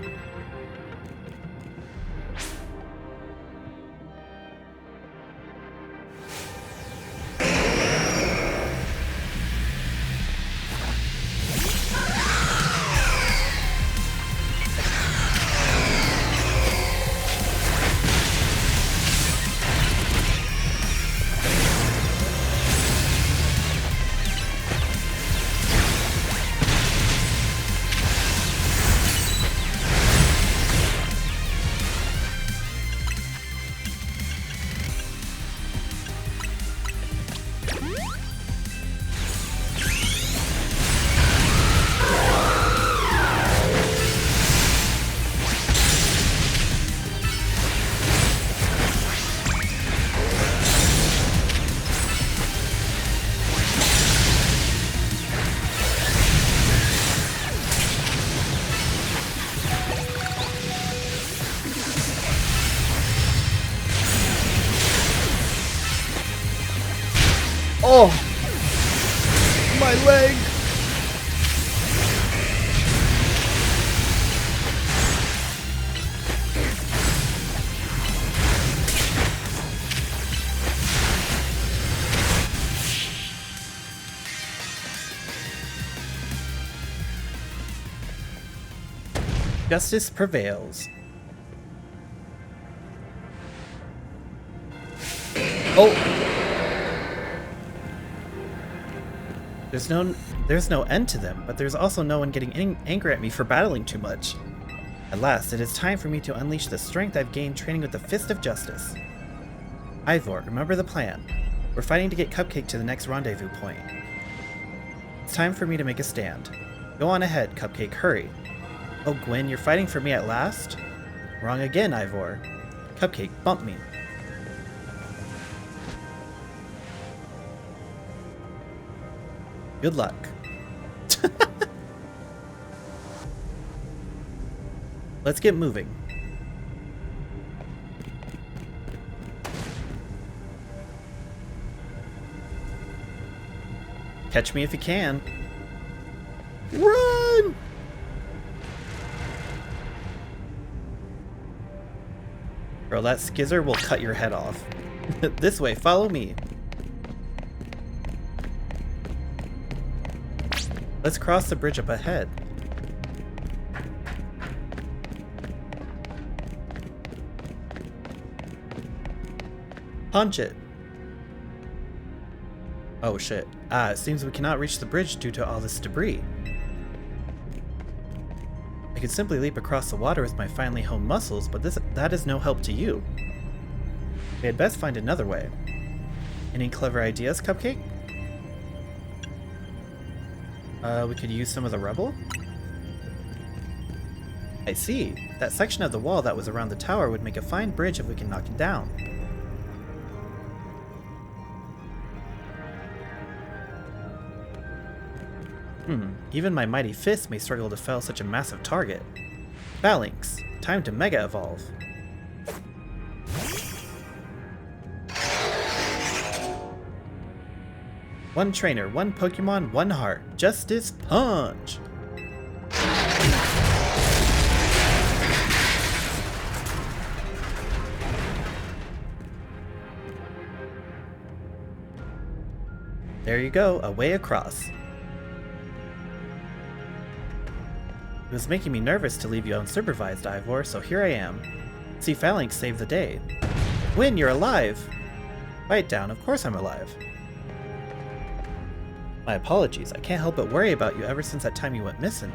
Oh! My leg! Justice prevails. Oh! There's no end to them, but there's also no one getting angry at me for battling too much. At last, it is time for me to unleash the strength I've gained training with the Fist of Justice. Ivor, remember the plan. We're fighting to get Cupcake to the next rendezvous point. It's time for me to make a stand. Go on ahead, Cupcake, hurry. Oh, Gwen, you're fighting for me at last? Wrong again, Ivor. Cupcake, bump me. Good luck. Let's get moving. Catch me if you can. Run! Bro, that skizzer will cut your head off. This way, follow me. Let's cross the bridge up ahead. Punch it. Oh shit. It seems we cannot reach the bridge due to all this debris. I could simply leap across the water with my finely honed muscles, but that is no help to you. We had best find another way. Any clever ideas, Cupcake? We could use some of the rubble? I see. That section of the wall that was around the tower would make a fine bridge if we can knock it down. Even my mighty fist may struggle to fell such a massive target. Phalanx, time to Mega Evolve. One trainer, one Pokemon, one heart. Justice Punch! There you go, a way across. It was making me nervous to leave you unsupervised, Ivor, so here I am. See, Phalanx saved the day. Win, you're alive! Quiet down, of course I'm alive. My apologies, I can't help but worry about you ever since that time you went missing.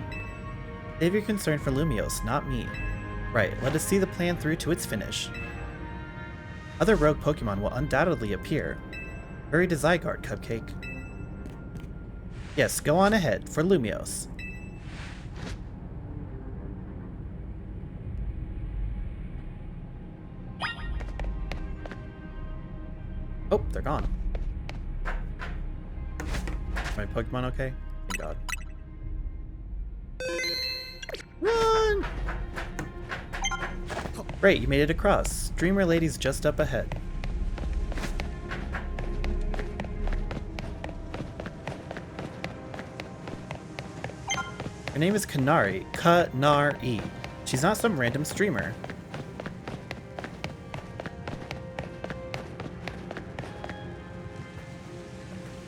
Save your concern for Lumiose, not me. Right, let us see the plan through to its finish. Other rogue Pokemon will undoubtedly appear. Hurry to Zygarde, Cupcake. Yes, go on ahead, for Lumiose. Oh, they're gone. Is my Pokemon okay? Thank God. Run! Great, you made it across. Dreamer Lady's just up ahead. Her name is Kanari. Kanari. She's not some random streamer.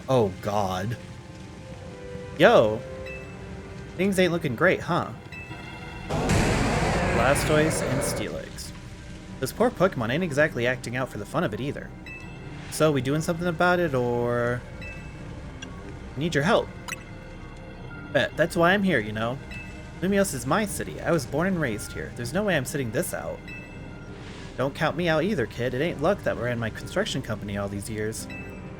Oh God. Yo! Things ain't looking great, huh? Blastoise and Steelix. Those poor Pokemon ain't exactly acting out for the fun of it either. So, we doing something about it, or... I need your help. Bet, that's why I'm here, you know. Lumiose is my city. I was born and raised here. There's no way I'm sitting this out. Don't count me out either, kid. It ain't luck that ran my construction company all these years.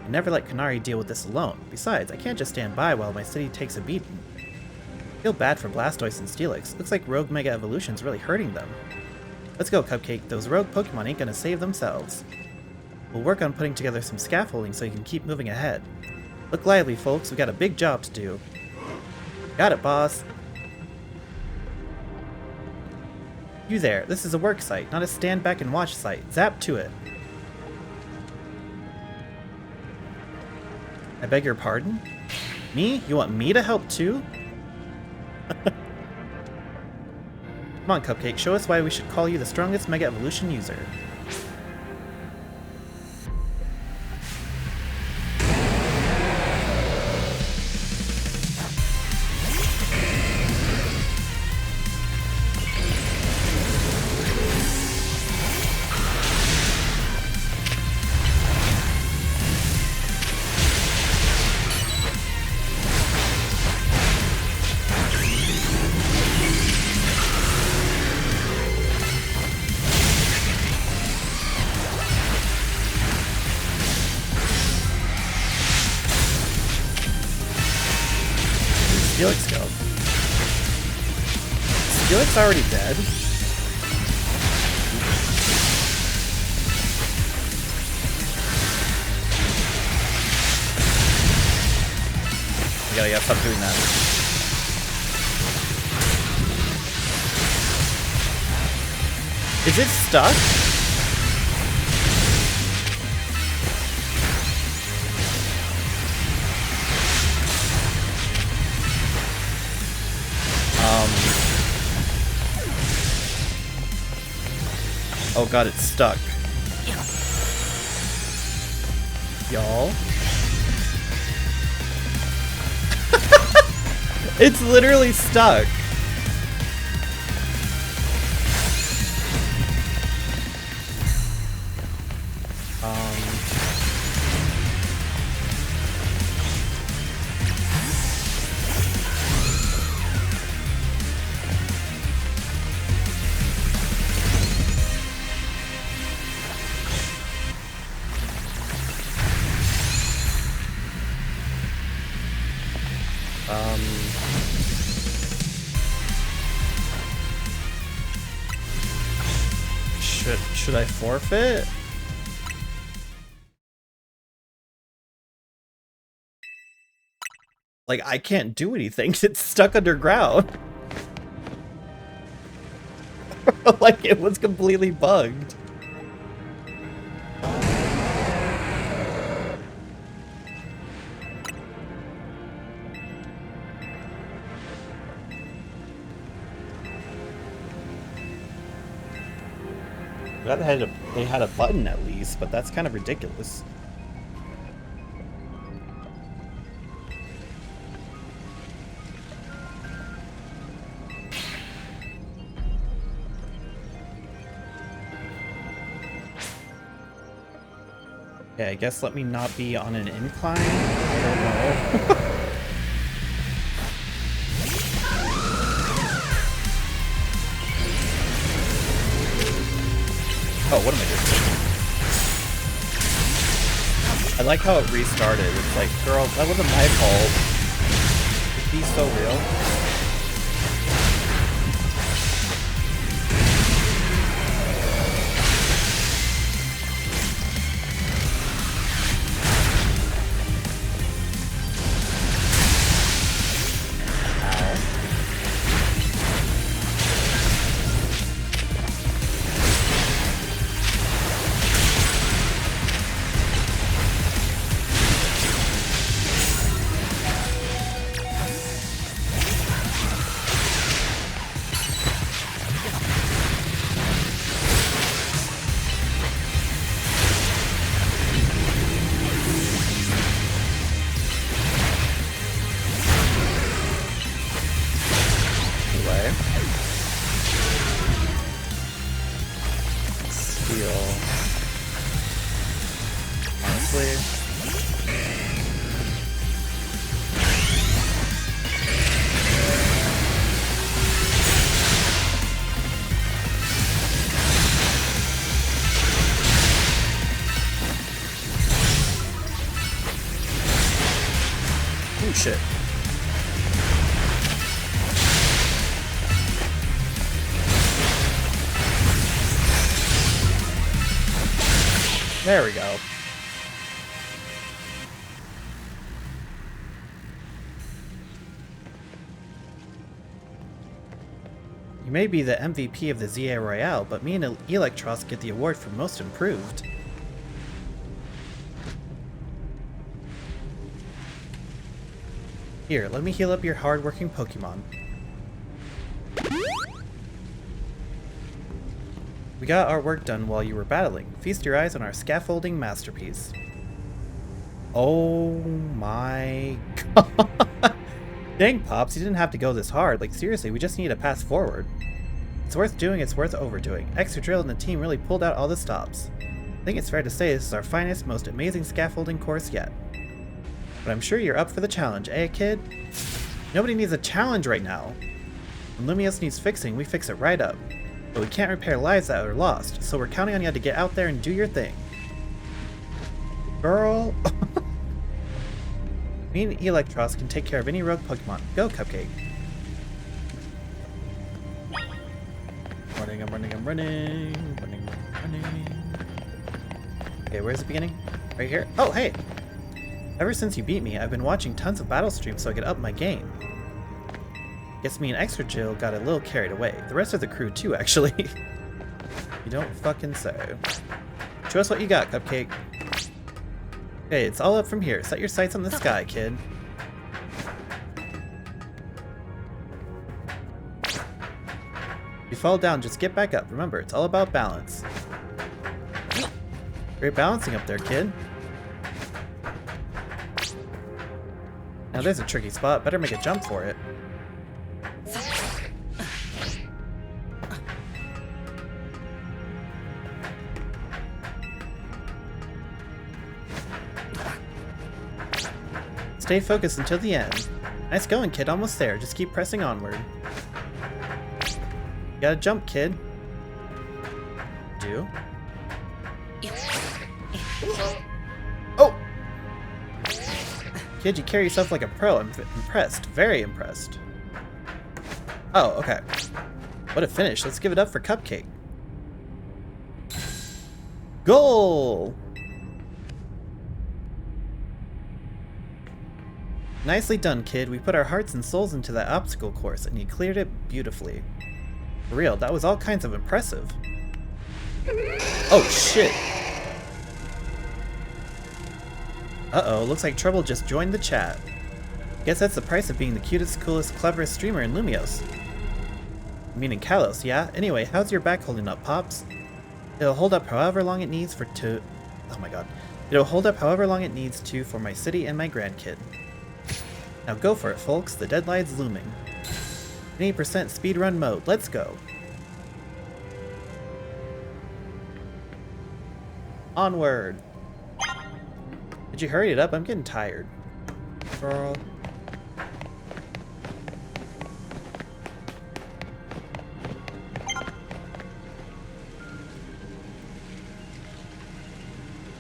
I never let Kanari deal with this alone. Besides, I can't just stand by while my city takes a beating. I feel bad for Blastoise and Steelix. Looks like Rogue Mega Evolution's really hurting them. Let's go, Cupcake. Those rogue Pokemon ain't gonna save themselves. We'll work on putting together some scaffolding so you can keep moving ahead. Look lively, folks. We got a big job to do. Got it, boss. You there. This is a work site, not a stand back and watch site. Zap to it. I beg your pardon? Me? You want me to help too? Come on, Cupcake, show us why we should call you the strongest Mega Evolution user. Steelix go. Steelix already dead? You gotta stop doing that. Is it stuck? Oh god, it's stuck. Y'all. It's literally stuck. Should I forfeit? Like, I can't do anything. It's stuck underground. Like, it was completely bugged. Glad they had a button at least, but that's kind of ridiculous. Okay, I guess let me not be on an incline. I don't know. Oh, what am I doing? I like how it restarted. It's like, girl, that wasn't my fault. He's so real. Oh shit. There we go. You may be the MVP of the ZA Royale, but me and Electros get the award for most improved. Here, let me heal up your hard-working Pokemon. We got our work done while you were battling. Feast your eyes on our scaffolding masterpiece. Oh my god. Dang, Pops, you didn't have to go this hard. Like, seriously, we just need a path forward. It's worth doing, it's worth overdoing. Excadrill and the team really pulled out all the stops. I think it's fair to say this is our finest, most amazing scaffolding course yet. But I'm sure you're up for the challenge, eh, kid? Nobody needs a challenge right now. When Lumios needs fixing, we fix it right up. But we can't repair lives that are lost, so we're counting on you to get out there and do your thing. Girl. Me and Electros can take care of any rogue Pokemon. Go, Cupcake. I'm running. Okay, where's the beginning? Right here? Oh, hey! Ever since you beat me, I've been watching tons of battle streams so I could up my game. Guess me and Excadrill got a little carried away. The rest of the crew too, actually. You don't fucking say. Show us what you got, Cupcake. Okay, it's all up from here. Set your sights on the sky, kid. If you fall down, just get back up. Remember, it's all about balance. Great balancing up there, kid. Now there's a tricky spot. Better make a jump for it. Stay focused until the end. Nice going, kid. Almost there. Just keep pressing onward. You gotta jump, kid. Do. Oh! Kid, you carry yourself like a pro. I'm impressed. Very impressed. Oh, okay. What a finish. Let's give it up for Cupcake. Goal! Nicely done, kid. We put our hearts and souls into that obstacle course, and you cleared it beautifully. For real, that was all kinds of impressive. Oh, shit. Uh-oh, looks like Trouble just joined the chat. Guess that's the price of being the cutest, coolest, cleverest streamer in Lumios. Meaning Kalos, yeah? Anyway, how's your back holding up, Pops? It'll hold up however long it needs oh my god. It'll hold up however long it needs to for my city and my grandkid. Now go for it, folks. The deadline's looming. 80% speedrun mode. Let's go. Onward. Did you hurry it up? I'm getting tired. Girl.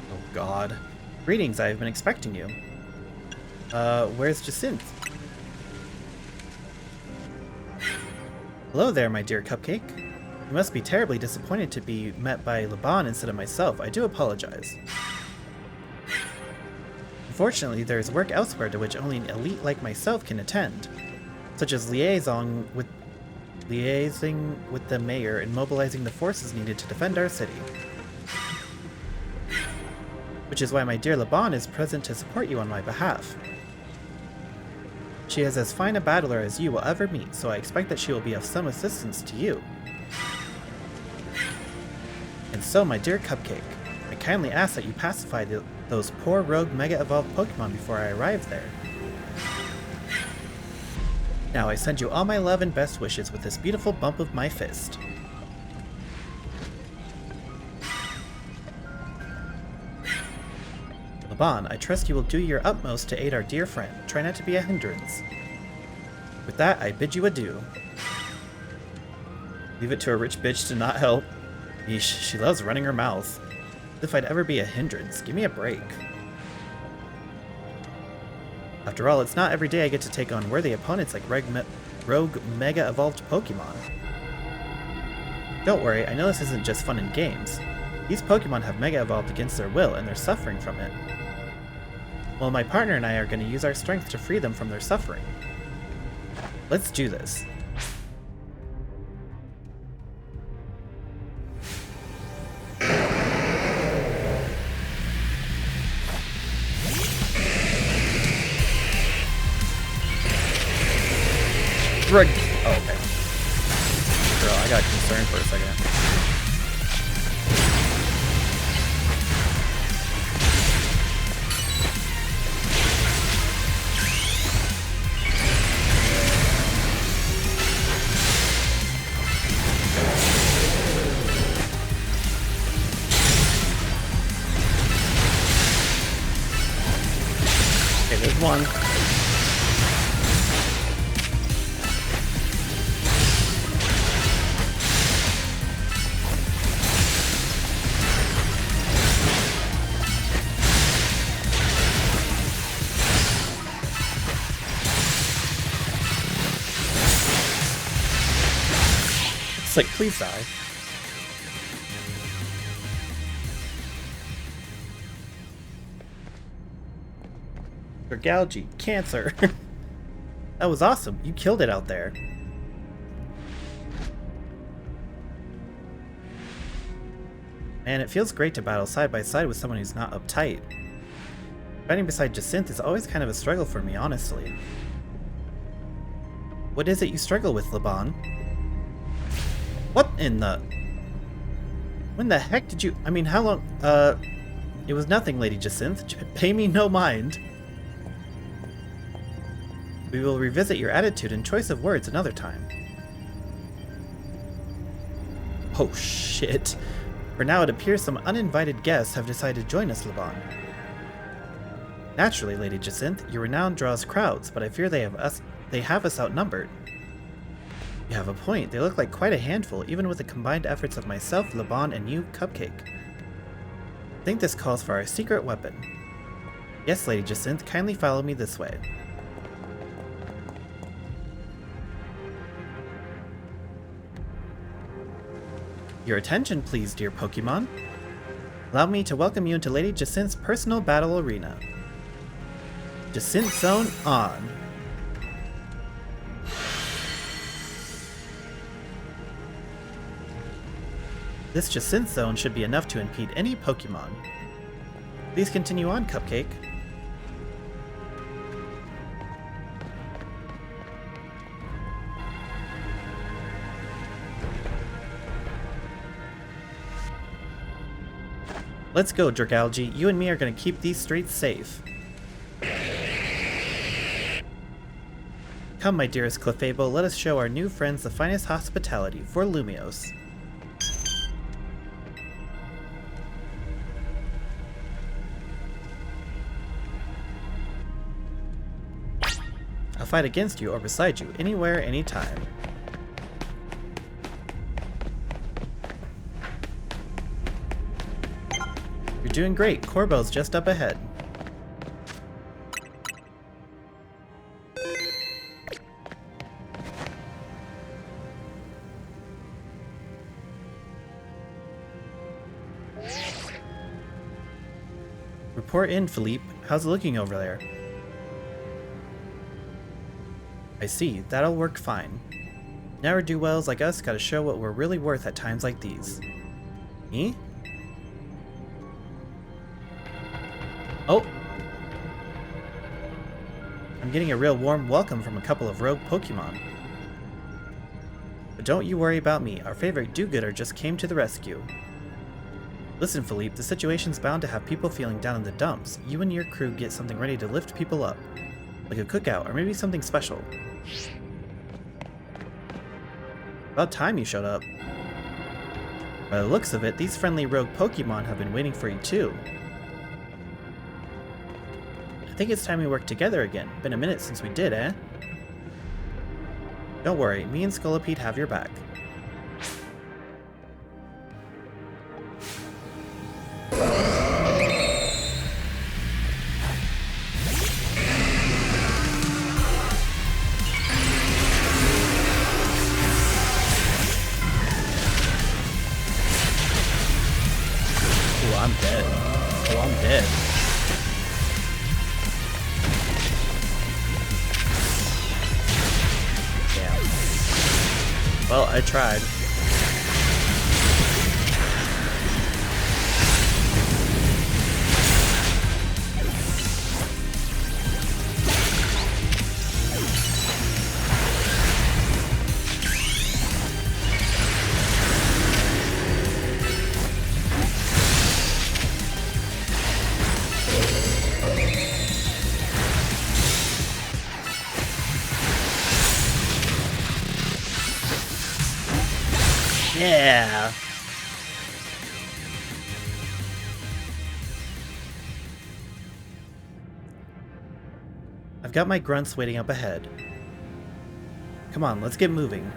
Oh god. Greetings, I've been expecting you. Where's Jacinth? Hello there, my dear Cupcake. You must be terribly disappointed to be met by Laban instead of myself. I do apologize. Unfortunately, there is work elsewhere to which only an elite like myself can attend, such as liaising with the mayor and mobilizing the forces needed to defend our city. Which is why my dear Laban is present to support you on my behalf. She is as fine a battler as you will ever meet, so I expect that she will be of some assistance to you. And so, my dear Cupcake, I kindly ask that you pacify those poor rogue Mega Evolved Pokemon before I arrive there. Now I send you all my love and best wishes with this beautiful bump of my fist. Laban, I trust you will do your utmost to aid our dear friend. Try not to be a hindrance. With that, I bid you adieu. Leave it to a rich bitch to not help. Yeesh, she loves running her mouth. As if I'd ever be a hindrance. Give me a break. After all, it's not every day I get to take on worthy opponents like rogue Mega Evolved Pokemon. Don't worry, I know this isn't just fun and games. These Pokemon have Mega Evolved against their will, and they're suffering from it. Well, my partner and I are going to use our strength to free them from their suffering. Let's do this. Oh, okay. Girl, I got concerned for a second. Okay, there's one. Like, please die. Zygarde, cancer. That was awesome. You killed it out there. Man, it feels great to battle side by side with someone who's not uptight. Fighting beside Jacinth is always kind of a struggle for me, honestly. What is it you struggle with, Laban? What in the... When the heck did you... I mean, how long... It was nothing, Lady Jacinth. Pay me no mind. We will revisit your attitude and choice of words another time. Oh, shit. For now, it appears some uninvited guests have decided to join us, Laban. Naturally, Lady Jacinth, your renown draws crowds, but I fear they have us outnumbered. You have a point. They look like quite a handful, even with the combined efforts of myself, Laban, and you, Cupcake. I think this calls for our secret weapon. Yes, Lady Jacinth, kindly follow me this way. Your attention, please, dear Pokemon. Allow me to welcome you into Lady Jacinth's personal battle arena. Descent zone on. This descent zone should be enough to impede any Pokemon. Please continue on, Cupcake. Let's go, Dragalge. You and me are gonna keep these streets safe. Come, my dearest Clefable, let us show our new friends the finest hospitality for Lumiose. I'll fight against you or beside you, anywhere, anytime. You're doing great. Corbo's just up ahead. Report in, Philippe. How's it looking over there? I see. That'll work fine. Ne'er-do-wells like us gotta show what we're really worth at times like these. Me? Oh! I'm getting a real warm welcome from a couple of rogue Pokemon. But don't you worry about me. Our favorite do-gooder just came to the rescue. Listen, Philippe, the situation's bound to have people feeling down in the dumps. You and your crew get something ready to lift people up. Like a cookout, or maybe something special. About time you showed up. By the looks of it, these friendly rogue Pokemon have been waiting for you too. I think it's time we work together again. Been a minute since we did, eh? Don't worry, me and Scolipede have your back. I'm dead. Oh, I'm dead. Damn. Well, I tried. Yeah. I've got my grunts waiting up ahead. Come on, let's get moving.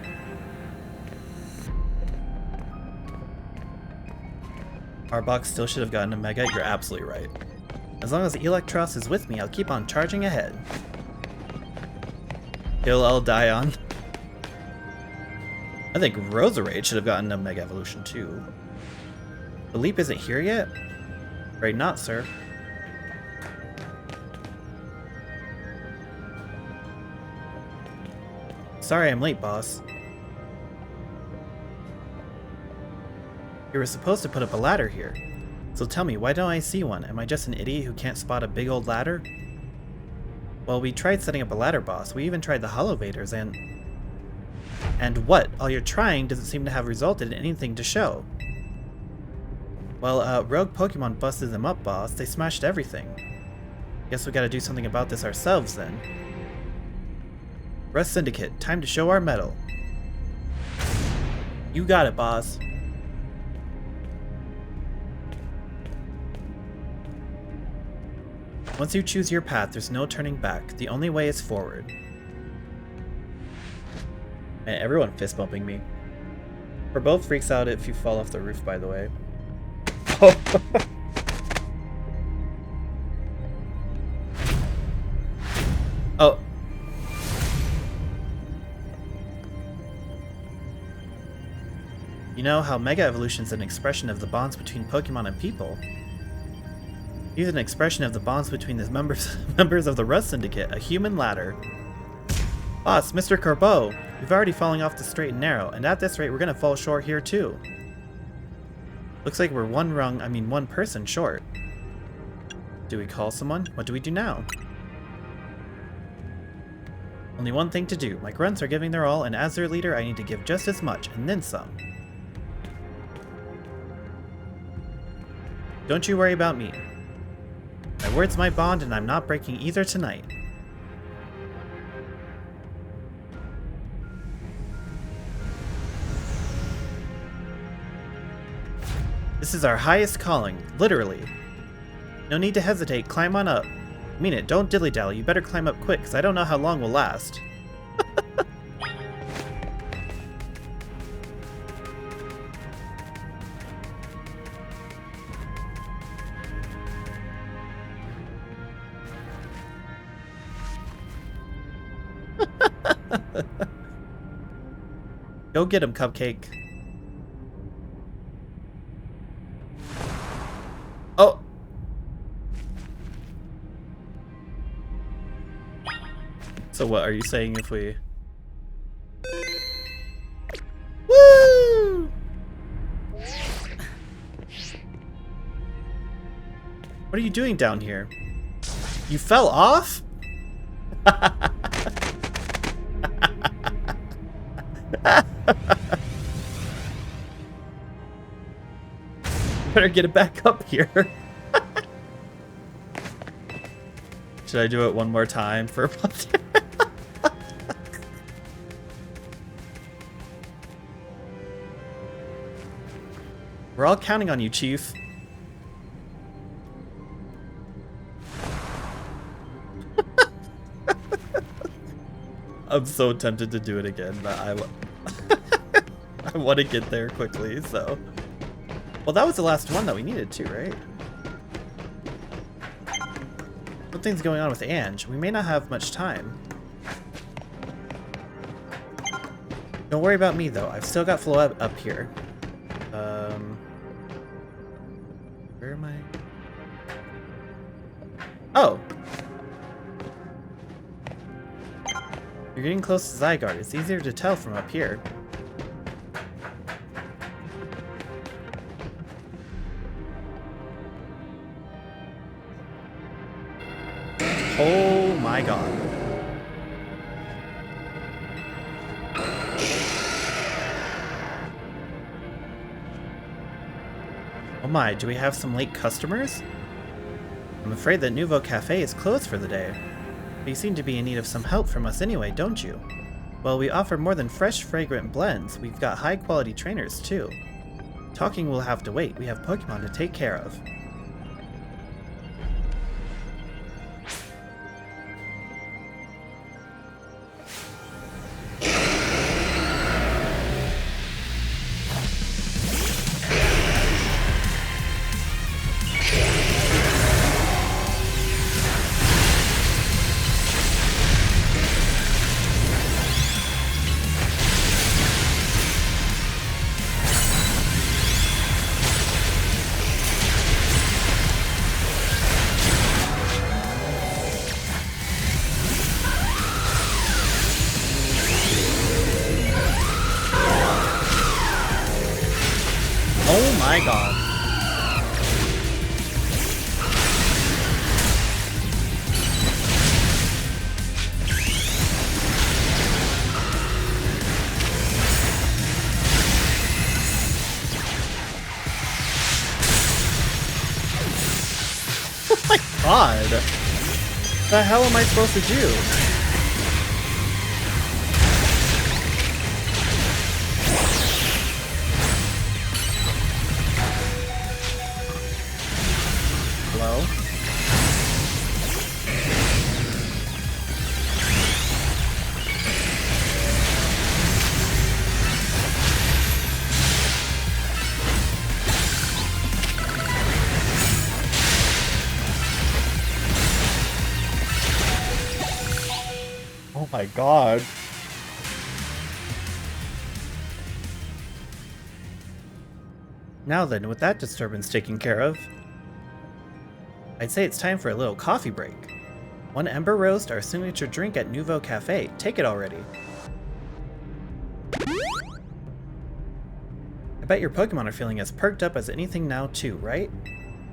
Arbok still should have gotten a Mega, you're absolutely right. As long as Electros is with me, I'll keep on charging ahead. He'll all die on. I think Roserade should have gotten a Mega Evolution too. Philippe isn't here yet? Right not, sir. Sorry I'm late, boss. You were supposed to put up a ladder here. So tell me, why don't I see one? Am I just an idiot who can't spot a big old ladder? Well, we tried setting up a ladder, boss. We even tried the Hollowvators and... And what? All your trying doesn't seem to have resulted in anything to show. Well, rogue Pokemon busted them up, boss. They smashed everything. Guess we gotta do something about this ourselves, then. Rust Syndicate, time to show our mettle. You got it, boss. Once you choose your path, there's no turning back. The only way is forward. Man, everyone fist bumping me. For both freaks out if you fall off the roof, by the way. Oh. You know how Mega Evolution's an expression of the bonds between Pokemon and people? Use an expression of the bonds between the members of the Rust Syndicate, a human ladder. Boss, Mr. Corbeau, we've already fallen off the straight and narrow, and at this rate we're gonna fall short here too. Looks like we're one person short. Do we call someone? What do we do now? Only one thing to do. My grunts are giving their all, and as their leader I need to give just as much, and then some. Don't you worry about me. My word's my bond, and I'm not breaking either tonight. This is our highest calling, literally. No need to hesitate, climb on up. I mean it, don't dilly-dally, you better climb up quick, because I don't know how long we'll last. Go get him, Cupcake. Oh! So what, are you saying if we... Woo! What are you doing down here? You fell off? Better get it back up here. Should I do it one more time for a month? We're all counting on you, Chief. I'm so tempted to do it again, but I want to get there quickly, so... Well, that was the last one that we needed to, right? Something's going on with Ange. We may not have much time. Don't worry about me, though. I've still got Flo up here. Where am I? Oh! You're getting close to Zygarde. It's easier to tell from up here. Oh my god. Oh my, do we have some late customers? I'm afraid that Nouveau Cafe is closed for the day. But you seem to be in need of some help from us anyway, don't you? Well, we offer more than fresh, fragrant blends. We've got high-quality trainers, too. Talking will have to wait. We have Pokemon to take care of. Oh my god. Oh my god. What the hell am I supposed to do? Hello? Oh my god. Now then, with that disturbance taken care of, I'd say it's time for a little coffee break. One Ember Roast, our signature drink at Nouveau Cafe. Take it already. I bet your Pokemon are feeling as perked up as anything now too, right?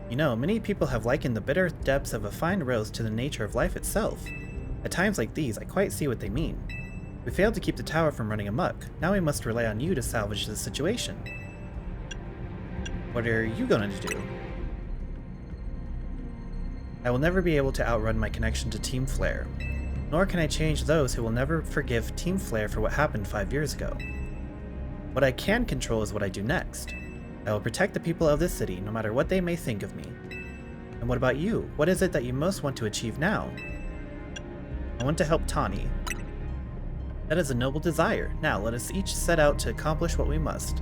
You know, many people have likened the bitter depths of a fine roast to the nature of life itself. At times like these, I quite see what they mean. We failed to keep the tower from running amok. Now we must rely on you to salvage the situation. What are you going to do? I will never be able to outrun my connection to Team Flare. Nor can I change those who will never forgive Team Flare for what happened 5 years ago. What I can control is what I do next. I will protect the people of this city, no matter what they may think of me. And what about you? What is it that you most want to achieve now? I want to help Tawny. That is a noble desire. Now, let us each set out to accomplish what we must.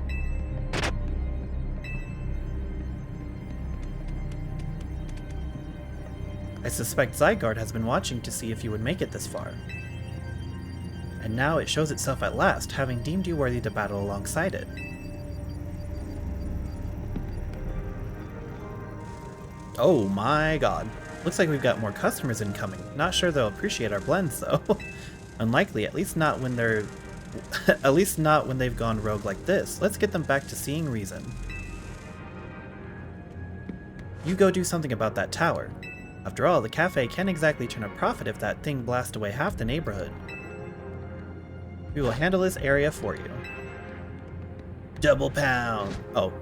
I suspect Zygarde has been watching to see if you would make it this far. And now it shows itself at last, having deemed you worthy to battle alongside it. Oh my god. Looks like we've got more customers incoming. Not sure they'll appreciate our blends though. Unlikely, at least not when they're at least not when they've gone rogue like this. Let's get them back to seeing reason. You go do something about that tower. After all, the cafe can't exactly turn a profit if that thing blasts away half the neighborhood. We will handle this area for you. Double pound! Oh.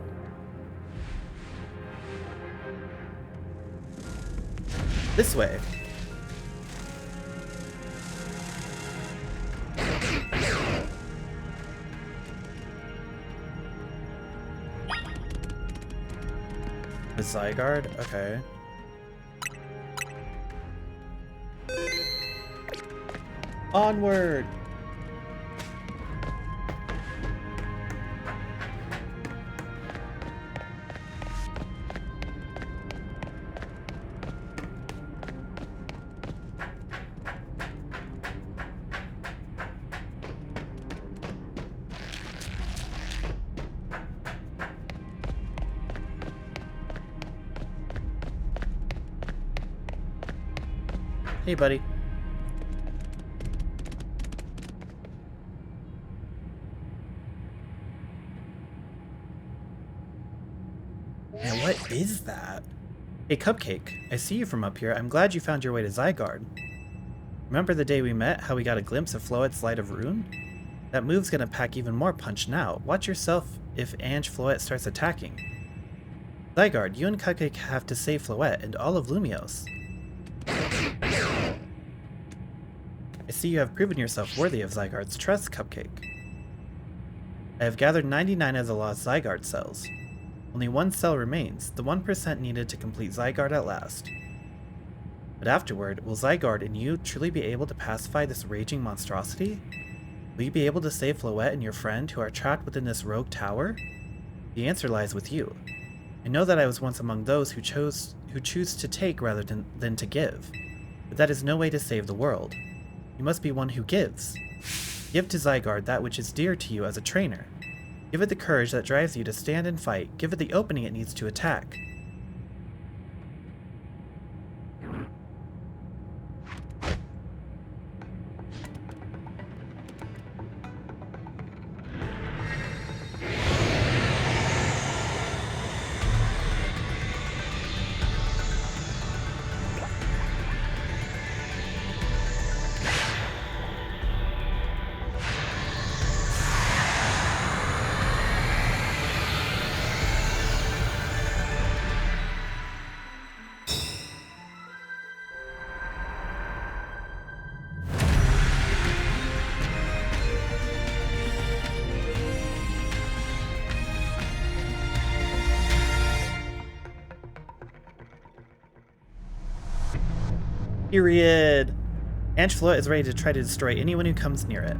This way. The Zygarde? Okay. Onward! Hey, buddy. Man, what is that? Hey, Cupcake. I see you from up here. I'm glad you found your way to Zygarde. Remember the day we met, how we got a glimpse of Floette's Light of Rune? That move's gonna pack even more punch now. Watch yourself if Ange Floette starts attacking. Zygarde, you and Cupcake have to save Floette and all of Lumiose. I see you have proven yourself worthy of Zygarde's trust, Cupcake. I have gathered 99 of the lost Zygarde cells. Only one cell remains, the 1% needed to complete Zygarde at last. But afterward, will Zygarde and you truly be able to pacify this raging monstrosity? Will you be able to save Floette and your friend who are trapped within this rogue tower? The answer lies with you. I know that I was once among those who choose to take rather than to give, but that is no way to save the world. You must be one who gives. Give to Zygarde that which is dear to you as a trainer. Give it the courage that drives you to stand and fight. Give it the opening it needs to attack. Period. Ange Floette is ready to try to destroy anyone who comes near it.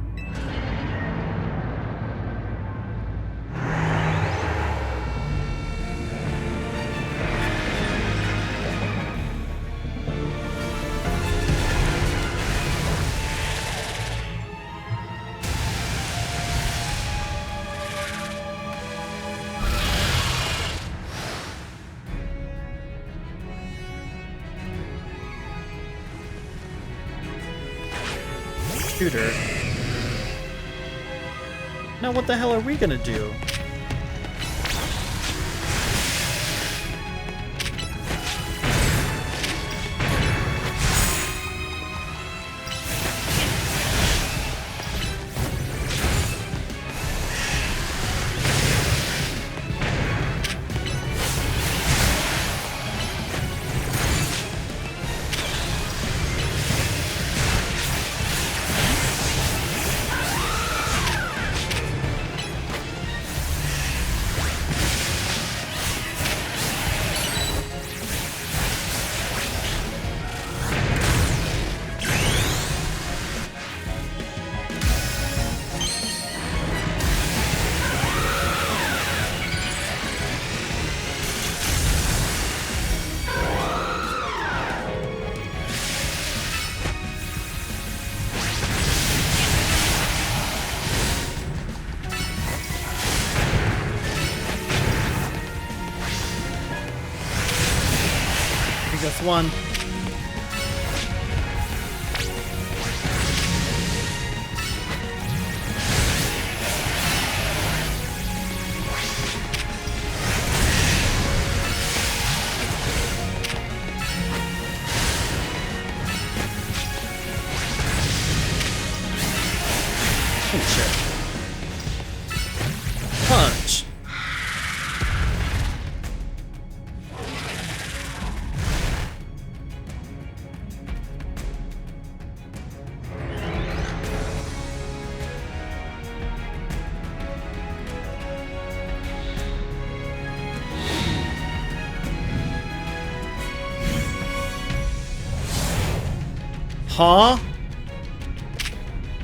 shooter. Now what the hell are we gonna do? Just one. Oh shit. Punch. Huh?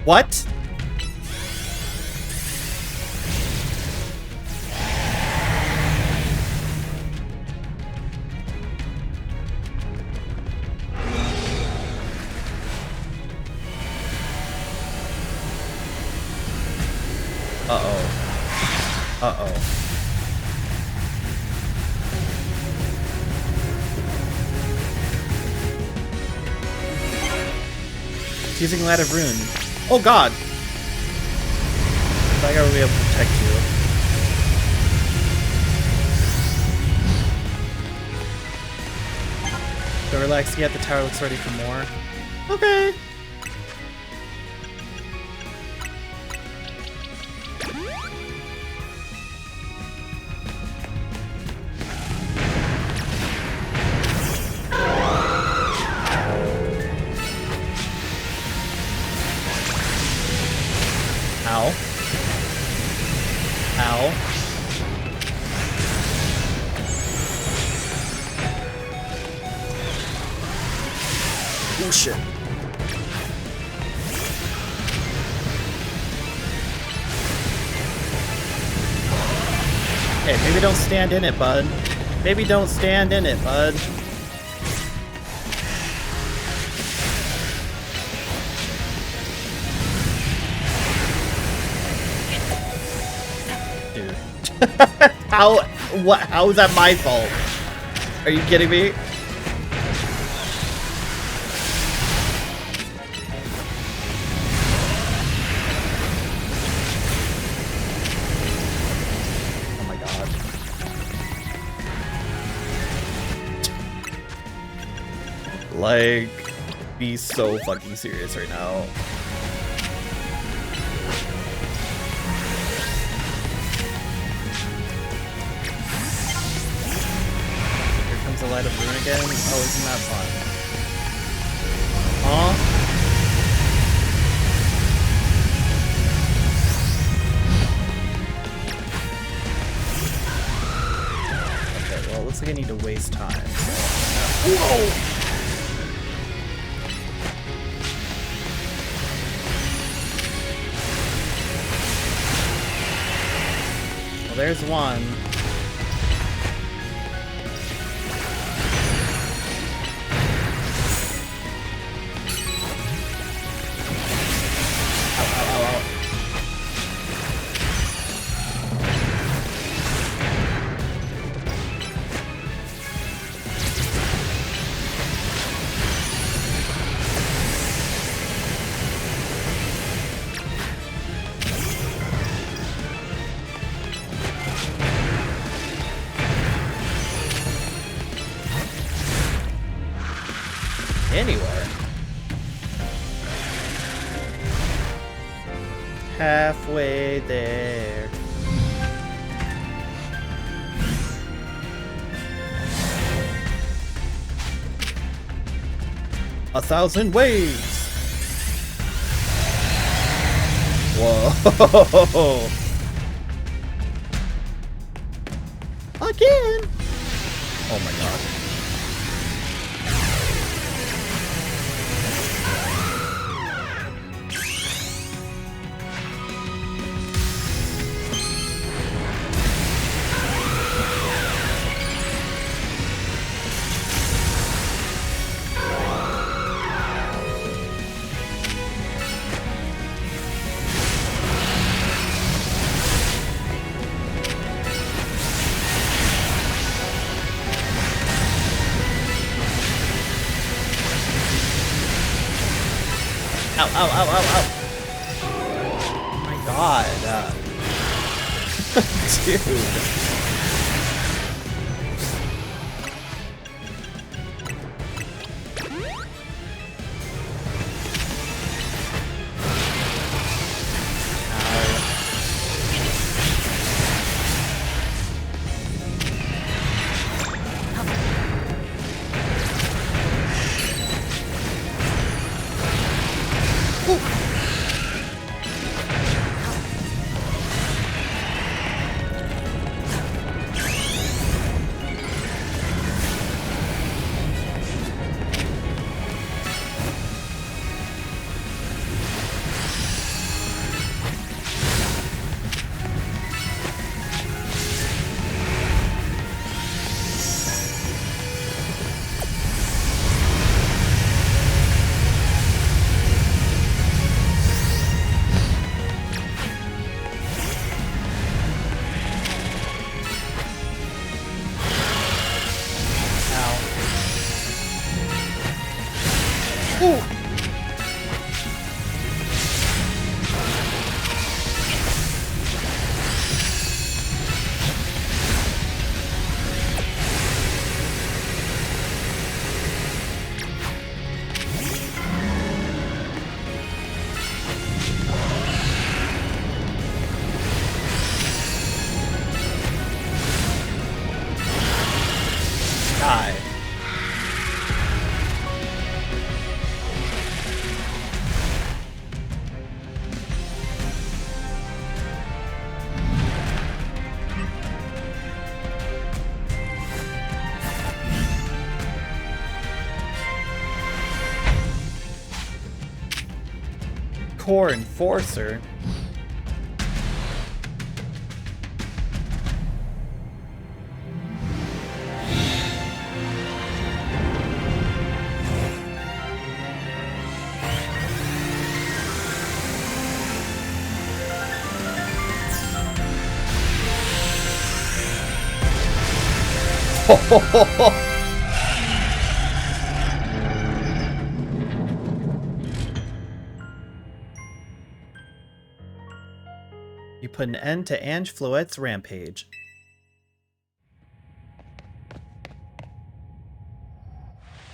What? Uh-oh. Uh-oh. Using Light of Rune. Oh god! Zygarde will be able to protect you. Don't relax yet, the tower looks ready for more. Okay! Ow. Ow. Oh shit. Hey, maybe don't stand in it, bud. Maybe don't stand in it, bud. How is that my fault? Are you kidding me? Oh my god. Like, be so fucking serious right now. The Light of Rune again? Oh, isn't that fun? Huh? Okay, well, it looks like I need to waste time. Whoa! Well, there's one. halfway there. A thousand ways. Whoa. Again. Oh my god. Ow, ow, ow, ow, ow. Oh my god. Dude. Die. Core Enforcer. You put an end to Ange Floette's rampage.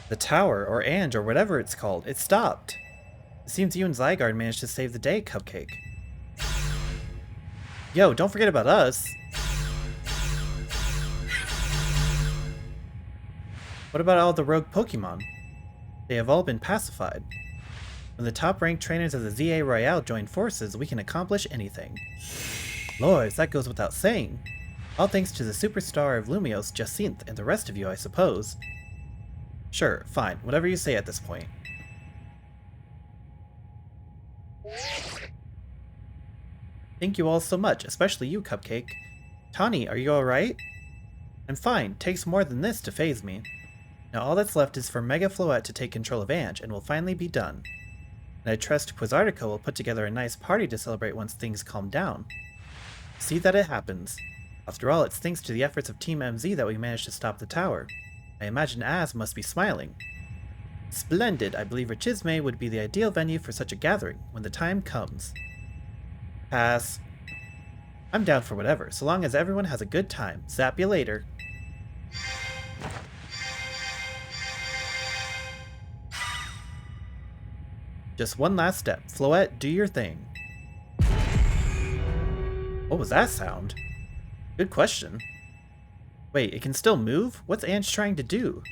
The tower, or Ange, or whatever it's called, it stopped. It seems you and Zygarde managed to save the day, Cupcake. Yo, don't forget about us. What about all the rogue Pokemon? They have all been pacified. When the top-ranked trainers of the ZA Royale join forces, we can accomplish anything. Lords, that goes without saying. All thanks to the superstar of Lumiose, Jacinth, and the rest of you, I suppose. Sure, fine, whatever you say at this point. Thank you all so much, especially you, Cupcake. Tawny, are you alright? I'm fine, takes more than this to phase me. Now all that's left is for Mega Floette to take control of Ange, and we'll finally be done. And I trust Quizartico will put together a nice party to celebrate once things calm down. See that it happens. After all, it's thanks to the efforts of Team MZ that we managed to stop the tower. I imagine Az must be smiling. Splendid! I believe Richizme would be the ideal venue for such a gathering, when the time comes. Pass. I'm down for whatever, so long as everyone has a good time. Zap you later. Just one last step. Floette, do your thing. What was that sound? Good question. Wait, it can still move? What's Ange trying to do?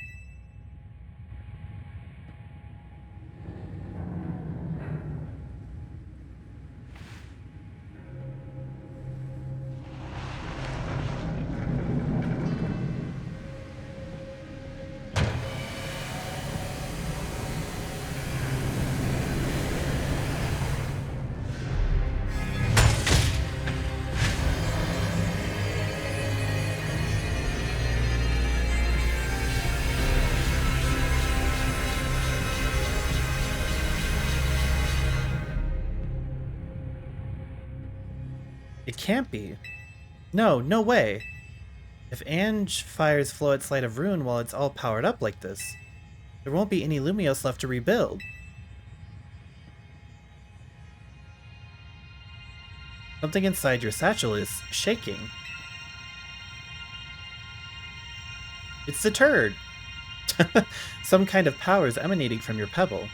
It can't be. No, no way. If Ange fires Floet's Light of Ruin while it's all powered up like this, there won't be any Lumios left to rebuild. Something inside your satchel is shaking. It's the turd! Some kind of power is emanating from your pebble.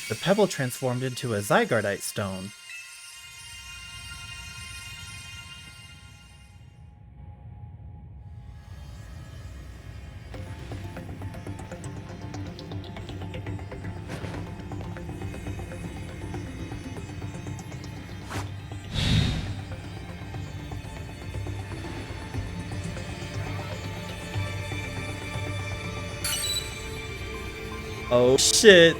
The pebble transformed into a Zygardite stone. Oh shit.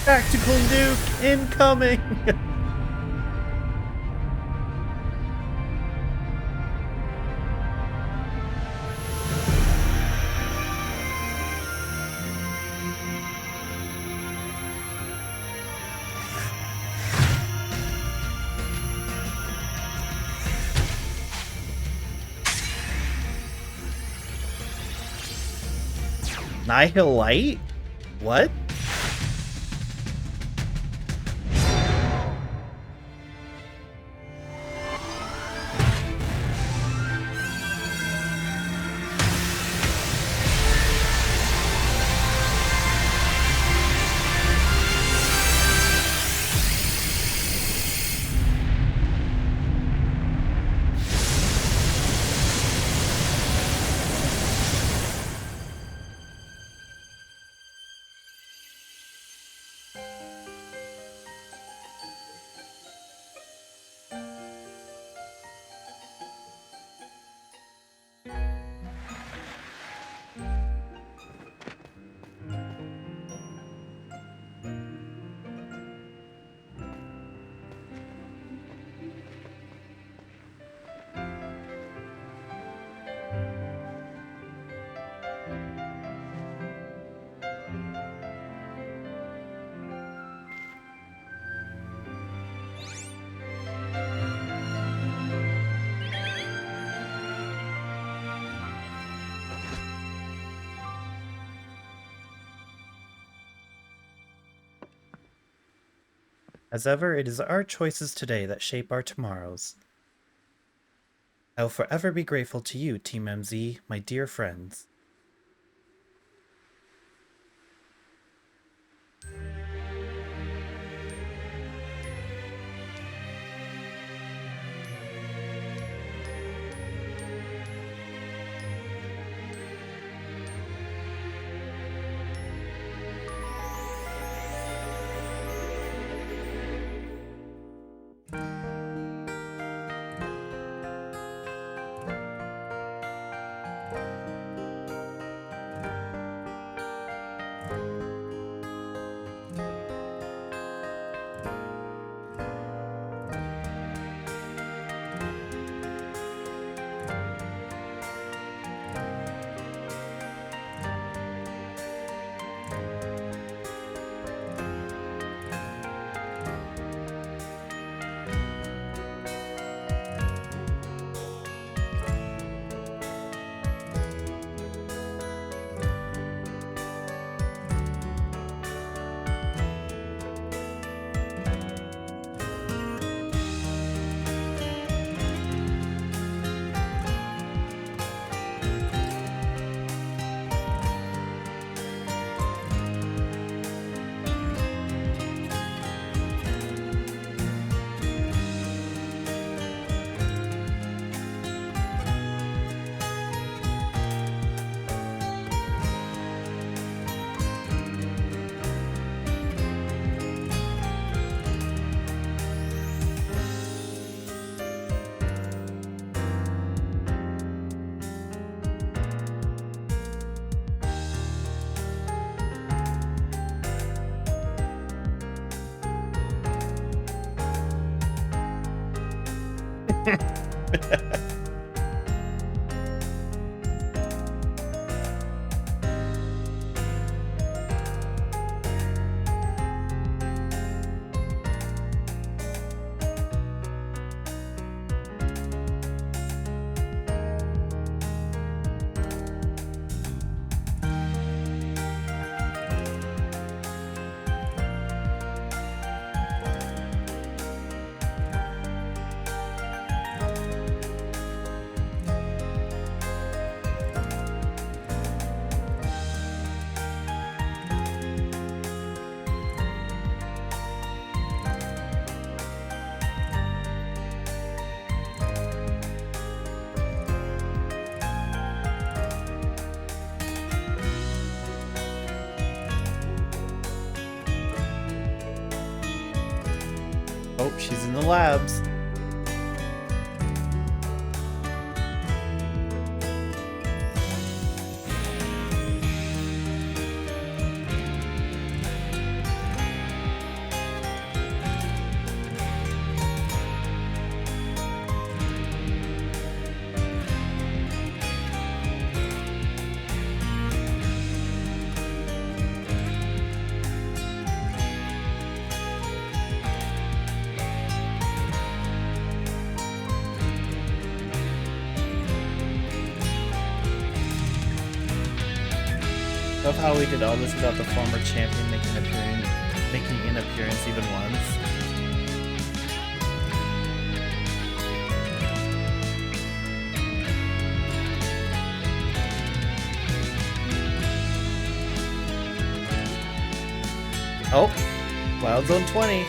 Tactical nuke incoming! Nihil Light? What? As ever, it is our choices today that shape our tomorrows. I will forever be grateful to you, Team MZ, my dear friends. Oh, she's in the labs. Love how we did all this without the former champion making an appearance even once. Oh, Wild Zone 20.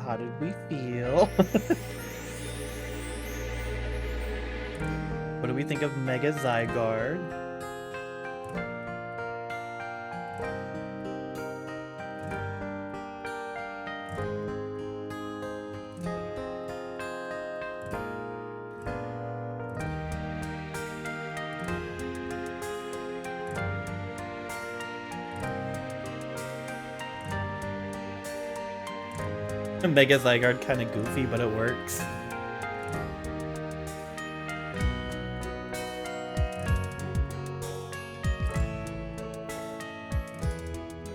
How did we feel? What do we think of Mega Zygarde? Mega Zygarde kind of goofy, but it works.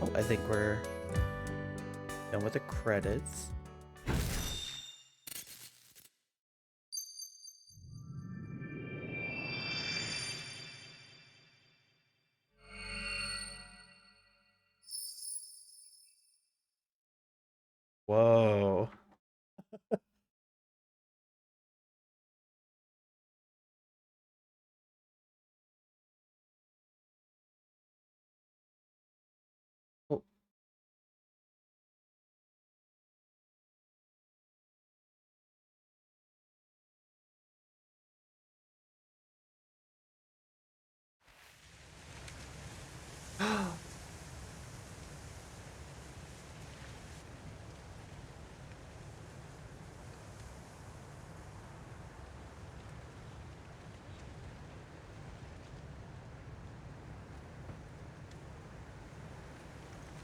Oh, I think we're done with the credits. Whoa. Oh.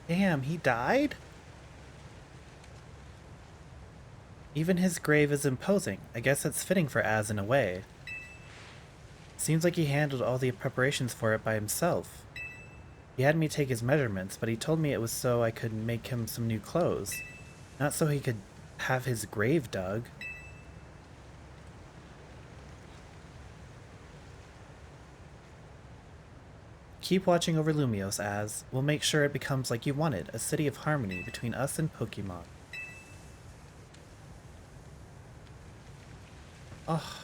Damn, he died? Even his grave is imposing. I guess it's fitting for Az in a way. Seems like he handled all the preparations for it by himself. He had me take his measurements, but he told me it was so I could make him some new clothes, not so he could have his grave dug. Keep watching over Lumios, Az. We'll make sure it becomes like you wanted, a city of harmony between us and Pokemon. Oh.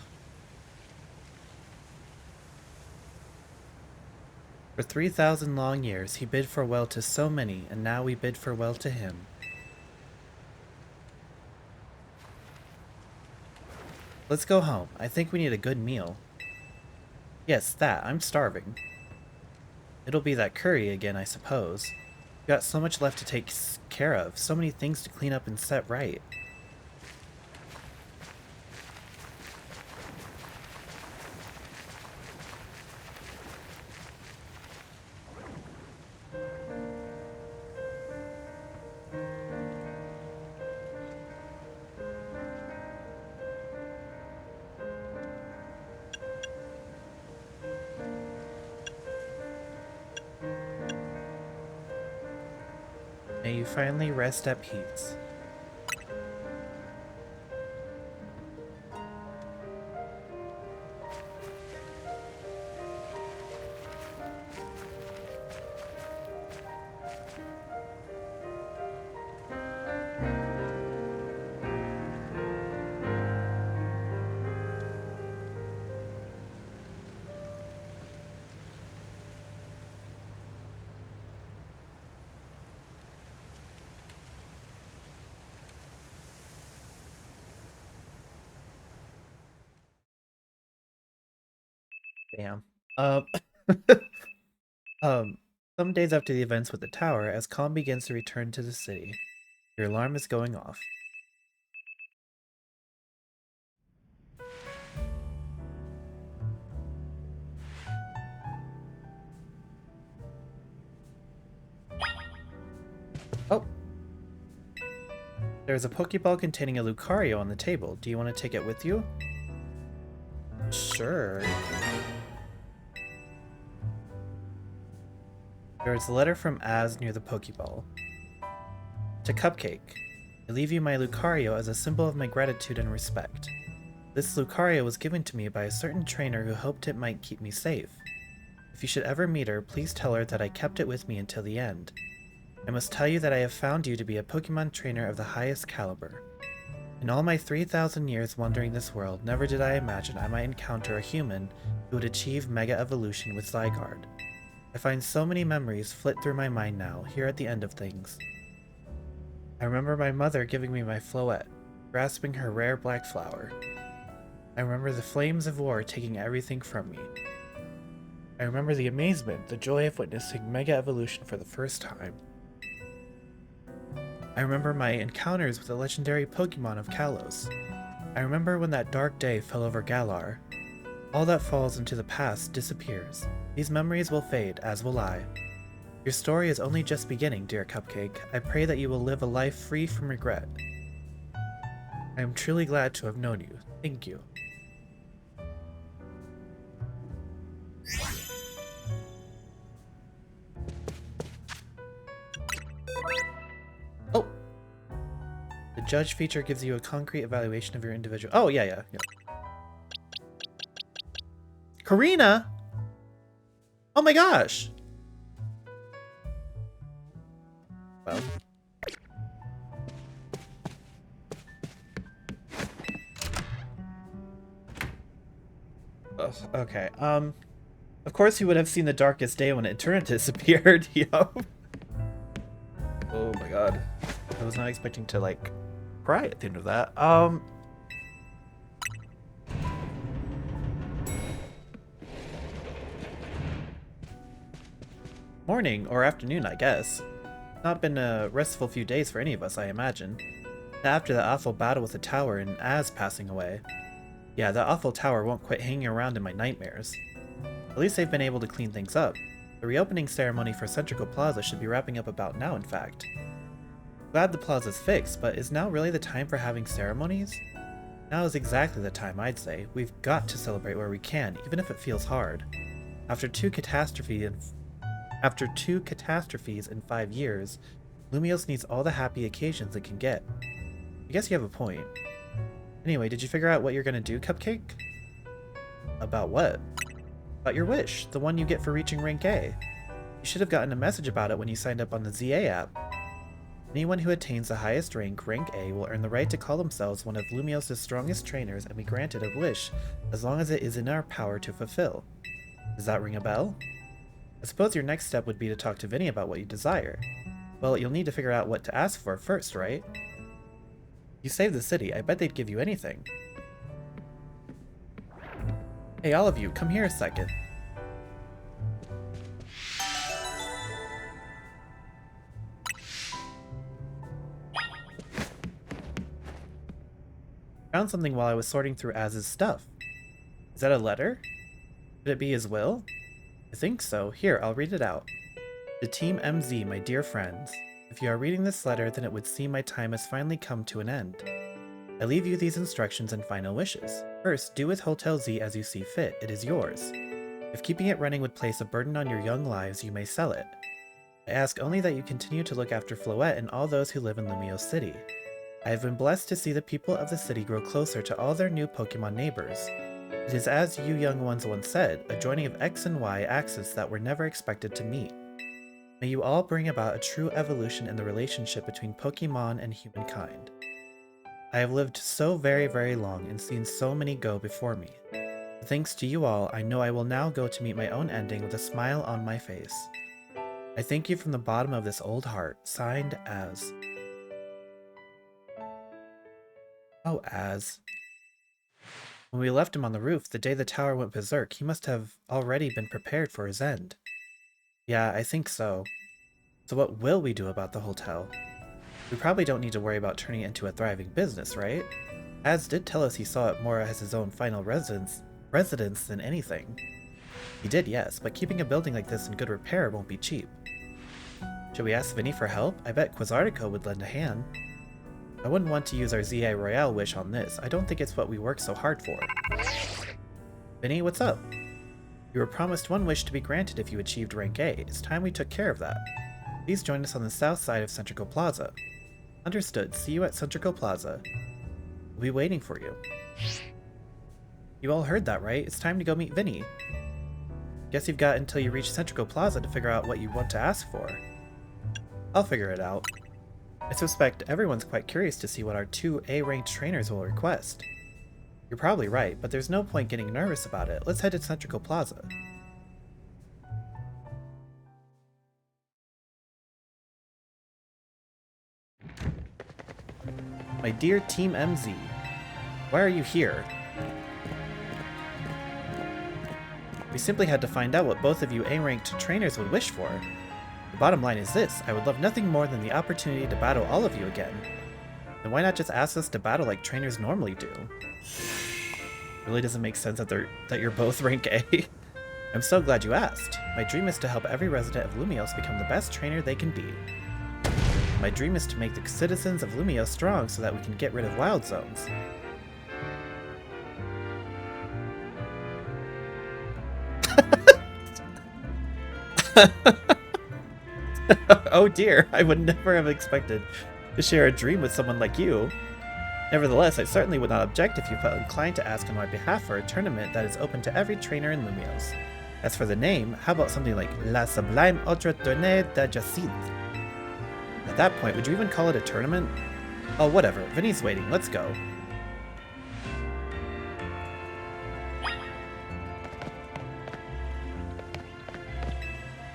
For 3,000 long years, he bid farewell to so many, and now we bid farewell to him. Let's go home. I think we need a good meal. Yes, that. I'm starving. It'll be that curry again, I suppose. We've got so much left to take care of, so many things to clean up and set right. May you finally rest at peace. Damn. Um, um, some days after the events with the tower, as calm begins to return to the city, your alarm is going off. Oh! There's a Pokeball containing a Lucario on the table. Do you want to take it with you? Sure. There is a letter from Az near the Pokeball. To Cupcake, I leave you my Lucario as a symbol of my gratitude and respect. This Lucario was given to me by a certain trainer who hoped it might keep me safe. If you should ever meet her, please tell her that I kept it with me until the end. I must tell you that I have found you to be a Pokemon trainer of the highest caliber. In all my 3,000 years wandering this world, never did I imagine I might encounter a human who would achieve Mega Evolution with Zygarde. I find so many memories flit through my mind now, here at the end of things. I remember my mother giving me my Floette, grasping her rare black flower. I remember the flames of war taking everything from me. I remember the amazement, the joy of witnessing Mega Evolution for the first time. I remember my encounters with the legendary Pokemon of Kalos. I remember when that dark day fell over Galar. All that falls into the past disappears. These memories will fade, as will I. Your story is only just beginning, dear Cupcake. I pray that you will live a life free from regret. I am truly glad to have known you. Thank you. Oh! The judge feature gives you a concrete evaluation of your individual— oh, yeah. Karina! Oh my gosh! Well. Ugh, okay, of course you would have seen the darkest day when Eternatus appeared, yo. Oh my god. I was not expecting to, like, cry at the end of that. Morning, or afternoon, I guess. Not been a restful few days for any of us, I imagine. After that awful battle with the tower and Az passing away. Yeah, that awful tower won't quit hanging around in my nightmares. At least they've been able to clean things up. The reopening ceremony for Centrical Plaza should be wrapping up about now, in fact. Glad the plaza's fixed, but is now really the time for having ceremonies? Now is exactly the time, I'd say. We've got to celebrate where we can, even if it feels hard. After two catastrophes in 5 years, Lumios needs all the happy occasions it can get. I guess you have a point. Anyway, did you figure out what you're gonna do, Cupcake? About what? About your wish, the one you get for reaching rank A. You should have gotten a message about it when you signed up on the ZA app. Anyone who attains the highest rank, rank A, will earn the right to call themselves one of Lumios' strongest trainers and be granted a wish as long as it is in our power to fulfill. Does that ring a bell? I suppose your next step would be to talk to Vinny about what you desire. Well, you'll need to figure out what to ask for first, right? You saved the city, I bet they'd give you anything. Hey, all of you, come here a second. Found something while I was sorting through Az's stuff. Is that a letter? Could it be his will? I think so. Here, I'll read it out. To Team MZ, my dear friends. If you are reading this letter, then it would seem my time has finally come to an end. I leave you these instructions and final wishes. First, do with Hotel Z as you see fit. It is yours. If keeping it running would place a burden on your young lives, you may sell it. I ask only that you continue to look after Floette and all those who live in Lumiose City. I have been blessed to see the people of the city grow closer to all their new Pokemon neighbors. It is as you young ones once said, a joining of X and Y axes that were never expected to meet. May you all bring about a true evolution in the relationship between Pokemon and humankind. I have lived so very, very long and seen so many go before me. Thanks to you all, I know I will now go to meet my own ending with a smile on my face. I thank you from the bottom of this old heart. Signed, Az. Oh, Az. When we left him on the roof, the day the tower went berserk, he must have already been prepared for his end. Yeah, I think so. So what will we do about the hotel? We probably don't need to worry about turning it into a thriving business, right? Az did tell us he saw it more as his own final residence than anything. He did, yes, but keeping a building like this in good repair won't be cheap. Should we ask Vinny for help? I bet Quasartico would lend a hand. I wouldn't want to use our ZA Royale wish on this. I don't think it's what we worked so hard for. Vinny, what's up? You were promised one wish to be granted if you achieved rank A. It's time we took care of that. Please join us on the south side of Centrico Plaza. Understood. See you at Centrico Plaza. We'll be waiting for you. You all heard that, right? It's time to go meet Vinny. Guess you've got until you reach Centrico Plaza to figure out what you want to ask for. I'll figure it out. I suspect everyone's quite curious to see what our 2 A-ranked trainers will request. You're probably right, but there's no point getting nervous about it. Let's head to Centrico Plaza. My dear Team MZ, why are you here? We simply had to find out what both of you A-ranked trainers would wish for. The bottom line is this, I would love nothing more than the opportunity to battle all of you again. Then why not just ask us to battle like trainers normally do? Really doesn't make sense that you're both rank A. I'm so glad you asked. My dream is to help every resident of Lumiose become the best trainer they can be. My dream is to make the citizens of Lumiose strong so that we can get rid of wild zones. Oh dear, I would never have expected to share a dream with someone like you. Nevertheless, I certainly would not object if you felt inclined to ask on my behalf for a tournament that is open to every trainer in Lumiose. As for the name, how about something like La Sublime Ultra Tournée de Jacinthe? At that point, would you even call it a tournament? Oh, whatever. Vinny's waiting. Let's go.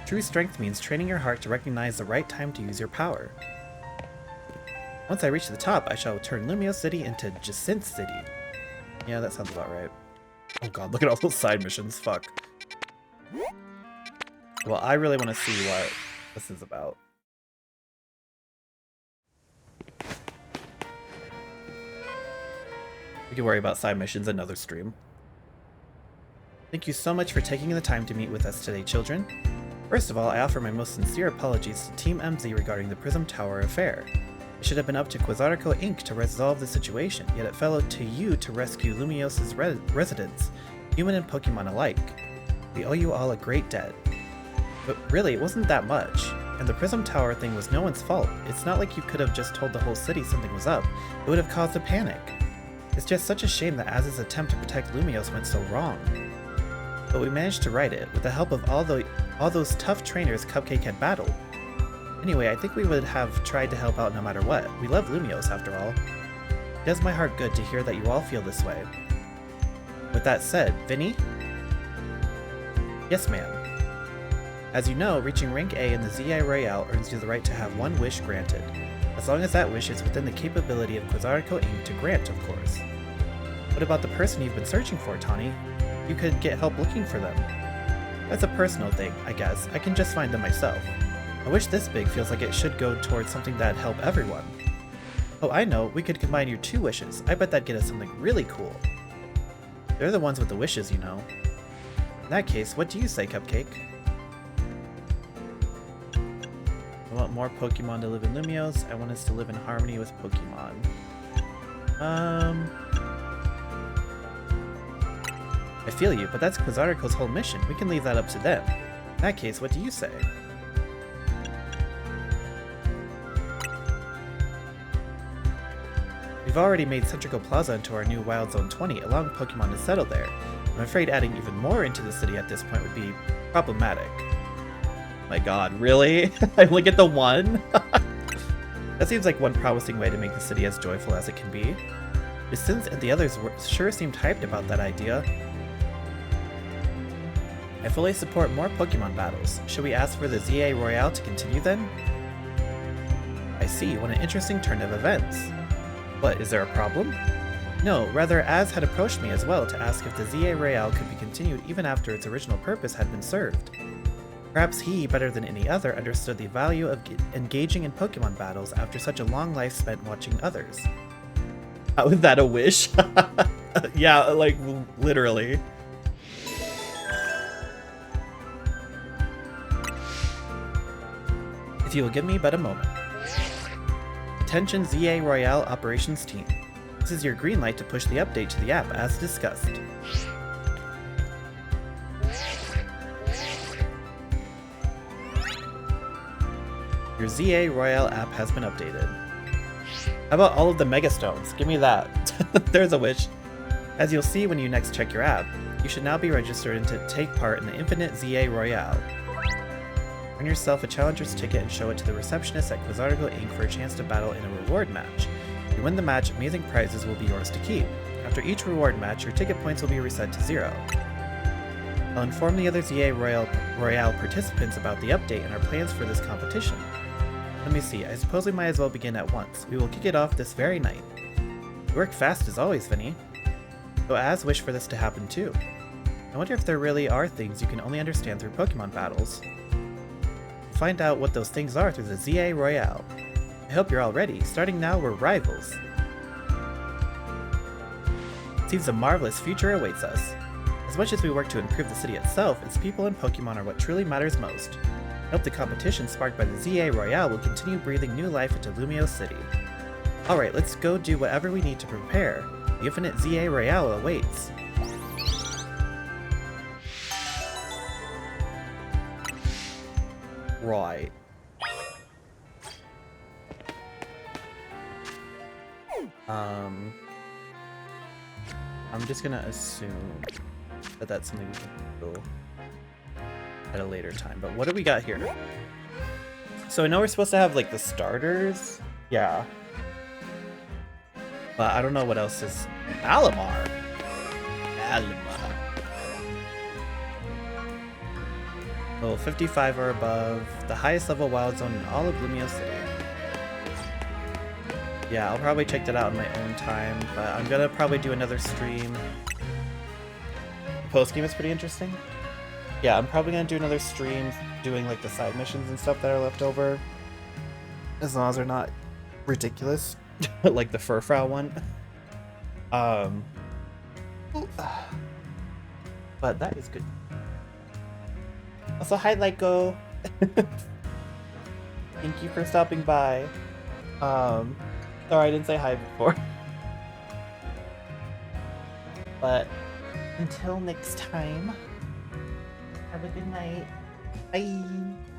True strength means training your heart to recognize the right time to use your power. Once I reach the top, I shall turn Lumiose City into Jacinthe City. Yeah, that sounds about right. Oh god, look at all those side missions. Fuck. Well, I really want to see what this is about. We can worry about side missions another stream. Thank you so much for taking the time to meet with us today, children. First of all, I offer my most sincere apologies to Team MZ regarding the Prism Tower affair. It should have been up to Quasarco Inc. to resolve the situation, yet it fell to you to rescue Lumios's residents, human and Pokemon alike. We owe you all a great debt. But really, it wasn't that much. And the Prism Tower thing was no one's fault. It's not like you could have just told the whole city something was up. It would have caused a panic. It's just such a shame that Az's attempt to protect Lumios went so wrong. But we managed to right it, with the help of all those tough trainers Cupcake had battled. Anyway, I think we would have tried to help out no matter what. We love Lumios, after all. It does my heart good to hear that you all feel this way. With that said, Vinny? Yes, ma'am. As you know, reaching rank A in the ZA Royale earns you the right to have one wish granted, as long as that wish is within the capability of Quasarco Inc. to grant, of course. What about the person you've been searching for, Tawny? You could get help looking for them. That's a personal thing, I guess. I can just find them myself. A wish this big feels like it should go towards something that'd help everyone. Oh, I know, we could combine your 2 wishes. I bet that'd get us something really cool. They're the ones with the wishes, you know. In that case, what do you say, Cupcake? I want more Pokemon to live in Lumios. I want us to live in harmony with Pokemon. I feel you, but that's Quasarco's whole mission. We can leave that up to them. In that case, what do you say? We've already made Centrical Plaza into our new Wild Zone 20, allowing Pokemon to settle there. I'm afraid adding even more into the city at this point would be problematic. My god, really? I only get the 1? That seems like one promising way to make the city as joyful as it can be. Since and the others sure seemed hyped about that idea. I fully support more Pokemon battles. Should we ask for the ZA Royale to continue then? I see, what an interesting turn of events. What, is there a problem? No, rather Az had approached me as well to ask if the ZA Royale could be continued even after its original purpose had been served. Perhaps he, better than any other, understood the value of engaging in Pokemon battles after such a long life spent watching others. How is that a wish? Yeah, like, literally. If you will give me but a moment. Attention ZA Royale Operations Team. This is your green light to push the update to the app as discussed. Your ZA Royale app has been updated. How about all of the Mega Stones? Give me that. There's a wish. As you'll see when you next check your app, you should now be registered and to take part in the Infinite ZA Royale. Earn yourself a challenger's ticket and show it to the receptionist at Quasarco Inc. for a chance to battle in a reward match. If you win the match, amazing prizes will be yours to keep. After each reward match, your ticket points will be reset to 0. I'll inform the other ZA Royale participants about the update and our plans for this competition. Let me see, I suppose we might as well begin at once. We will kick it off this very night. You work fast as always, Vinny. So Az wished for this to happen too. I wonder if there really are things you can only understand through Pokemon battles. We'll find out what those things are through the ZA Royale. I hope you're all ready. Starting now, we're rivals. It seems a marvelous future awaits us. As much as we work to improve the city itself, its people and Pokemon are what truly matters most. I hope the competition sparked by the ZA Royale will continue breathing new life into Lumio City. Alright, let's go do whatever we need to prepare. The Infinite ZA Royale awaits. Right. I'm just gonna assume that that's something we can do at a later time. But what do we got here? So I know we're supposed to have like the starters. Yeah. But I don't know what else is. Alamar. Alamar. Level 55 or above. The highest level wild zone in all of Lumio City. Yeah, I'll probably check that out in my own time, but I'm gonna probably do another stream. Post-game is pretty interesting. Yeah, I'm probably gonna do another stream doing like the side missions and stuff that are left over. As long as they're not ridiculous. Like the Furfrou one. But that is good. Also, hi Lyko. Thank you for stopping by. Sorry I didn't say hi before. But until next time, have a good night. Bye.